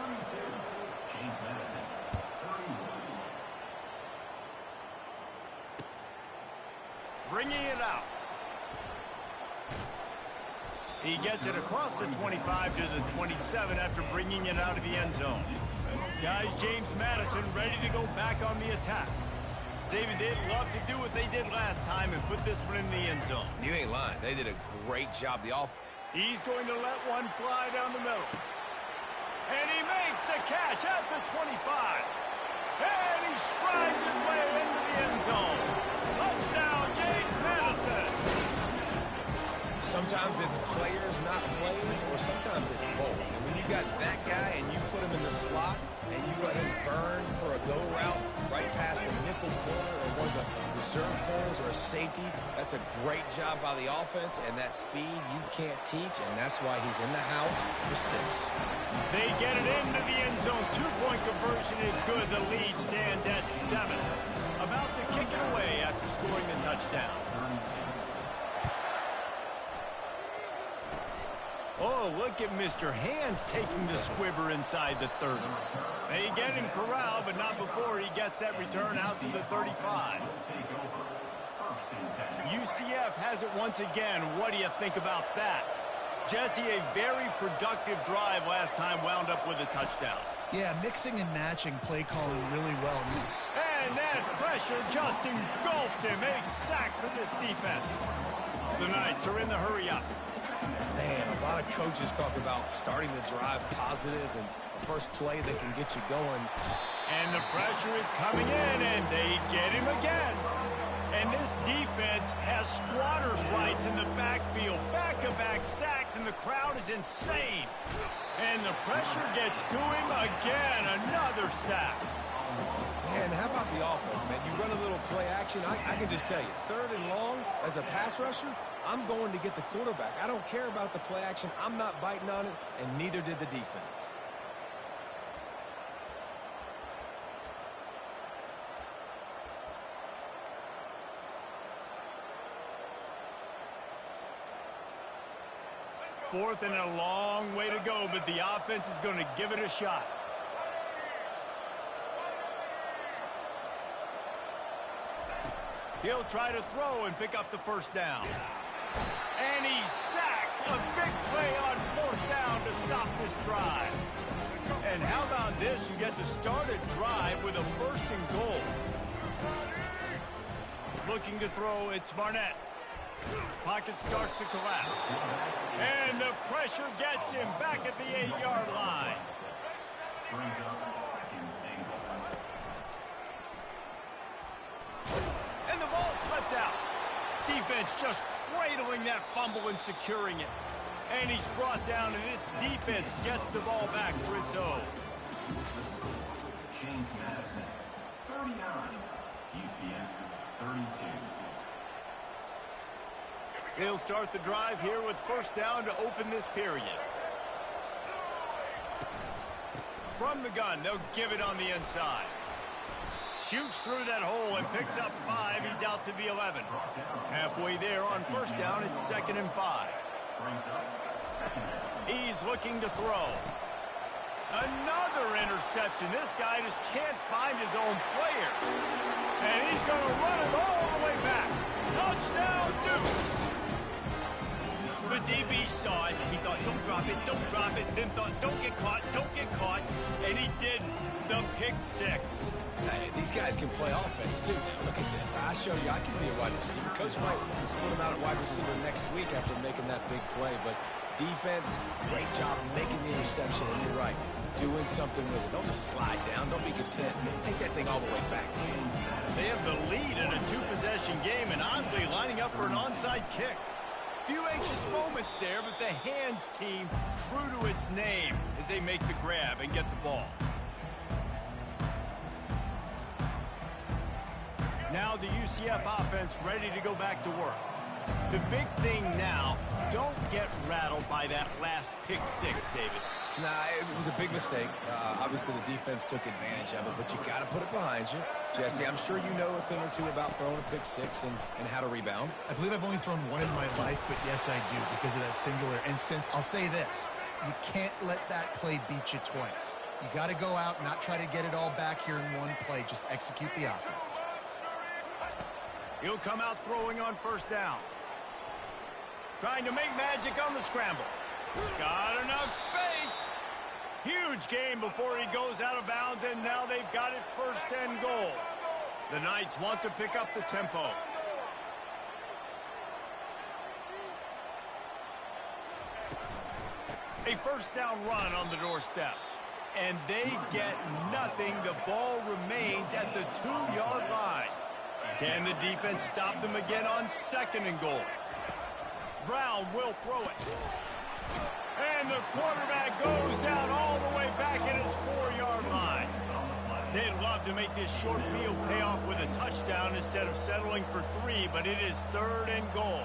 Bringing it out. He gets it across the 25 to the 27 after bringing it out of the end zone. Guys, James Madison ready to go back on the attack. David, they'd love to do what they did last time and put this one in the end zone. You ain't lying. They did a great job. He's going to let one fly down the middle. And he makes the catch at the 25. And he strides his way into the end zone. Touchdown, James Madison. Sometimes it's players, not plays, or sometimes it's both. And when you got that guy and you put him in the slot and you let him burn for a go route right past a nickel corner or one of the reserve corners or a safety, that's a great job by the offense, and that speed you can't teach, and that's why he's in the house for 6. They get it into the end zone. 2-point conversion is good. The lead stands at 7. About to kick it away after scoring the touchdown. Oh, look at Mr. Hands taking the squibber inside the 30. They get him corralled, but not before he gets that return out to the 35. UCF has it once again. What do you think about that? Jesse, a very productive drive last time wound up with a touchdown. Yeah, mixing and matching play calling really well. And that pressure just engulfed him. A sack for this defense. The Knights are in the hurry up. Man, a lot of coaches talk about starting the drive positive and a first play that can get you going. And the pressure is coming in, and they get him again. And this defense has squatters' rights in the backfield. Back-to-back sacks, and the crowd is insane. And the pressure gets to him again. Another sack. Man, how about the offense, man? You run a little play action. I can just tell you, 3rd and long, as a pass rusher, I'm going to get the quarterback. I don't care about the play action. I'm not biting on it, and neither did the defense. Fourth and a long way to go, but the offense is going to give it a shot. He'll try to throw and pick up the first down. And he's sacked. A big play on 4th down to stop this drive. And how about this? You get to start a drive with a 1st and goal. Looking to throw, it's Barnett. Pocket starts to collapse. And the pressure gets him back at the 8-yard line. And the ball slipped out. Defense just cradling that fumble and securing it. And he's brought down, and this defense gets the ball back for its own. James Madison, 39. UCF, 32. They'll start the drive here with 1st down to open this period. From the gun, they'll give it on the inside. shoots through that hole and picks up 5. He's out to the 11. Halfway there on first down, it's 2nd and 5. He's looking to throw. Another interception. This guy just can't find his own players. And he's going to run it all the way back. Touchdown, Deuce. The DB saw it. He thought, don't drop it, don't drop it. Then thought, don't get caught, don't get caught. And he didn't. The pick 6. Hey, these guys can play offense, too. Now, look at this. I show you I can be a wide receiver. Coach might split him out at wide receiver next week after making that big play. But defense, great job making the interception. And you're right, doing something with it. Don't just slide down. Don't be content. Take that thing all the way back. They have the lead in a 2-possession game and oddly lining up for an onside kick. Few anxious moments there, but the hands team true to its name as they make the grab and get the ball. Now the UCF offense ready to go back to work. The big thing now, don't get rattled by that last pick 6, David. Nah, it was a big mistake. Obviously, the defense took advantage of it, but you got to put it behind you. Jesse, I'm sure you know a thing or two about throwing a pick 6 and how to rebound. I believe I've only thrown one in my life, but yes, I do, because of that singular instance. I'll say this. You can't let that play beat you twice. You got to go out, not try to get it all back here in one play. Just execute the offense. He'll come out throwing on first down. Trying to make magic on the scramble. Got enough space. Huge gain before he goes out of bounds, and now they've got it 1st and goal. The Knights want to pick up the tempo. A 1st down run on the doorstep. And they get nothing. The ball remains at the 2-yard line. Can the defense stop them again on 2nd and goal? Brown will throw it. And the quarterback goes down all the way back at his 4-yard line. They'd love to make this short field pay off with a touchdown instead of settling for 3, but it is 3rd and goal.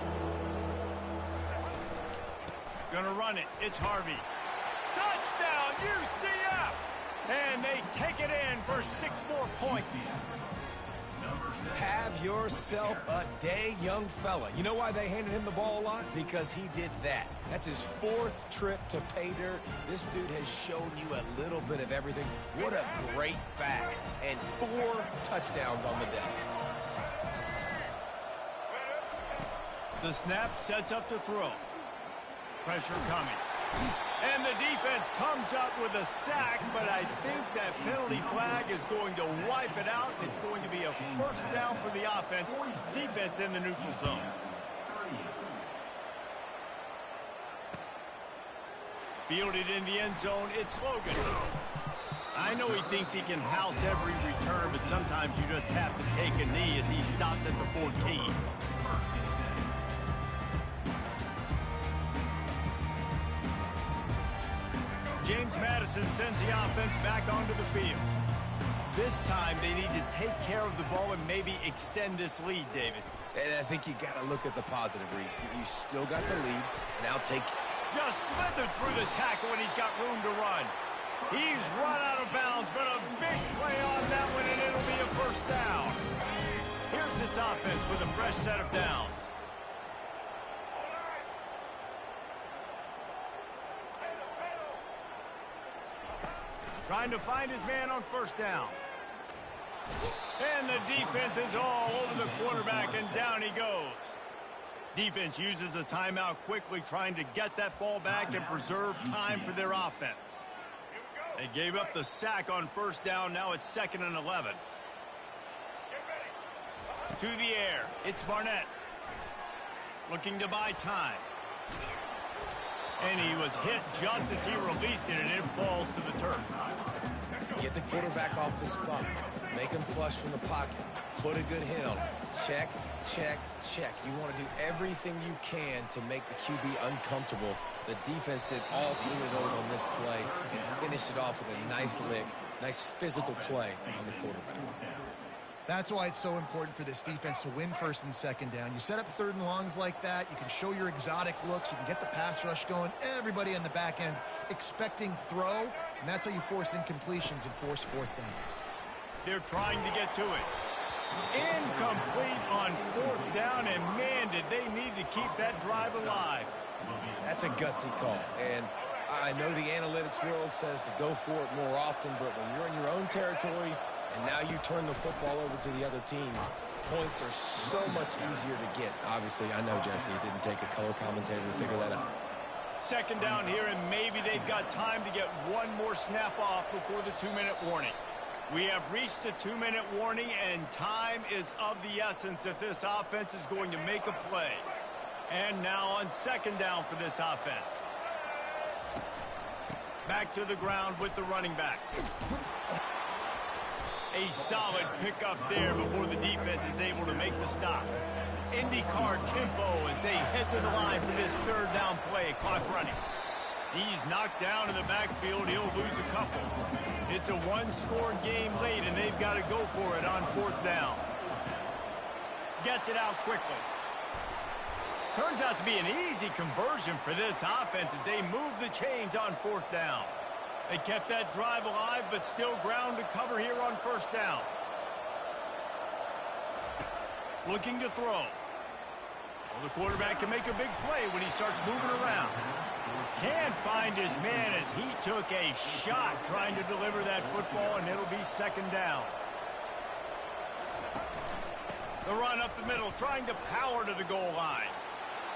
Gonna run it. It's Harvey. Touchdown, UCF! And they take it in for 6 more points. Have yourself a day, young fella. You know why they handed him the ball a lot? Because he did that. That's his 4th trip to pay dirt. This dude has shown you a little bit of everything. What a great back. And 4 touchdowns on the day. The snap sets up to throw. Pressure coming. And the defense comes up with a sack, but I think that penalty flag is going to wipe it out. It's going to be a 1st down for the offense. Defense in the neutral zone. Fielded in the end zone, it's Logan. I know he thinks he can house every return, but sometimes you just have to take a knee as he stopped at the 14. James Madison sends the offense back onto the field. This time they need to take care of the ball and maybe extend this lead, David. And I think you got to look at the positive, Reese. You still got the lead. Now take... Just slithered through the tackle and he's got room to run. He's run out of bounds, but a big play on that one, and it'll be a 1st down. Here's this offense with a fresh set of downs. Trying to find his man on 1st down. And the defense is all over the quarterback, and down he goes. Defense uses a timeout quickly, trying to get that ball back and preserve time for their offense. They gave up the sack on 1st down. Now it's 2nd and 11. To the air. It's Barnett. Looking to buy time. And he was hit just as he released it, and it falls to the turf. Get the quarterback off his spot. Make him flush from the pocket. Put a good hit on him. Check, check, check. You want to do everything you can to make the QB uncomfortable. The defense did all 3 of those on this play and finished it off with a nice lick, nice physical play on the quarterback. That's why it's so important for this defense to win 1st and 2nd down. You set up 3rd and longs like that. You can show your exotic looks. You can get the pass rush going. Everybody on the back end expecting throw, and that's how you force incompletions and force 4th downs. They're trying to get to it. Incomplete on 4th down, and man, did they need to keep that drive alive. That's a gutsy call, and I know the analytics world says to go for it more often, but when you're in your own territory and now you turn the football over to the other team, points are so much easier to get. Obviously, I know, Jesse, it didn't take a color commentator to figure that out. 2nd down here, and maybe they've got time to get one more snap off before the 2-minute warning. We have reached the 2-minute warning, and time is of the essence if this offense is going to make a play. And now on 2nd down for this offense. Back to the ground with the running back. A solid pickup there before the defense is able to make the stop. IndyCar tempo as they head to the line for this 3rd down play. Clock running. He's knocked down in the backfield. He'll lose a couple. It's a one-score game late, and they've got to go for it on 4th down. Gets it out quickly. Turns out to be an easy conversion for this offense as they move the chains on 4th down. They kept that drive alive, but still ground to cover here on 1st down. Looking to throw. Well, the quarterback can make a big play when he starts moving around. Can't find his man as he took a shot trying to deliver that football, and it'll be 2nd down. The run up the middle, trying to power to the goal line.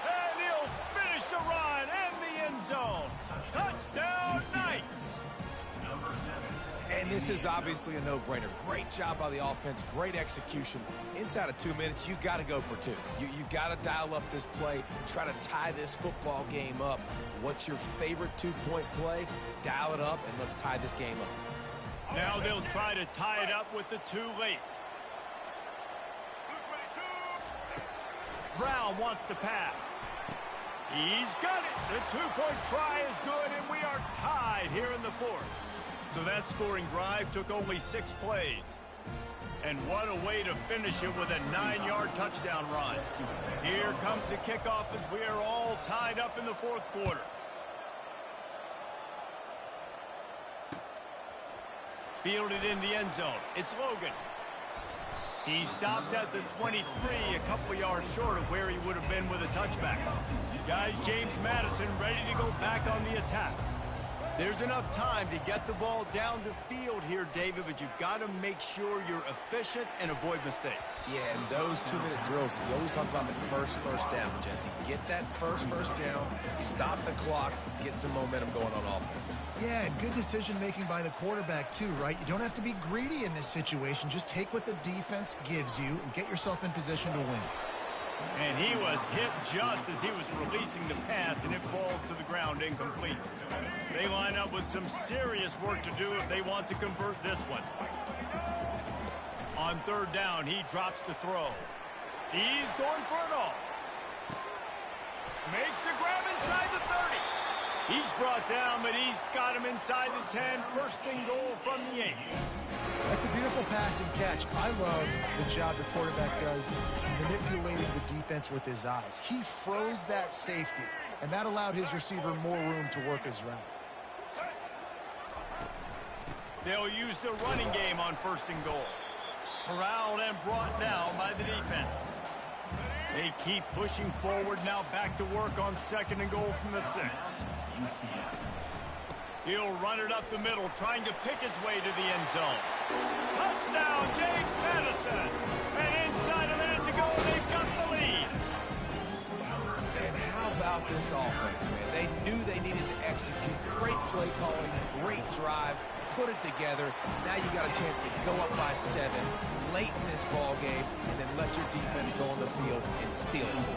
And he'll finish the run and the end zone. Touchdown, Knights! And this is obviously a no-brainer. Great job by the offense, great execution. Inside of 2 minutes, you got to go for 2. You got to dial up this play, try to tie this football game up. What's your favorite 2-point play? Dial it up, and let's tie this game up. Now they'll try to tie it up with the 2 late. Brown wants to pass. He's got it. The 2-point try is good, and we are tied here in the 4th. So that scoring drive took only 6 plays. And what a way to finish it with a 9-yard touchdown run. Here comes the kickoff as we are all tied up in the 4th quarter. Fielded in the end zone. It's Logan. He stopped at the 23, a couple yards short of where he would have been with a touchback. Guys, James Madison ready to go back on the attack. There's enough time to get the ball down the field here, David, but you've got to make sure you're efficient and avoid mistakes. Yeah, and those 2-minute drills, you always talk about the first down, Jesse. Get that first down, stop the clock, get some momentum going on offense. Yeah, and good decision-making by the quarterback, too, right? You don't have to be greedy in this situation. Just take what the defense gives you and get yourself in position to win. And he was hit just as he was releasing the pass, and it falls to the ground incomplete. They line up with some serious work to do if they want to convert this one. On 3rd down, he drops to throw. He's going for it all. Makes the grab inside the 30. He's brought down, but he's got him inside the 10. 1st and goal from the 8. That's a beautiful pass and catch. I love the job the quarterback does manipulating the defense with his eyes. He froze that safety, and that allowed his receiver more room to work his route. They'll use the running game on 1st and goal. Corralled and brought down by the defense. They keep pushing forward, now back to work on 2nd and goal from the 6. He'll run it up the middle, trying to pick his way to the end zone. Touchdown, James Madison! And inside a minute to go, they've got the lead. And how about this offense, man? They knew they needed to execute. Great play calling, great drive, put it together. Now you got a chance to go up by 7 late in this ball game, and then let your defense go on the field and seal it.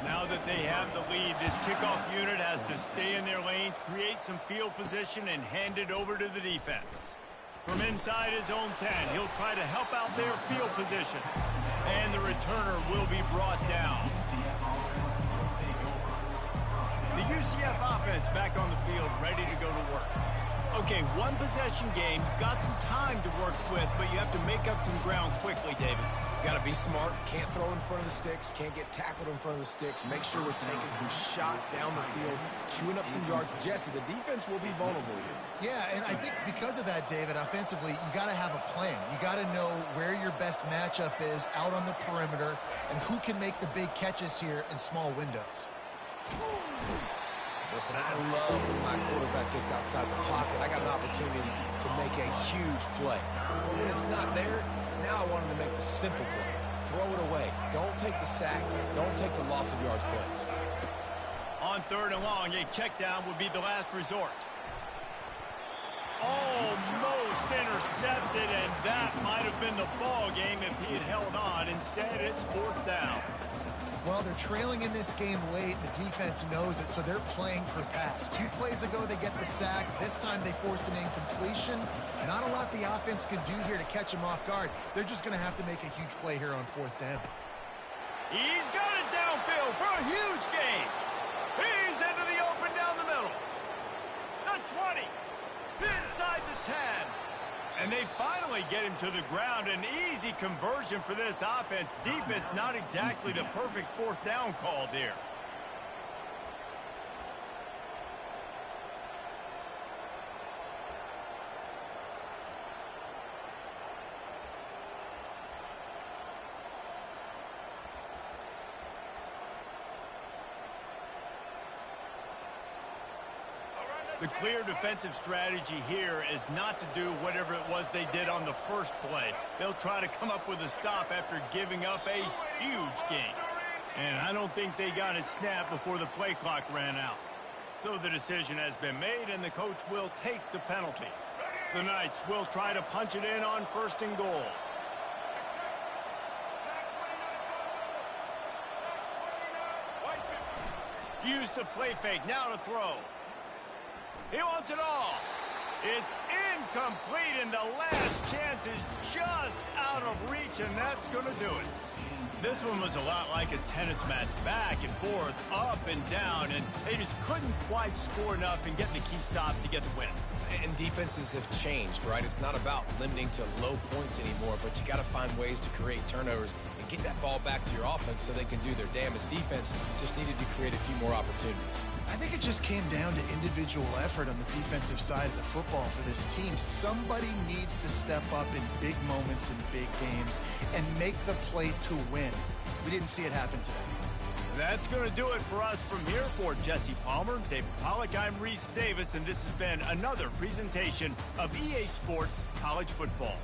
Now that they have the lead, this kickoff unit has to stay in their lane, create some field position, and hand it over to the defense. From inside his own 10, he'll try to help out their field position. And the returner will be brought down. The UCF offense back on the field, ready to go to work. Okay, one possession game. You've got some time to work with, but you have to make up some ground quickly, David. got to be smart. Can't throw in front of the sticks. Can't get tackled in front of the sticks. Make sure we're taking some shots down the field, chewing up some yards. Jesse, the defense will be vulnerable here. Yeah, and I think because of that, David, offensively, you got to have a plan. You got to know where your best matchup is out on the perimeter and who can make the big catches here in small windows. Listen, I love when my quarterback gets outside the pocket. I got an opportunity to make a huge play. But when it's not there, now I want him to make the simple play. Throw it away. Don't take the sack. Don't take the loss of yards plays. On 3rd and long, a check down would be the last resort. Almost intercepted, and that might have been the ball game if he had held on. Instead, it's 4th down. Well, they're trailing in this game late. The defense knows it, so they're playing for pass. 2 plays ago, they get the sack. This time, they force an incompletion. Not a lot the offense can do here to catch them off guard. They're just going to have to make a huge play here on 4th down. He's got it downfield for a huge gain. He's into the open down the middle. The 20. Inside the 10. And they finally get him to the ground. An easy conversion for this offense. Defense not exactly the perfect 4th down call there. The clear defensive strategy here is not to do whatever it was they did on the first play. They'll try to come up with a stop after giving up a huge gain. And I don't think they got it snapped before the play clock ran out. So the decision has been made, and the coach will take the penalty. The Knights will try to punch it in on 1st and goal. Use the play fake, now to throw. He wants it all. It's incomplete, and the last chance is just out of reach, and that's going to do it. This one was a lot like a tennis match, back and forth, up and down, and they just couldn't quite score enough and get the key stop to get the win. And defenses have changed, right? It's not about limiting to low points anymore, but you got to find ways to create turnovers and get that ball back to your offense so they can do their damage. Defense just needed to create a few more opportunities. I think it just came down to individual effort on the defensive side of the football for this team. Somebody needs to step up in big moments in big games and make the play to win. We didn't see it happen today. That's going to do it for us from here. For Jesse Palmer, David Pollack, I'm Reese Davis, and this has been another presentation of EA Sports College Football.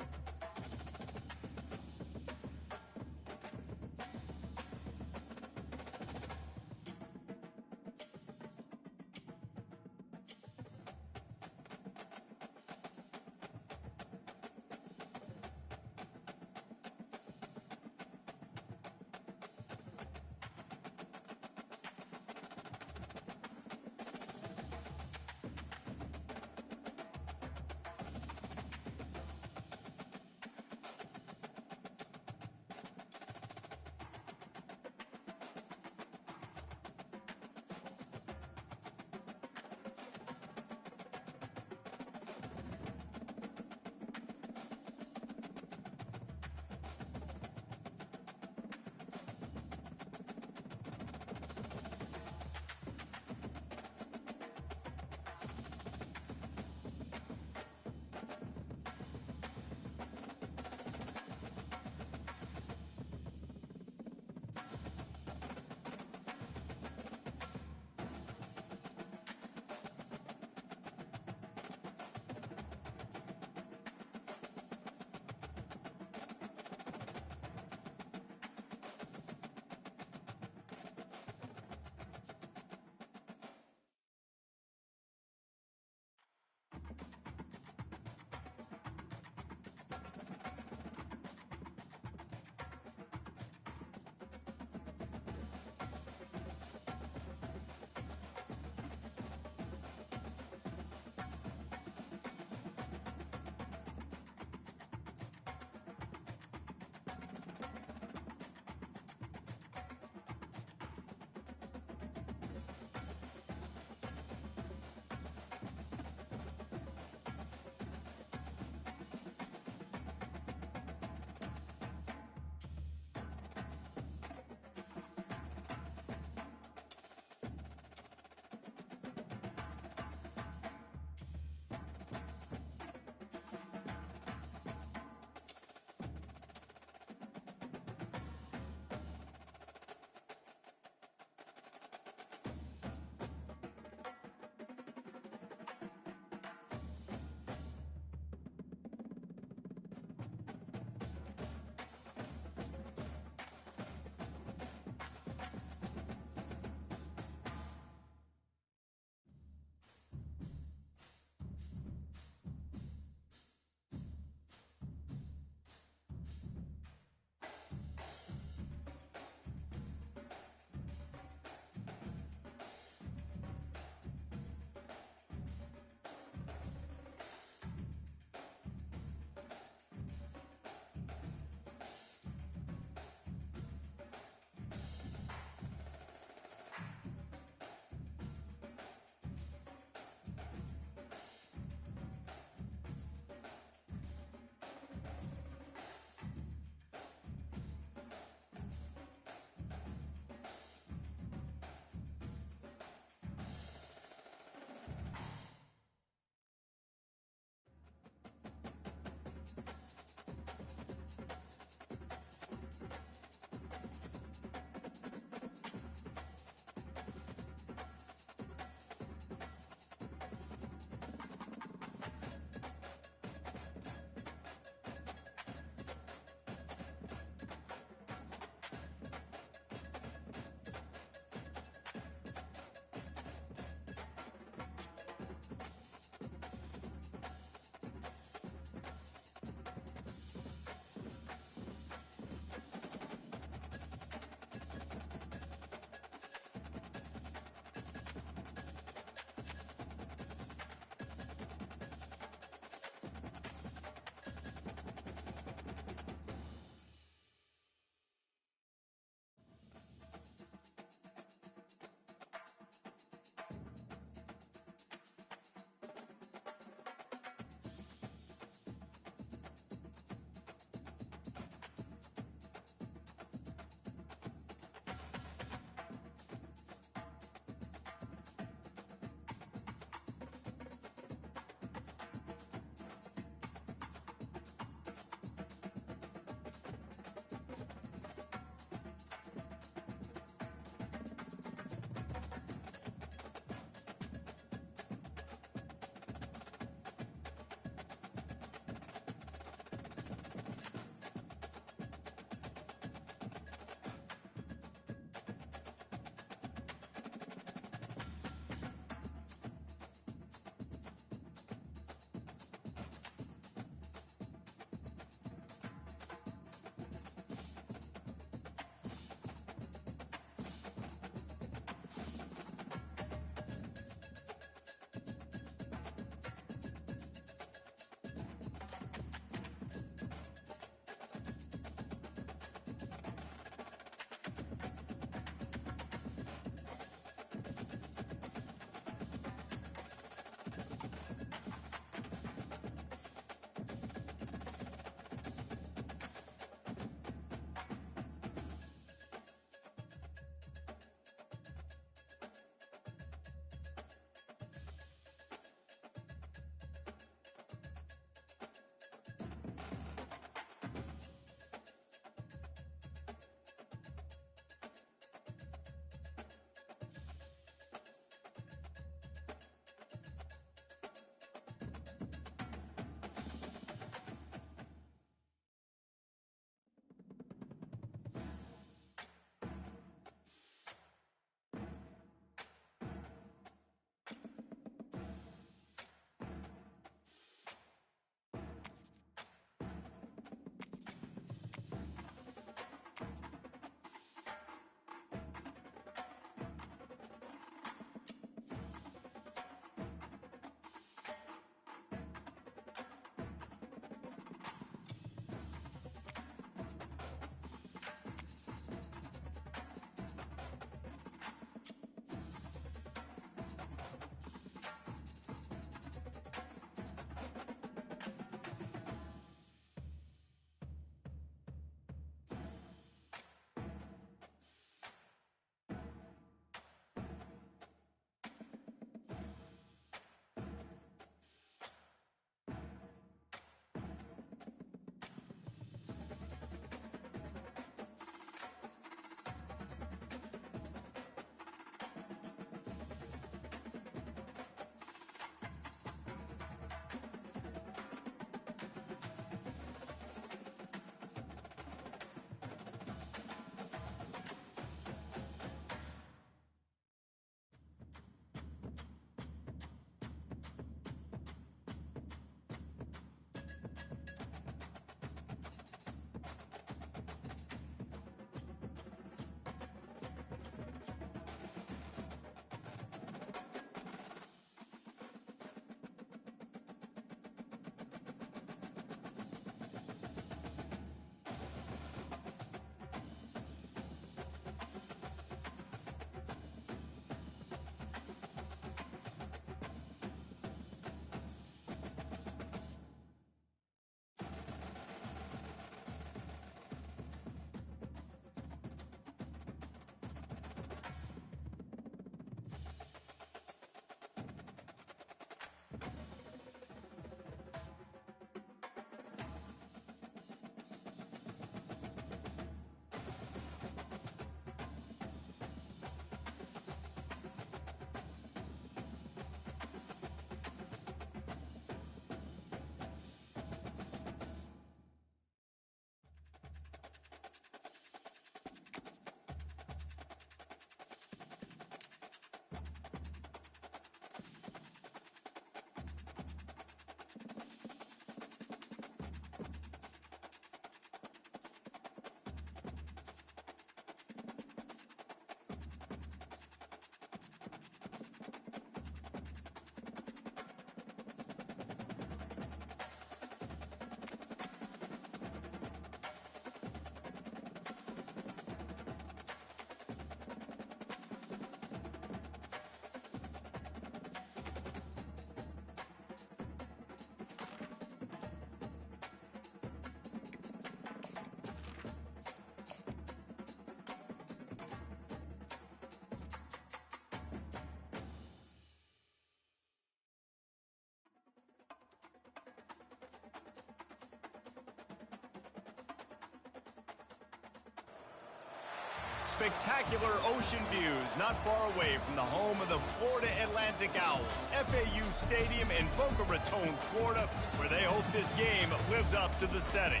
spectacular ocean views not far away from the home of the Florida Atlantic Owls, FAU Stadium in Boca Raton, Florida, where they hope this game lives up to the setting.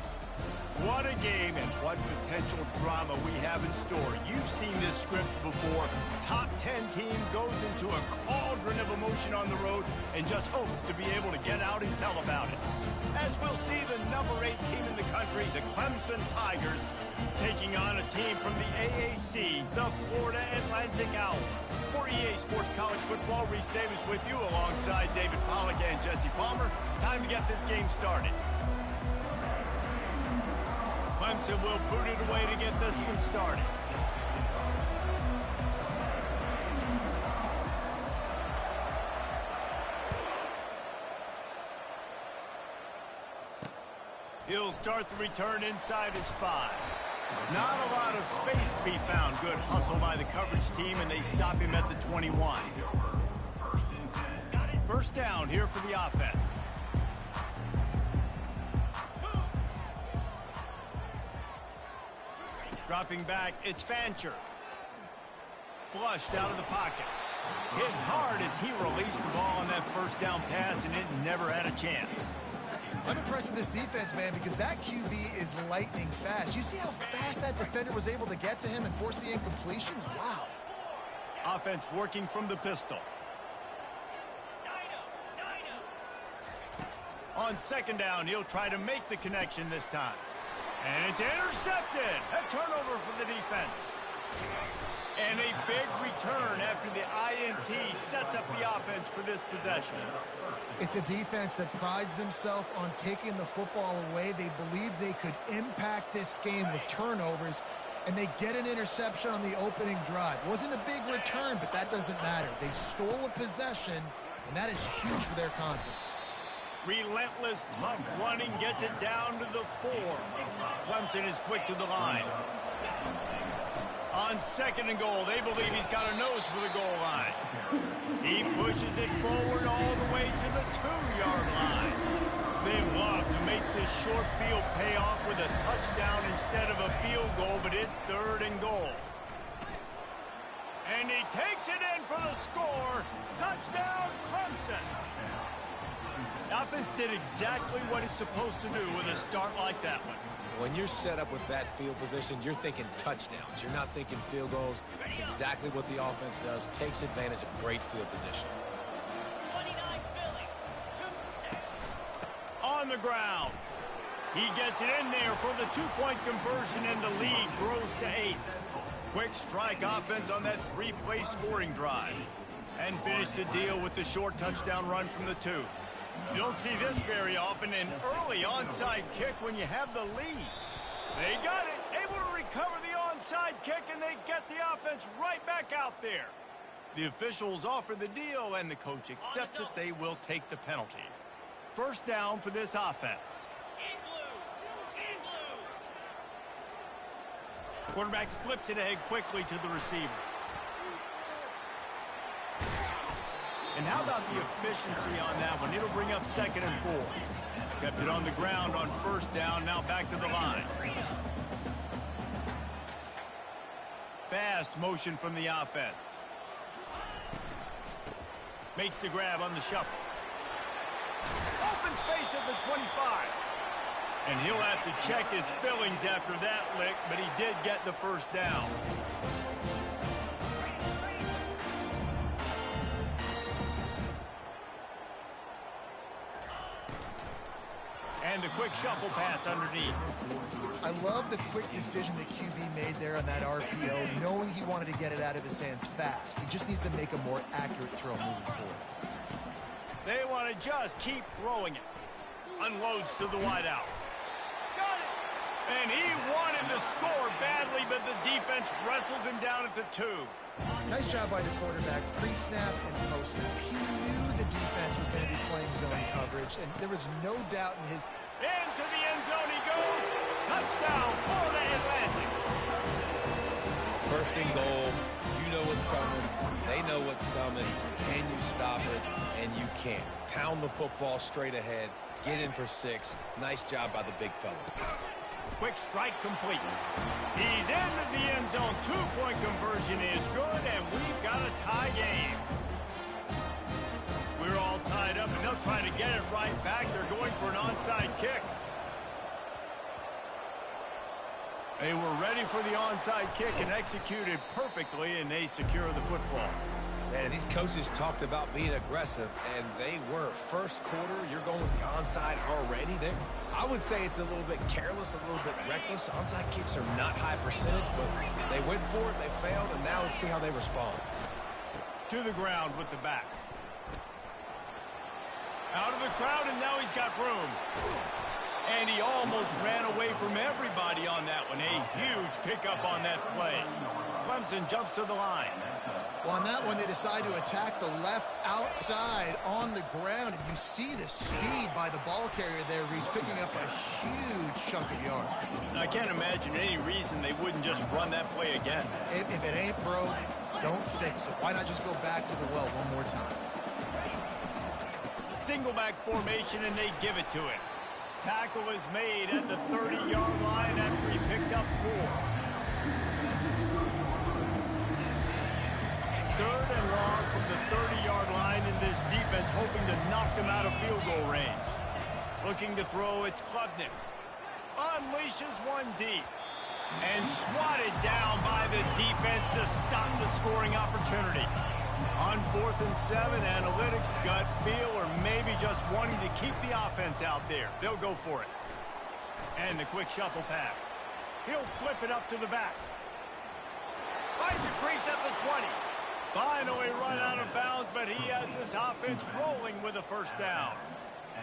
What a game and what potential drama we have in store. You've seen this script before. Top 10 team goes into a cauldron of emotion on the road and just hopes to be able to get out and tell about it. As we'll see the number 8 team in the country, the Clemson Tigers, taking on a team from the AAC, the Florida Atlantic Owls. For EA Sports College Football, Reese Davis with you alongside David Pollack and Jesse Palmer. Time to get this game started. Clemson will boot it away to get this one started. He'll start the return inside his 5. Not a lot of space to be found. Good hustle by the coverage team, and they stop him at the 21. First down here for the offense. Dropping back, it's Fancher. Flushed out of the pocket. Hit hard as he released the ball on that first down pass, and it never had a chance. I'm impressed with this defense, man, because that QB is lightning fast. You see how fast that defender was able to get to him and force the incompletion? Wow. Offense working from the pistol. On second down, he'll try to make the connection this time. And it's intercepted. A turnover for the defense. And a big return after the INT sets up the offense for this possession. It's a defense that prides themselves on taking the football away. They believe they could impact this game with turnovers, and they get an interception on the opening drive. Wasn't a big return, but that doesn't matter. They stole a possession, and that is huge for their confidence. Relentless, tough running gets it down to the 4. Clemson is quick to the line. On second and goal, they believe he's got a nose for the goal line. He pushes it forward all the way to the 2-yard line. They love to make this short field pay off with a touchdown instead of a field goal, but it's third and goal. And he takes it in for the score. Touchdown, Clemson. The offense did exactly what it's supposed to do with a start like that one. When you're set up with that field position, you're thinking touchdowns. You're not thinking field goals. It's exactly what the offense does. Takes advantage of great field position. 29 Philly. On the ground. He gets it in there for the 2-point conversion, and the lead grows to 8. Quick strike offense on that 3-play scoring drive. And finish the deal with the short touchdown run from the 2. You don't see this very often, an early onside kick when you have the lead. They got it, able to recover the onside kick, and they get the offense right back out there. The officials offer the deal, and the coach accepts it. They will take the penalty. First down for this offense. Quarterback flips it ahead quickly to the receiver. And how about the efficiency on that one? It'll bring up second and 4. Kept it on the ground on first down, now back to the line. Fast motion from the offense. Makes the grab on the shuffle. Open space at the 25. And he'll have to check his fillings after that lick, but he did get the first down. And a quick shuffle pass underneath. I love the quick decision the QB made there on that RPO, knowing he wanted to get it out of his hands fast. He just needs to make a more accurate throw moving forward. They want to just keep throwing it. Unloads to the wideout. Got it! And he wanted to score badly, but the defense wrestles him down at the 2. Nice job by the quarterback, pre-snap and post-snap. He knew the defense was going to be playing zone coverage, and there was no doubt in his... Into the end zone he goes. Touchdown, Florida Atlantic. First and goal. You know what's coming. They know what's coming. Can you stop it? And you can't. Pound the football straight ahead. Get in for 6. Nice job by the big fella. Quick strike complete. He's into the end zone two-point conversion is good, and we've got a tie game. We're all tied up, and they'll try to get it right back. They're going for an onside kick. They were ready for the onside kick and executed perfectly, and they secure the football. Man, these coaches talked about being aggressive, and they were. First quarter, you're going with the onside already. I would say it's a little bit careless, a little bit reckless. Onside kicks are not high percentage, but they went for it, they failed, and now let's see how they respond. To the ground with the back. Out of the crowd, and now he's got room. And he almost ran away from everybody on that one. A huge pickup on that play. Clemson jumps to the line. Well, on that one, they decide to attack the left outside on the ground. And you see the speed by the ball carrier there. He's picking up a huge chunk of yards. I can't imagine any reason they wouldn't just run that play again. If it ain't broke, don't fix it. Why not just go back to the well one more time? Single back formation, and they give it to him. Tackle is made at the 30-yard line after he picked up 4. Third and long from the 30-yard line, in this defense hoping to knock them out of field goal range. Looking to throw, it's Klubnik. Unleashes one deep. And swatted down by the defense to stop the scoring opportunity. On 4th and 7, analytics, gut feel, or maybe just wanting to keep the offense out there. They'll go for it. And the quick shuffle pass. He'll flip it up to the back. Finds a crease at the 20. Finally run out of bounds, but he has this offense rolling with a first down.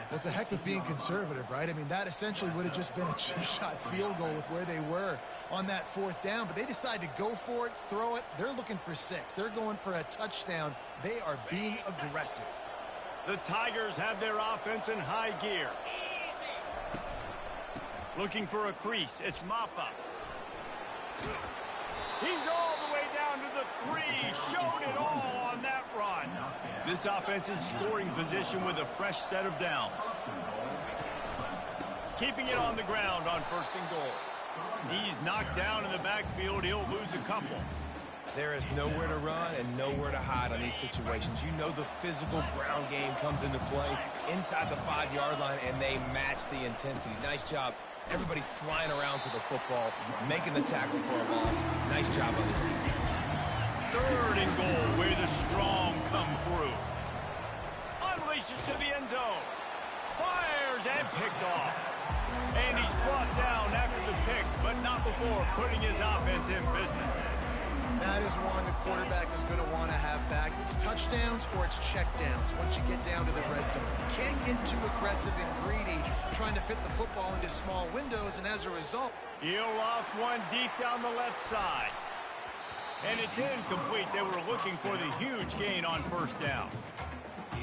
Well, it's a heck of being conservative, right? I mean, that essentially would have just been a chip-shot field goal with where they were on that 4th down. But they decide to go for it, throw it. They're looking for 6. They're going for a touchdown. They are being aggressive. The Tigers have their offense in high gear. Looking for a crease. It's Maffa. He's all the way down to the 3. Showed it all on that run. This offense in scoring position with a fresh set of downs. Keeping it on the ground on 1st and goal. He's knocked down in the backfield. He'll lose a couple. There is nowhere to run and nowhere to hide on these situations. You know the physical ground game comes into play inside the 5-yard line, and they match the intensity. Nice job. Everybody flying around to the football, making the tackle for a loss. Nice job on this defense. 3rd and goal, where the strong come through. Unleashes to the end zone. Fires and picked off. And he's brought down after the pick, but not before putting his offense in business. That is one the quarterback is going to want to have back. It's touchdowns or it's checkdowns once you get down to the red zone. You can't get too aggressive and greedy trying to fit the football into small windows, and as a result... He'll loft one deep down the left side. And it's incomplete. They were looking for the huge gain on 1st down.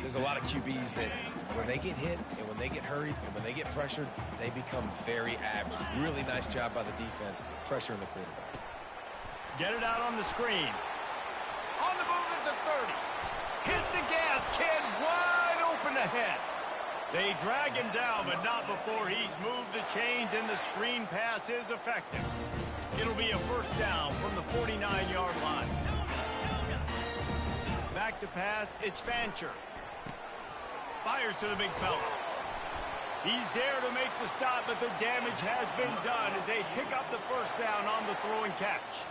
There's a lot of QBs that when they get hit and when they get hurried and when they get pressured, they become very average. Really nice job by the defense pressuring the quarterback. Get it out on the screen. On the move at the 30. Hit the gas, kid. Wide open ahead. They drag him down, but not before he's moved the chains, and the screen pass is effective. It'll be a 1st down from the 49-yard line. Back to pass, it's Fancher. Fires to the big fella. He's there to make the stop, but the damage has been done as they pick up the 1st down on the throw and catch.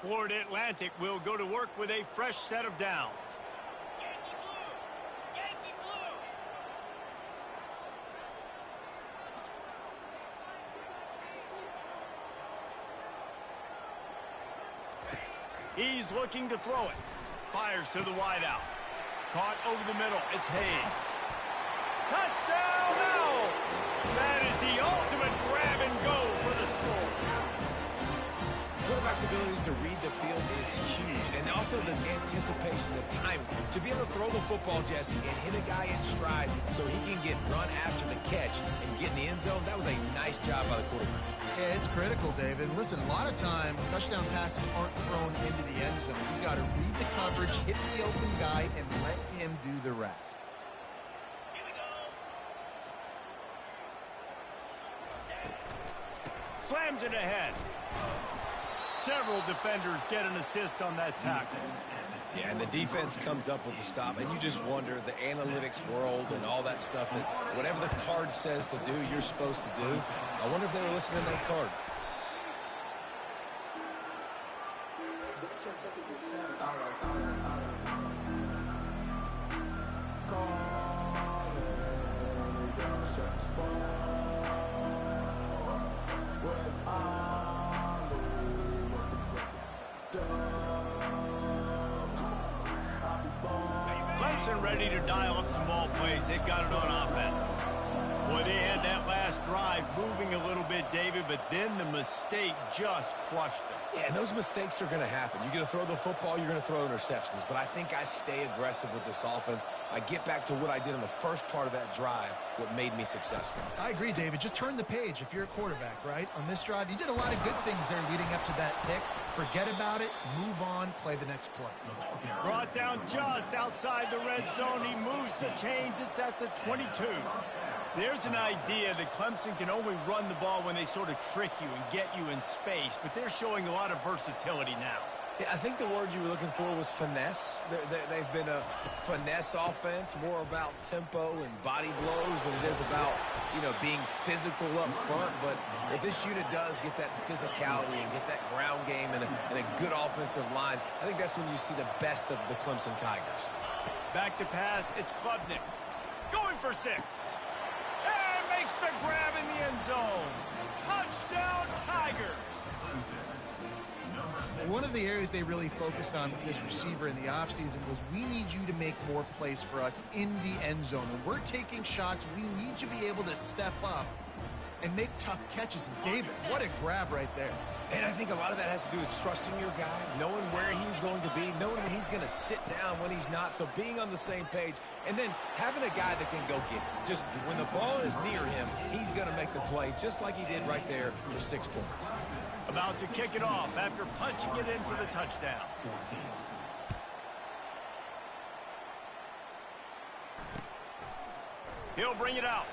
Florida Atlantic will go to work with a fresh set of downs. Yankee blue! Yankee blue! He's looking to throw it. Fires to the wideout. Caught over the middle. It's Hayes. Touchdown, Owls! That is the ultimate grab and go for the score. quarterback's abilities to read the field is huge. And also the anticipation, the timing. To be able to throw the football, Jesse, and hit a guy in stride so he can get run after the catch and get in the end zone, that was a nice job by the quarterback. Yeah, it's critical, David. And listen, a lot of times touchdown passes aren't thrown into the end zone. You got to read the coverage, hit the open guy, and let him do the rest. Slams it ahead. Several defenders get an assist on that tackle. Yeah, and the defense comes up with the stop, and you just wonder, the analytics world and all that stuff, that whatever the card says to do, you're supposed to do. I wonder if they were listening to that card. Clemson ready to dial up some ball plays. They've got it on offense. Boy, they had that last drive moving a little bit, David, but then the mistake just crushed them. Yeah, and those mistakes are going to happen. You're going to throw the football, you're going to throw interceptions. But I think I stay aggressive with this offense. I get back to what I did in the first part of that drive, what made me successful. I agree, David. Just turn the page if you're a quarterback, right? On this drive, you did a lot of good things there leading up to that pick. Forget about it, move on, play the next play. Brought down just outside the red zone. He moves the chains. It's at the 22. There's an idea that Clemson can only run the ball when they sort of trick you and get you in space, but they're showing a lot of versatility now. Yeah, I think the word you were looking for was finesse. They've been a finesse offense, more about tempo and body blows than it is about, being physical up front. But if this unit does get that physicality and get that ground game and a good offensive line, I think that's when you see the best of the Clemson Tigers. Back to pass, it's Klubnik. Going for 6. And makes the grab in the end zone. Touchdown, Tigers. One of the areas they really focused on with this receiver in the offseason was, we need you to make more plays for us in the end zone. When we're taking shots, we need you to be able to step up and make tough catches. And David, what a grab right there. And I think a lot of that has to do with trusting your guy, knowing where he's going to be, knowing when he's going to sit down, when he's not. So being on the same page, and then having a guy that can go get it. Just when the ball is near him, he's going to make the play, just like he did right there for 6 points. About to kick it off after punching it in for the touchdown. He'll bring it out.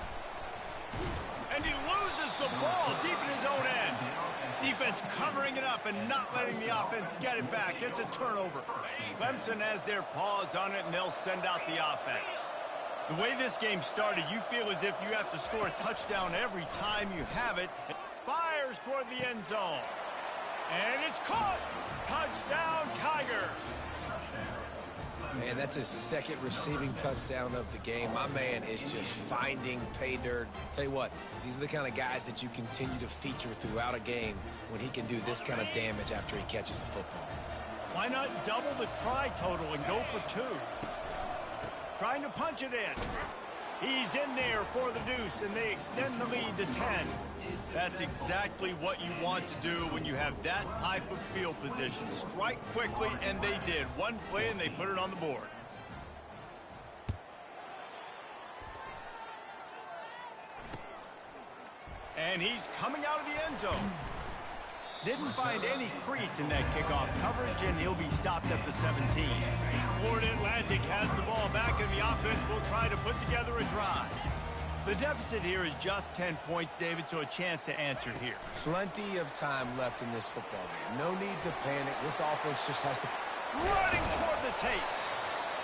And he loses the ball deep in his own end. Defense covering it up and not letting the offense get it back. It's a turnover. Clemson has their paws on it, and they'll send out the offense. The way this game started, you feel as if you have to score a touchdown every time you have it. Fires toward the end zone. And it's caught. Touchdown, Tigers. Man, that's his second receiving touchdown of the game. My man is just finding pay dirt. Tell you what, these are the kind of guys that you continue to feature throughout a game when he can do this kind of damage after he catches the football. Why not double the try total and go for 2? Trying to punch it in. He's in there for the deuce, and they extend the lead to 10. That's exactly what you want to do when you have that type of field position. Strike quickly, and they did. One play, and they put it on the board. And he's coming out of the end zone. Didn't find any crease in that kickoff coverage, and he'll be stopped at the 17. Florida Atlantic has the ball back, and the offense will try to put together a drive. The deficit here is just 10 points, David, so a chance to answer here. Plenty of time left in this football game. No need to panic. This offense just has to... Running toward the tape.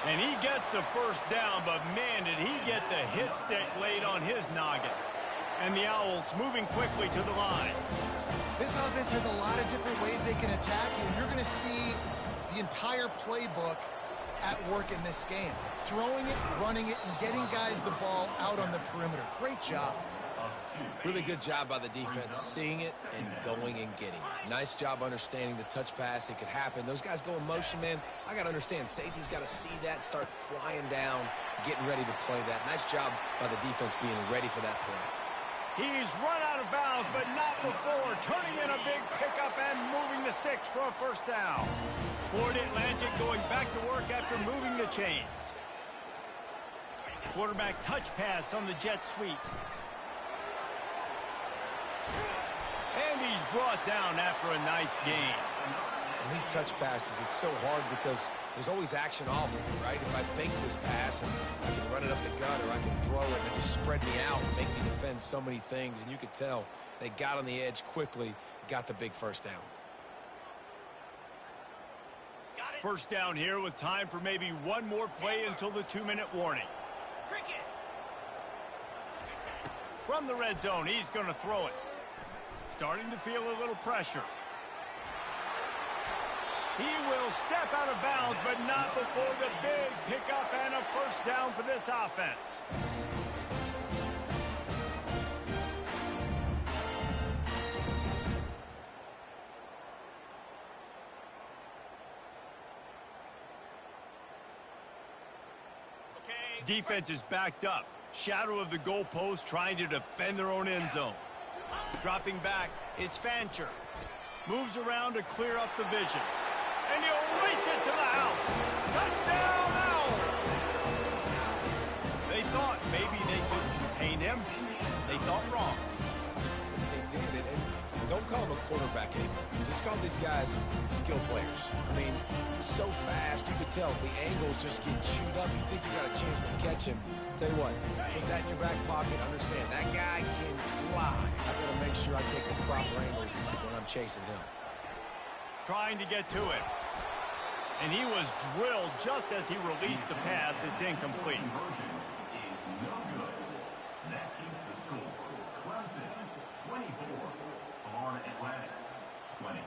And he gets the first down, but man, did he get the hit stick laid on his noggin. And the Owls moving quickly to the line. This offense has a lot of different ways they can attack you, and you're going to see the entire playbook at work in this game. Throwing it, running it, and getting guys the ball out on the perimeter. Great job. Really good job by the defense, seeing it and going and getting it. Nice job understanding the touch pass. It could happen. Those guys go in motion, man. I got to understand, safety's got to see that, start flying down, getting ready to play that. Nice job by the defense being ready for that play. He's run out of bounds, but not before turning in a big pickup and moving the sticks for a first down. Florida Atlantic going back to work after moving the chains. Quarterback touch pass on the jet sweep. And he's brought down after a nice gain. And these touch passes, it's so hard because there's always action off of it, right? If I fake this pass and I can run it up the gut or I can throw it and just spread me out and make me defend so many things. And you could tell they got on the edge quickly, got the big first down. First down here with time for maybe one more play until the 2-minute warning. From the red zone, he's going to throw it. Starting to feel a little pressure. He will step out of bounds, but not before the big pickup and a first down for this offense. Defense is backed up. Shadow of the goalpost trying to defend their own end zone. Dropping back, it's Fancher. Moves around to clear up the vision. And he'll race it to the house. Touchdown, Owls! They thought maybe they could contain him. They thought wrong. They did it. And don't call him a quarterback anymore. Just call these guys skill players. I mean, so fast, you could tell the angles just get chewed up. You think you got a chance to catch him. Tell you what, put that in your back pocket. Understand, that guy can fly. I got to make sure I take the proper angles when I'm chasing him. Trying to get to it. And he was drilled just as he released the pass. It's incomplete. Is no good. That keeps the score. Clemson 24, Florida Atlantic 20.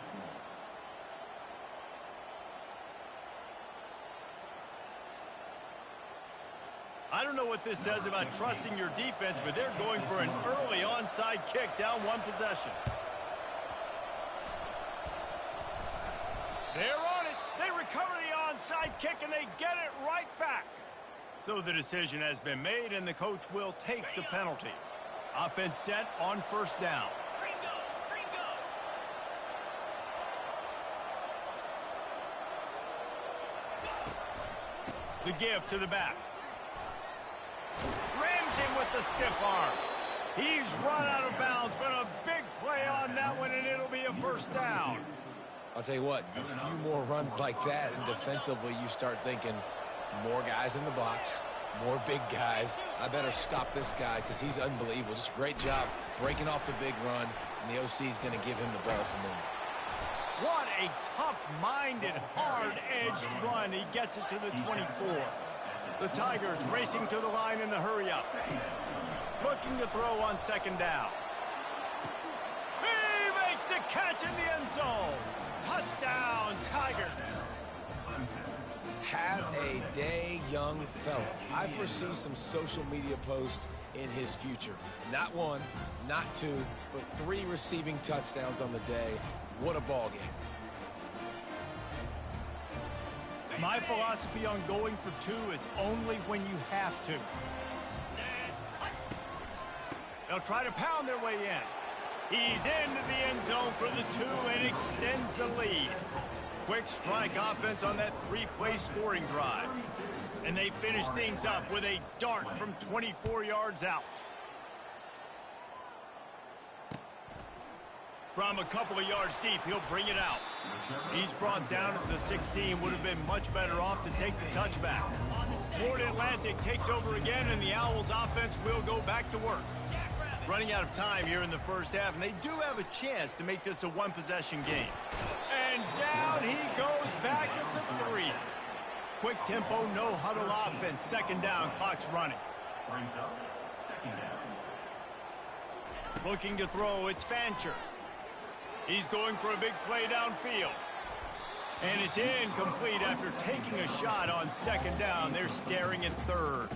I don't know what this says about trusting your defense, but they're going for an early onside kick down one possession. They're on it. They recover the onside kick, and they get it right back. So the decision has been made, and the coach will take the penalty. Offense set on first down. The give to the back. Rams him with the stiff arm. He's run out of bounds, but a big play on that one, and it'll be a first down. I'll tell you what, a few more runs like that, and defensively you start thinking more guys in the box, more big guys. I better stop this guy because he's unbelievable. Just a great job breaking off the big run, and the OC is going to give him the ball some more. What a tough-minded, hard-edged run. He gets it to the 24. The Tigers racing to the line in the hurry-up. Looking to throw on second down. He makes the catch in the end zone. Touchdown, Tigers. Have a day, young fella. I foresee some social media posts in his future. Not one, not two, but 3 receiving touchdowns on the day. What a ball game. My philosophy on going for 2 is only when you have to. They'll try to pound their way in. He's into the end zone for the 2 and extends the lead. Quick strike offense on that 3-play scoring drive. And they finish things up with a dart from 24 yards out. From a couple of yards deep, he'll bring it out. He's brought down at the 16. Would have been much better off to take the touchback. Florida Atlantic takes over again, and the Owls offense will go back to work. Running out of time here in the first half, and they do have a chance to make this a one-possession game. And down he goes back at the 3. Quick tempo, no huddle offense. Second down, clock's running. Brings up second down. Looking to throw, it's Fancher. He's going for a big play downfield. And it's incomplete after taking a shot on second down. They're staring at third.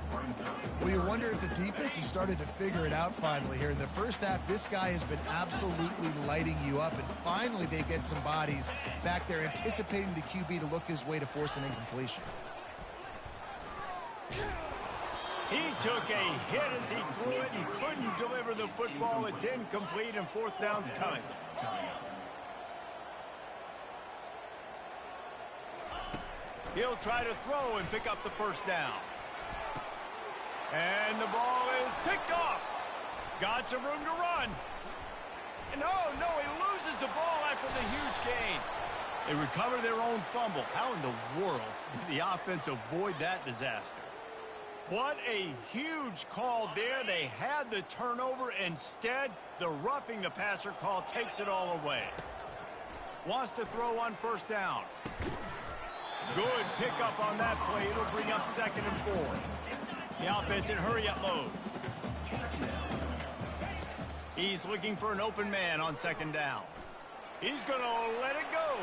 Well, you wonder if the defense has started to figure it out finally here. In the first half, this guy has been absolutely lighting you up, and finally they get some bodies back there anticipating the QB to look his way to force an incompletion. He took a hit as he threw it and couldn't deliver the the football. It's incomplete, and fourth down's coming. He'll try to throw and pick up the first down. And the ball is picked off. Got some room to run. And oh, no, he loses the ball after the huge gain. They recover their own fumble. How in the world did the offense avoid that disaster? What a huge call there. They had the turnover. Instead, the roughing the passer call takes it all away. Wants to throw on first down. Good pickup on that play. It'll bring up 2nd and 4. The offense in hurry-up mode. He's looking for an open man on 2nd down. He's going to let it go.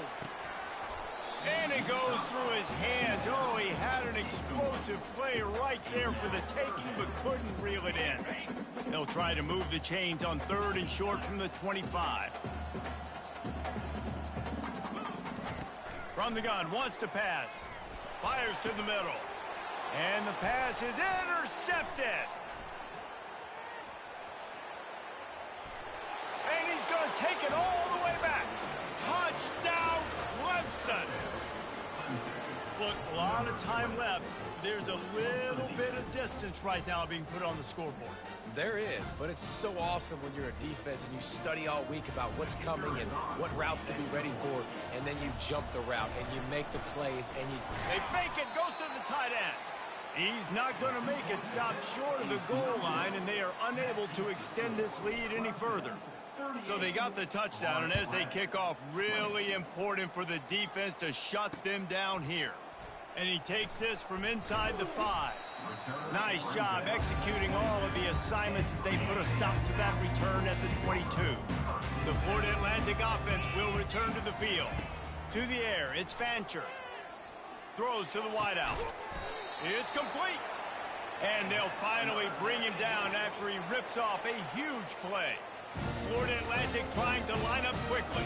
And it goes through his hands. Oh, he had an explosive play right there for the taking, but couldn't reel it in. They'll try to move the chains on 3rd and short from the 25. From the gun, wants to pass. Fires to the middle. And the pass is intercepted. And he's going to take it all the way back. Touchdown, Clemson. Look, a lot of time left. There's a little bit of distance right now being put on the scoreboard. There is, but it's so awesome when you're a defense and you study all week about what's coming and what routes to be ready for, and then you jump the route and you make the plays and you... They fake it, goes to the tight end. He's not going to make it, stop short of the goal line, and they are unable to extend this lead any further. So they got the touchdown, and as they kick off, really important for the defense to shut them down here. And he takes this from inside the 5. Nice job executing all of the assignments as they put a stop to that return at the 22. The Florida Atlantic offense will return to the field. To the air, it's Fancher. Throws to the wideout. It's complete. And they'll finally bring him down after he rips off a huge play. Florida Atlantic trying to line up quickly.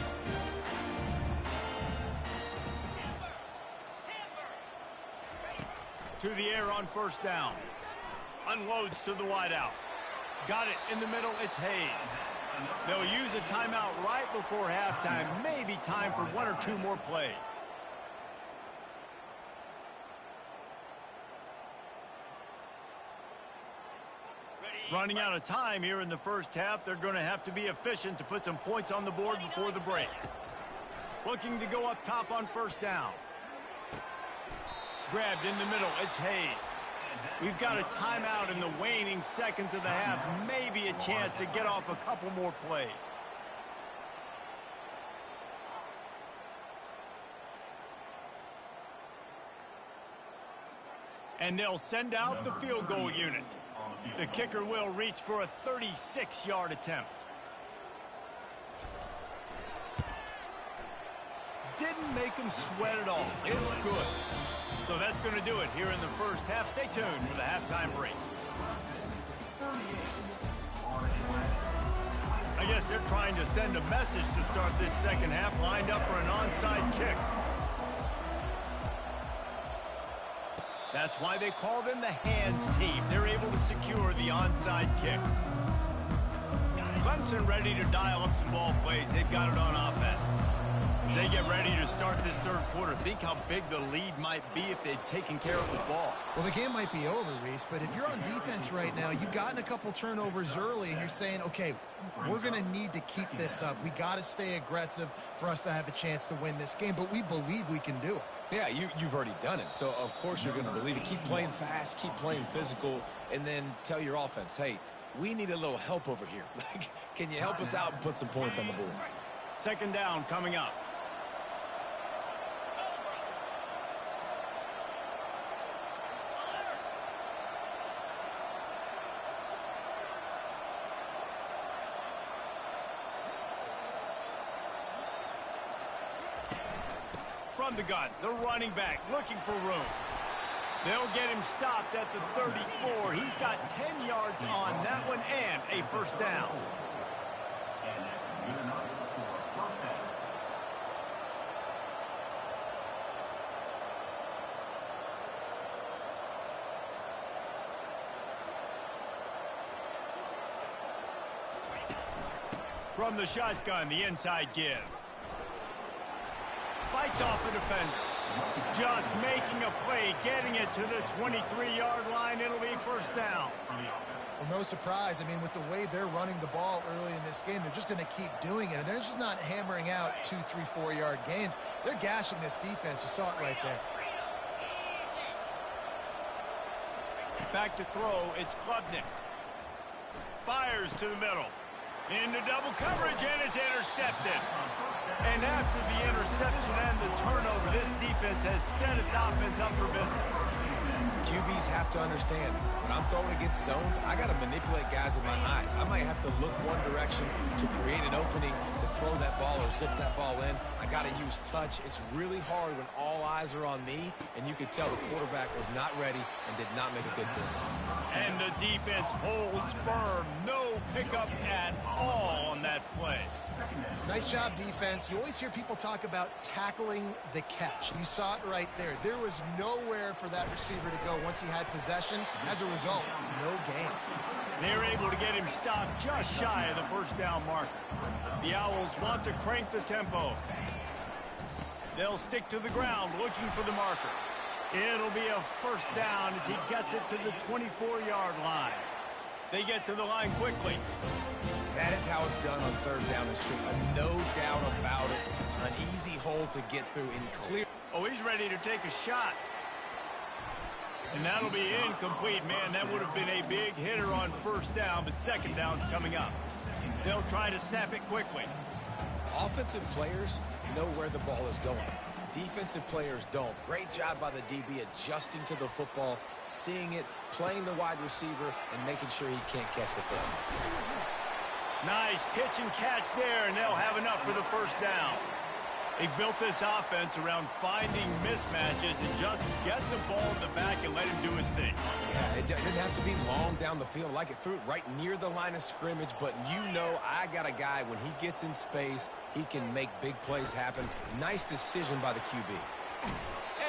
To the air on first down. Unloads to the wideout. Got it in the middle, it's Hayes. They'll use a timeout right before halftime. Maybe time for 1 or 2 more plays. Running out of time here in the first half. They're going to have to be efficient to put some points on the board before the break. Looking to go up top on first down. Grabbed in the middle, it's Hayes. We've got a timeout in the waning seconds of the half. Maybe a chance to get off a couple more plays. And they'll send out the field goal unit. The kicker will reach for a 36-yard attempt. Didn't make him sweat at all. It's good. So that's going to do it here in the first half. Stay tuned for the halftime break. I guess they're trying to send a message to start this second half. Lined up for an onside kick. That's why they call them the hands team. They're able to secure the onside kick. Clemson ready to dial up some ball plays. They've got it on offense. As they get ready to start this third quarter, think how big the lead might be if they'd taken care of the ball. Well, the game might be over, Reese, but if you're on defense right now, you've gotten a couple turnovers early, and you're saying, okay, we're going to need to keep this up. We got to stay aggressive for us to have a chance to win this game, but we believe we can do it. Yeah, you've already done it, so of course you're going to believe it. Keep playing fast, keep playing physical, and then tell your offense, hey, we need a little help over here. Can you help us out and put some points on the board? Second down coming up. From the gun, the running back looking for room. They'll get him stopped at the 34. He's got 10 yards on that one and a first down. And that's good enough for a first down. From the shotgun, the inside give. Fights off a defender. Just making a play, getting it to the 23-yard line. It'll be first down. Well, no surprise. I mean, with the way they're running the ball early in this game, they're just going to keep doing it. And they're just not hammering out 2, 3, 4-yard gains. They're gashing this defense. You saw it right there. Back to throw, it's Klubnik. Fires to the middle. Into double coverage, and it's intercepted. And after the interception and the turnover, this defense has set its offense up for business. QBs have to understand, when I'm throwing against zones, I got to manipulate guys with my eyes. I might have to look one direction to create an opening to throw that ball or zip that ball in. I got to use touch. It's really hard when all eyes are on me, and you could tell the quarterback was not ready and did not make a good throw. And the defense holds firm. No pickup at all on that play. Nice job, defense. You always hear people talk about tackling the catch. You saw it right there. There was nowhere for that receiver to go once he had possession. As a result, no gain. They're able to get him stopped just shy of the first down marker. The Owls want to crank the tempo. They'll stick to the ground looking for the marker. It'll be a first down as he gets it to the 24-yard line. They get to the line quickly. That is how it's done on third down and short. No doubt about it. An easy hole to get through in clear. Oh, he's ready to take a shot. And that'll be incomplete. Man, that would have been a big hitter on first down, but second down's coming up. They'll try to snap it quickly. Offensive players know where the ball is going. Defensive players don't. Great job by the DB adjusting to the football, seeing it, playing the wide receiver, and making sure he can't catch the football. Nice pitch and catch there, and they'll have enough for the first down. They built this offense around finding mismatches and just get the ball in the back and let him do his thing. Yeah, it didn't have to be long down the field. Like it threw it right near the line of scrimmage, but you know I got a guy, when he gets in space, he can make big plays happen. Nice decision by the QB.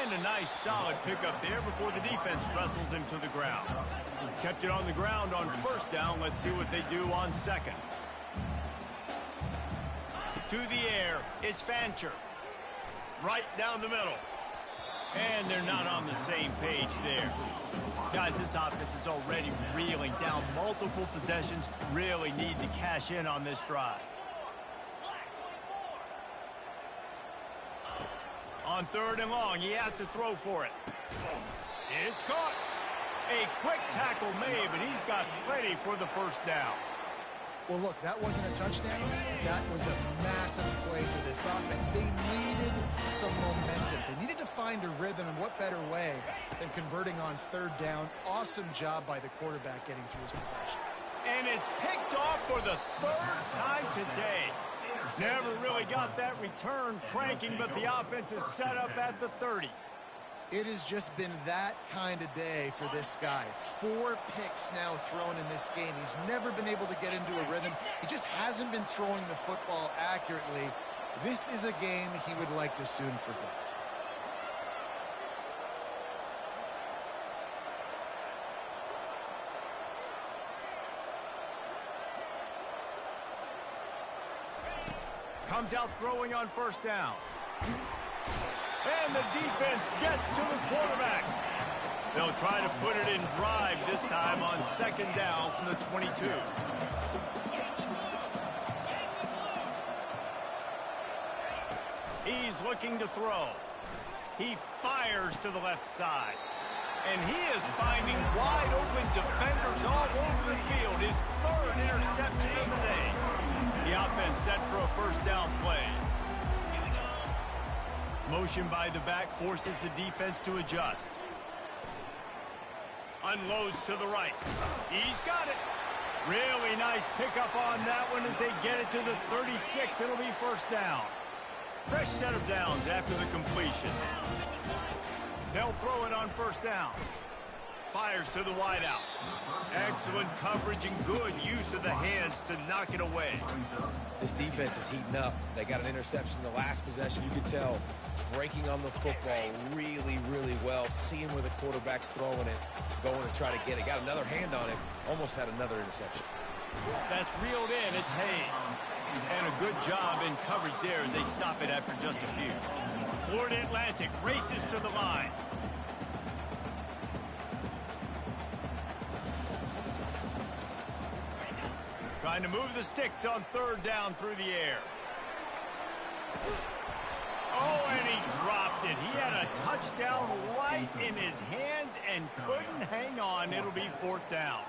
And a nice solid pickup there before the defense wrestles him to the ground. Kept it on the ground on first down. Let's see what they do on second. To the air, it's Fancher. Right down the middle. And they're not on the same page there. Guys, this offense is already reeling down multiple possessions. Really need to cash in on this drive. On third and long, he has to throw for it. It's caught. A quick tackle made, but he's got plenty for the first down. Well, look, that wasn't a touchdown. That was a massive play for this offense. They needed some momentum. They needed to find a rhythm, and what better way than converting on third down. Awesome job by the quarterback getting through his progression. And it's picked off for the third time today. Never really got that return cranking, but the offense is set up at the 30. It has just been that kind of day for this guy. 4 picks now thrown in this game. He's never been able to get into a rhythm. He just hasn't been throwing the football accurately. This is a game he would like to soon forget. Comes out throwing on first down. And the defense gets to the quarterback. They'll try to put it in drive this time on second down from the 22. He's looking to throw. He fires to the left side. And he is finding wide open defenders all over the field. His third interception of the day. The offense set for a first down play. Motion by the back forces the defense to adjust. Unloads to the right. He's got it. Really nice pickup on that one as they get it to the 36. It'll be first down. Fresh set of downs after the completion. They'll throw it on first down. Fires to the wideout. Excellent coverage and good use of the hands to knock it away. This defense is heating up. They got an interception in the last possession. You could tell breaking on the football really, really well. Seeing where the quarterback's throwing it, going to try to get it. Got another hand on it. Almost had another interception. That's reeled in. It's Hayes. And a good job in coverage there as they stop it after just a few. Florida Atlantic races to the line. Trying to move the sticks on third down through the air. Oh, and he dropped it. He had a touchdown right in his hands and couldn't hang on. It'll be fourth down.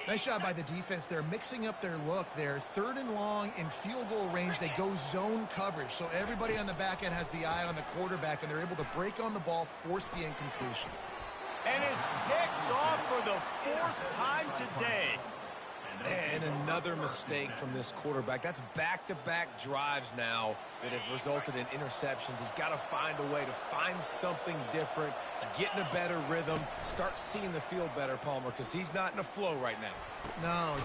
Nice job by the defense. They're mixing up their look there. Third and long in field goal range. They go zone coverage. So everybody on the back end has the eye on the quarterback, and they're able to break on the ball, force the incompletion. And it's picked off for the fourth time today. And another mistake from this quarterback. That's back-to-back drives now that have resulted in interceptions. He's got to find a way to find something different, get in a better rhythm, start seeing the field better, Palmer, because he's not in a flow right now. No.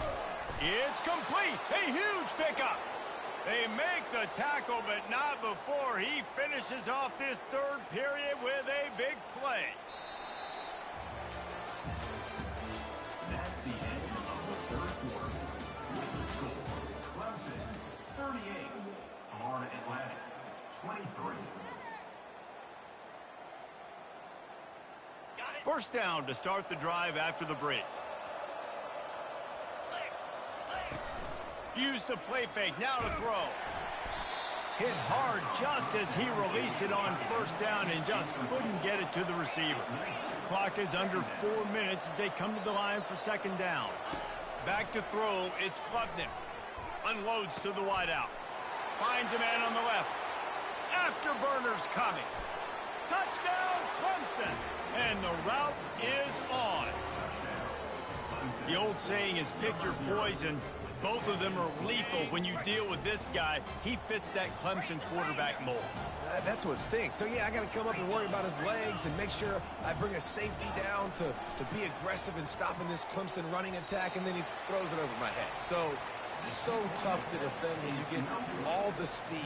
It's complete. A huge pickup. They make the tackle, but not before he finishes off this third period with a big play. That's the end of the third quarter. With the score, Clemson 38, Florida Atlantic 23. First down to start the drive after the break. Use the play fake, now to throw. Hit hard just as he released it on first down and just couldn't get it to the receiver. Clock is under 4 minutes as they come to the line for second down. Back to throw, it's Klubnik. Unloads to the wideout. Finds a man on the left. Afterburner's coming. Touchdown, Clemson. And the route is on. The old saying is pick your poison. Both of them are lethal when you deal with this guy. He fits that Clemson quarterback mold. That's what stinks. So, yeah, I got to come up and worry about his legs and make sure I bring a safety down to be aggressive in stopping this Clemson running attack, and then he throws it over my head. So tough to defend when you get all the speed,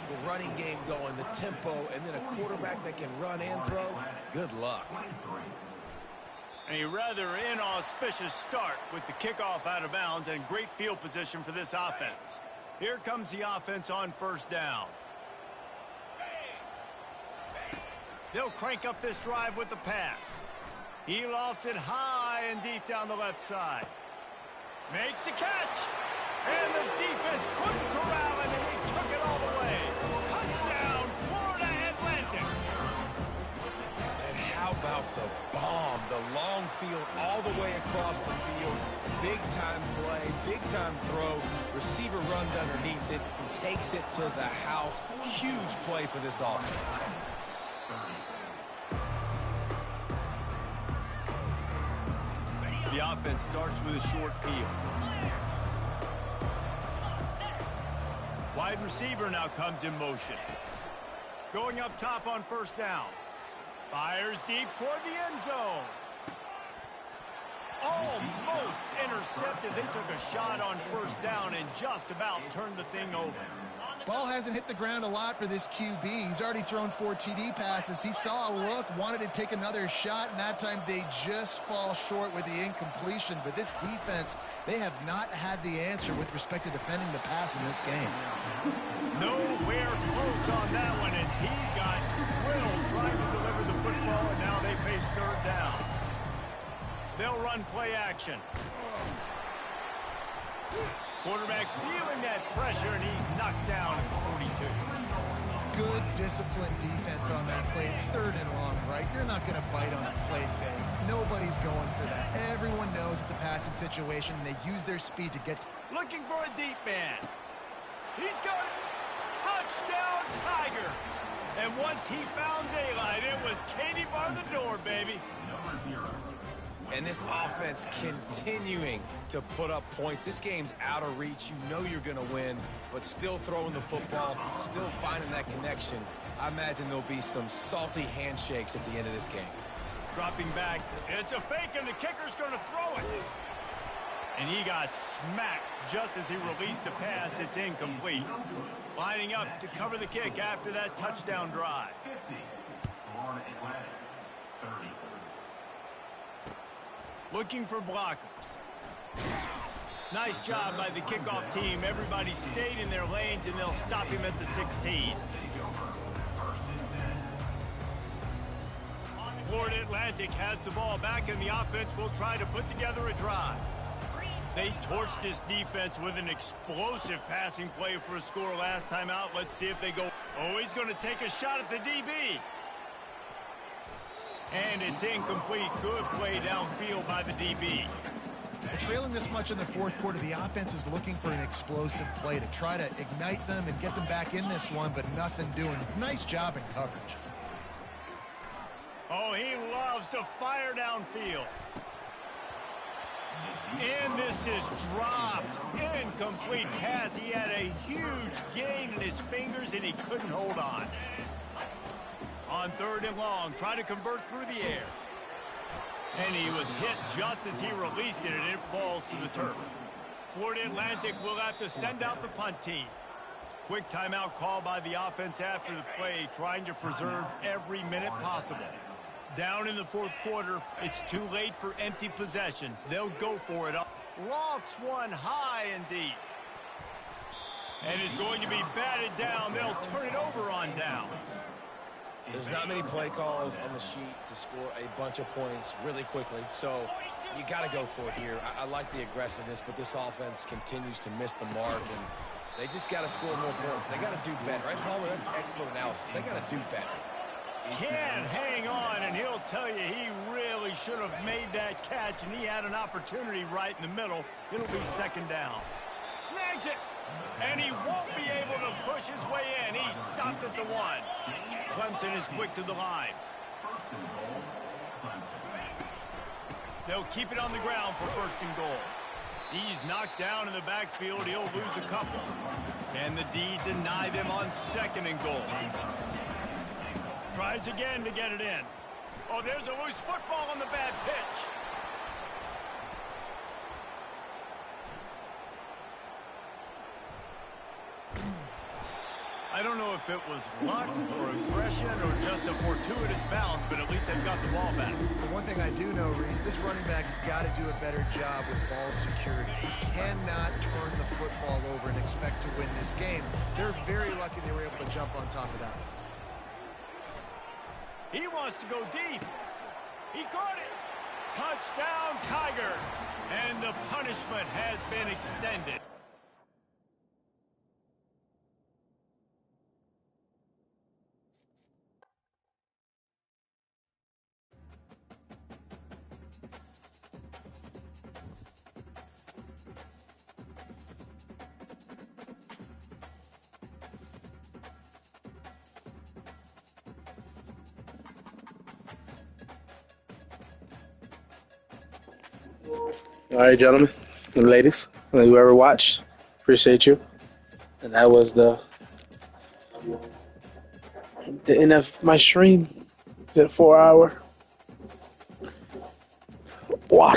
the running game going, the tempo, and then a quarterback that can run and throw. Good luck. A rather inauspicious start with the kickoff out of bounds and great field position for this offense. Here comes the offense on first down. They'll crank up this drive with the pass. He lofts it high and deep down the left side. Makes the catch. And the defense couldn't corral him, and he took it all the way. Touchdown, Florida Atlantic. And how about the bomb, the long field all the way across the field. Big-time play, big-time throw. Receiver runs underneath it, takes it to the house. Huge play for this offense. The offense starts with a short field. Wide receiver now comes in motion. Going up top on first down. Fires deep toward the end zone. Almost intercepted. They took a shot on first down and just about turned the thing over. Ball hasn't hit the ground a lot for this QB. He's already thrown 4 TD passes. He saw a look, wanted to take another shot, and that time they just fall short with the incompletion. But this defense, they have not had the answer with respect to defending the pass in this game. Nowhere close on that one as he got drilled trying to deliver the football, and now they face third down. They'll run play action. Quarterback feeling that pressure, and he's knocked down at the 42. Good disciplined defense on that play. It's third and long, right? You're not going to bite on a play fake. Nobody's going for that. Everyone knows it's a passing situation, and they use their speed to get to... Looking for a deep man. He's got it. Touchdown, Tiger. And once he found daylight, it was Katie bar the door, baby. Number 0. And this offense continuing to put up points. This game's out of reach. You know you're going to win, but still throwing the football, still finding that connection. I imagine there'll be some salty handshakes at the end of this game. Dropping back. It's a fake, and the kicker's going to throw it. And he got smacked just as he released the pass. It's incomplete. Lining up to cover the kick after that touchdown drive. 50, Florida Atlantic 30. Looking for blockers. Nice job by the kickoff team. Everybody stayed in their lanes, and they'll stop him at the 16. Florida Atlantic has the ball back, and the offense will try to put together a drive. They torched this defense with an explosive passing play for a score last time out. Let's see if they go. Oh, he's going to take a shot at the DB. And it's incomplete. Good play downfield by the DB. Trailing this much in the fourth quarter, the offense is looking for an explosive play to try to ignite them and get them back in this one, but nothing doing. Nice job in coverage. Oh, he loves to fire downfield. And this is dropped. Incomplete pass. He had a huge gain in his fingers, and he couldn't hold on. On 3rd and long, try to convert through the air. And he was hit just as he released it, and it falls to the turf. Florida Atlantic will have to send out the punt team. Quick timeout call by the offense after the play, trying to preserve every minute possible. Down in the fourth quarter, it's too late for empty possessions. They'll go for it. Lofts one high and deep. And is going to be batted down. They'll turn it over on downs. There's not many play calls on the sheet to score a bunch of points really quickly, so you got to go for it here. I like the aggressiveness, but this offense continues to miss the mark, and they just got to score more points. They got to do better, right, Palmer? That's expert analysis. They got to do better. Can hang on, and he'll tell you he really should have made that catch, and he had an opportunity right in the middle. It'll be 2nd down. Snags it, and he won't be able to push his way in. He stopped at the 1. Clemson is quick to the line. They'll keep it on the ground for 1st and goal. He's knocked down in the backfield. He'll lose a couple. Can the D deny them on 2nd and goal? Tries again to get it in. Oh, there's a loose football on the bad pitch. I don't know if it was luck or aggression or just a fortuitous bounce, but at least they've got the ball back. The one thing I do know, Reese, this running back has got to do a better job with ball security. He cannot turn the football over and expect to win this game. They're very lucky they were able to jump on top of that. He wants to go deep. He caught it. Touchdown, Tigers. And the punishment has been extended. All right, gentlemen and ladies, and whoever watched, appreciate you. And that was the end of my stream. It's a 4-hour. Wow.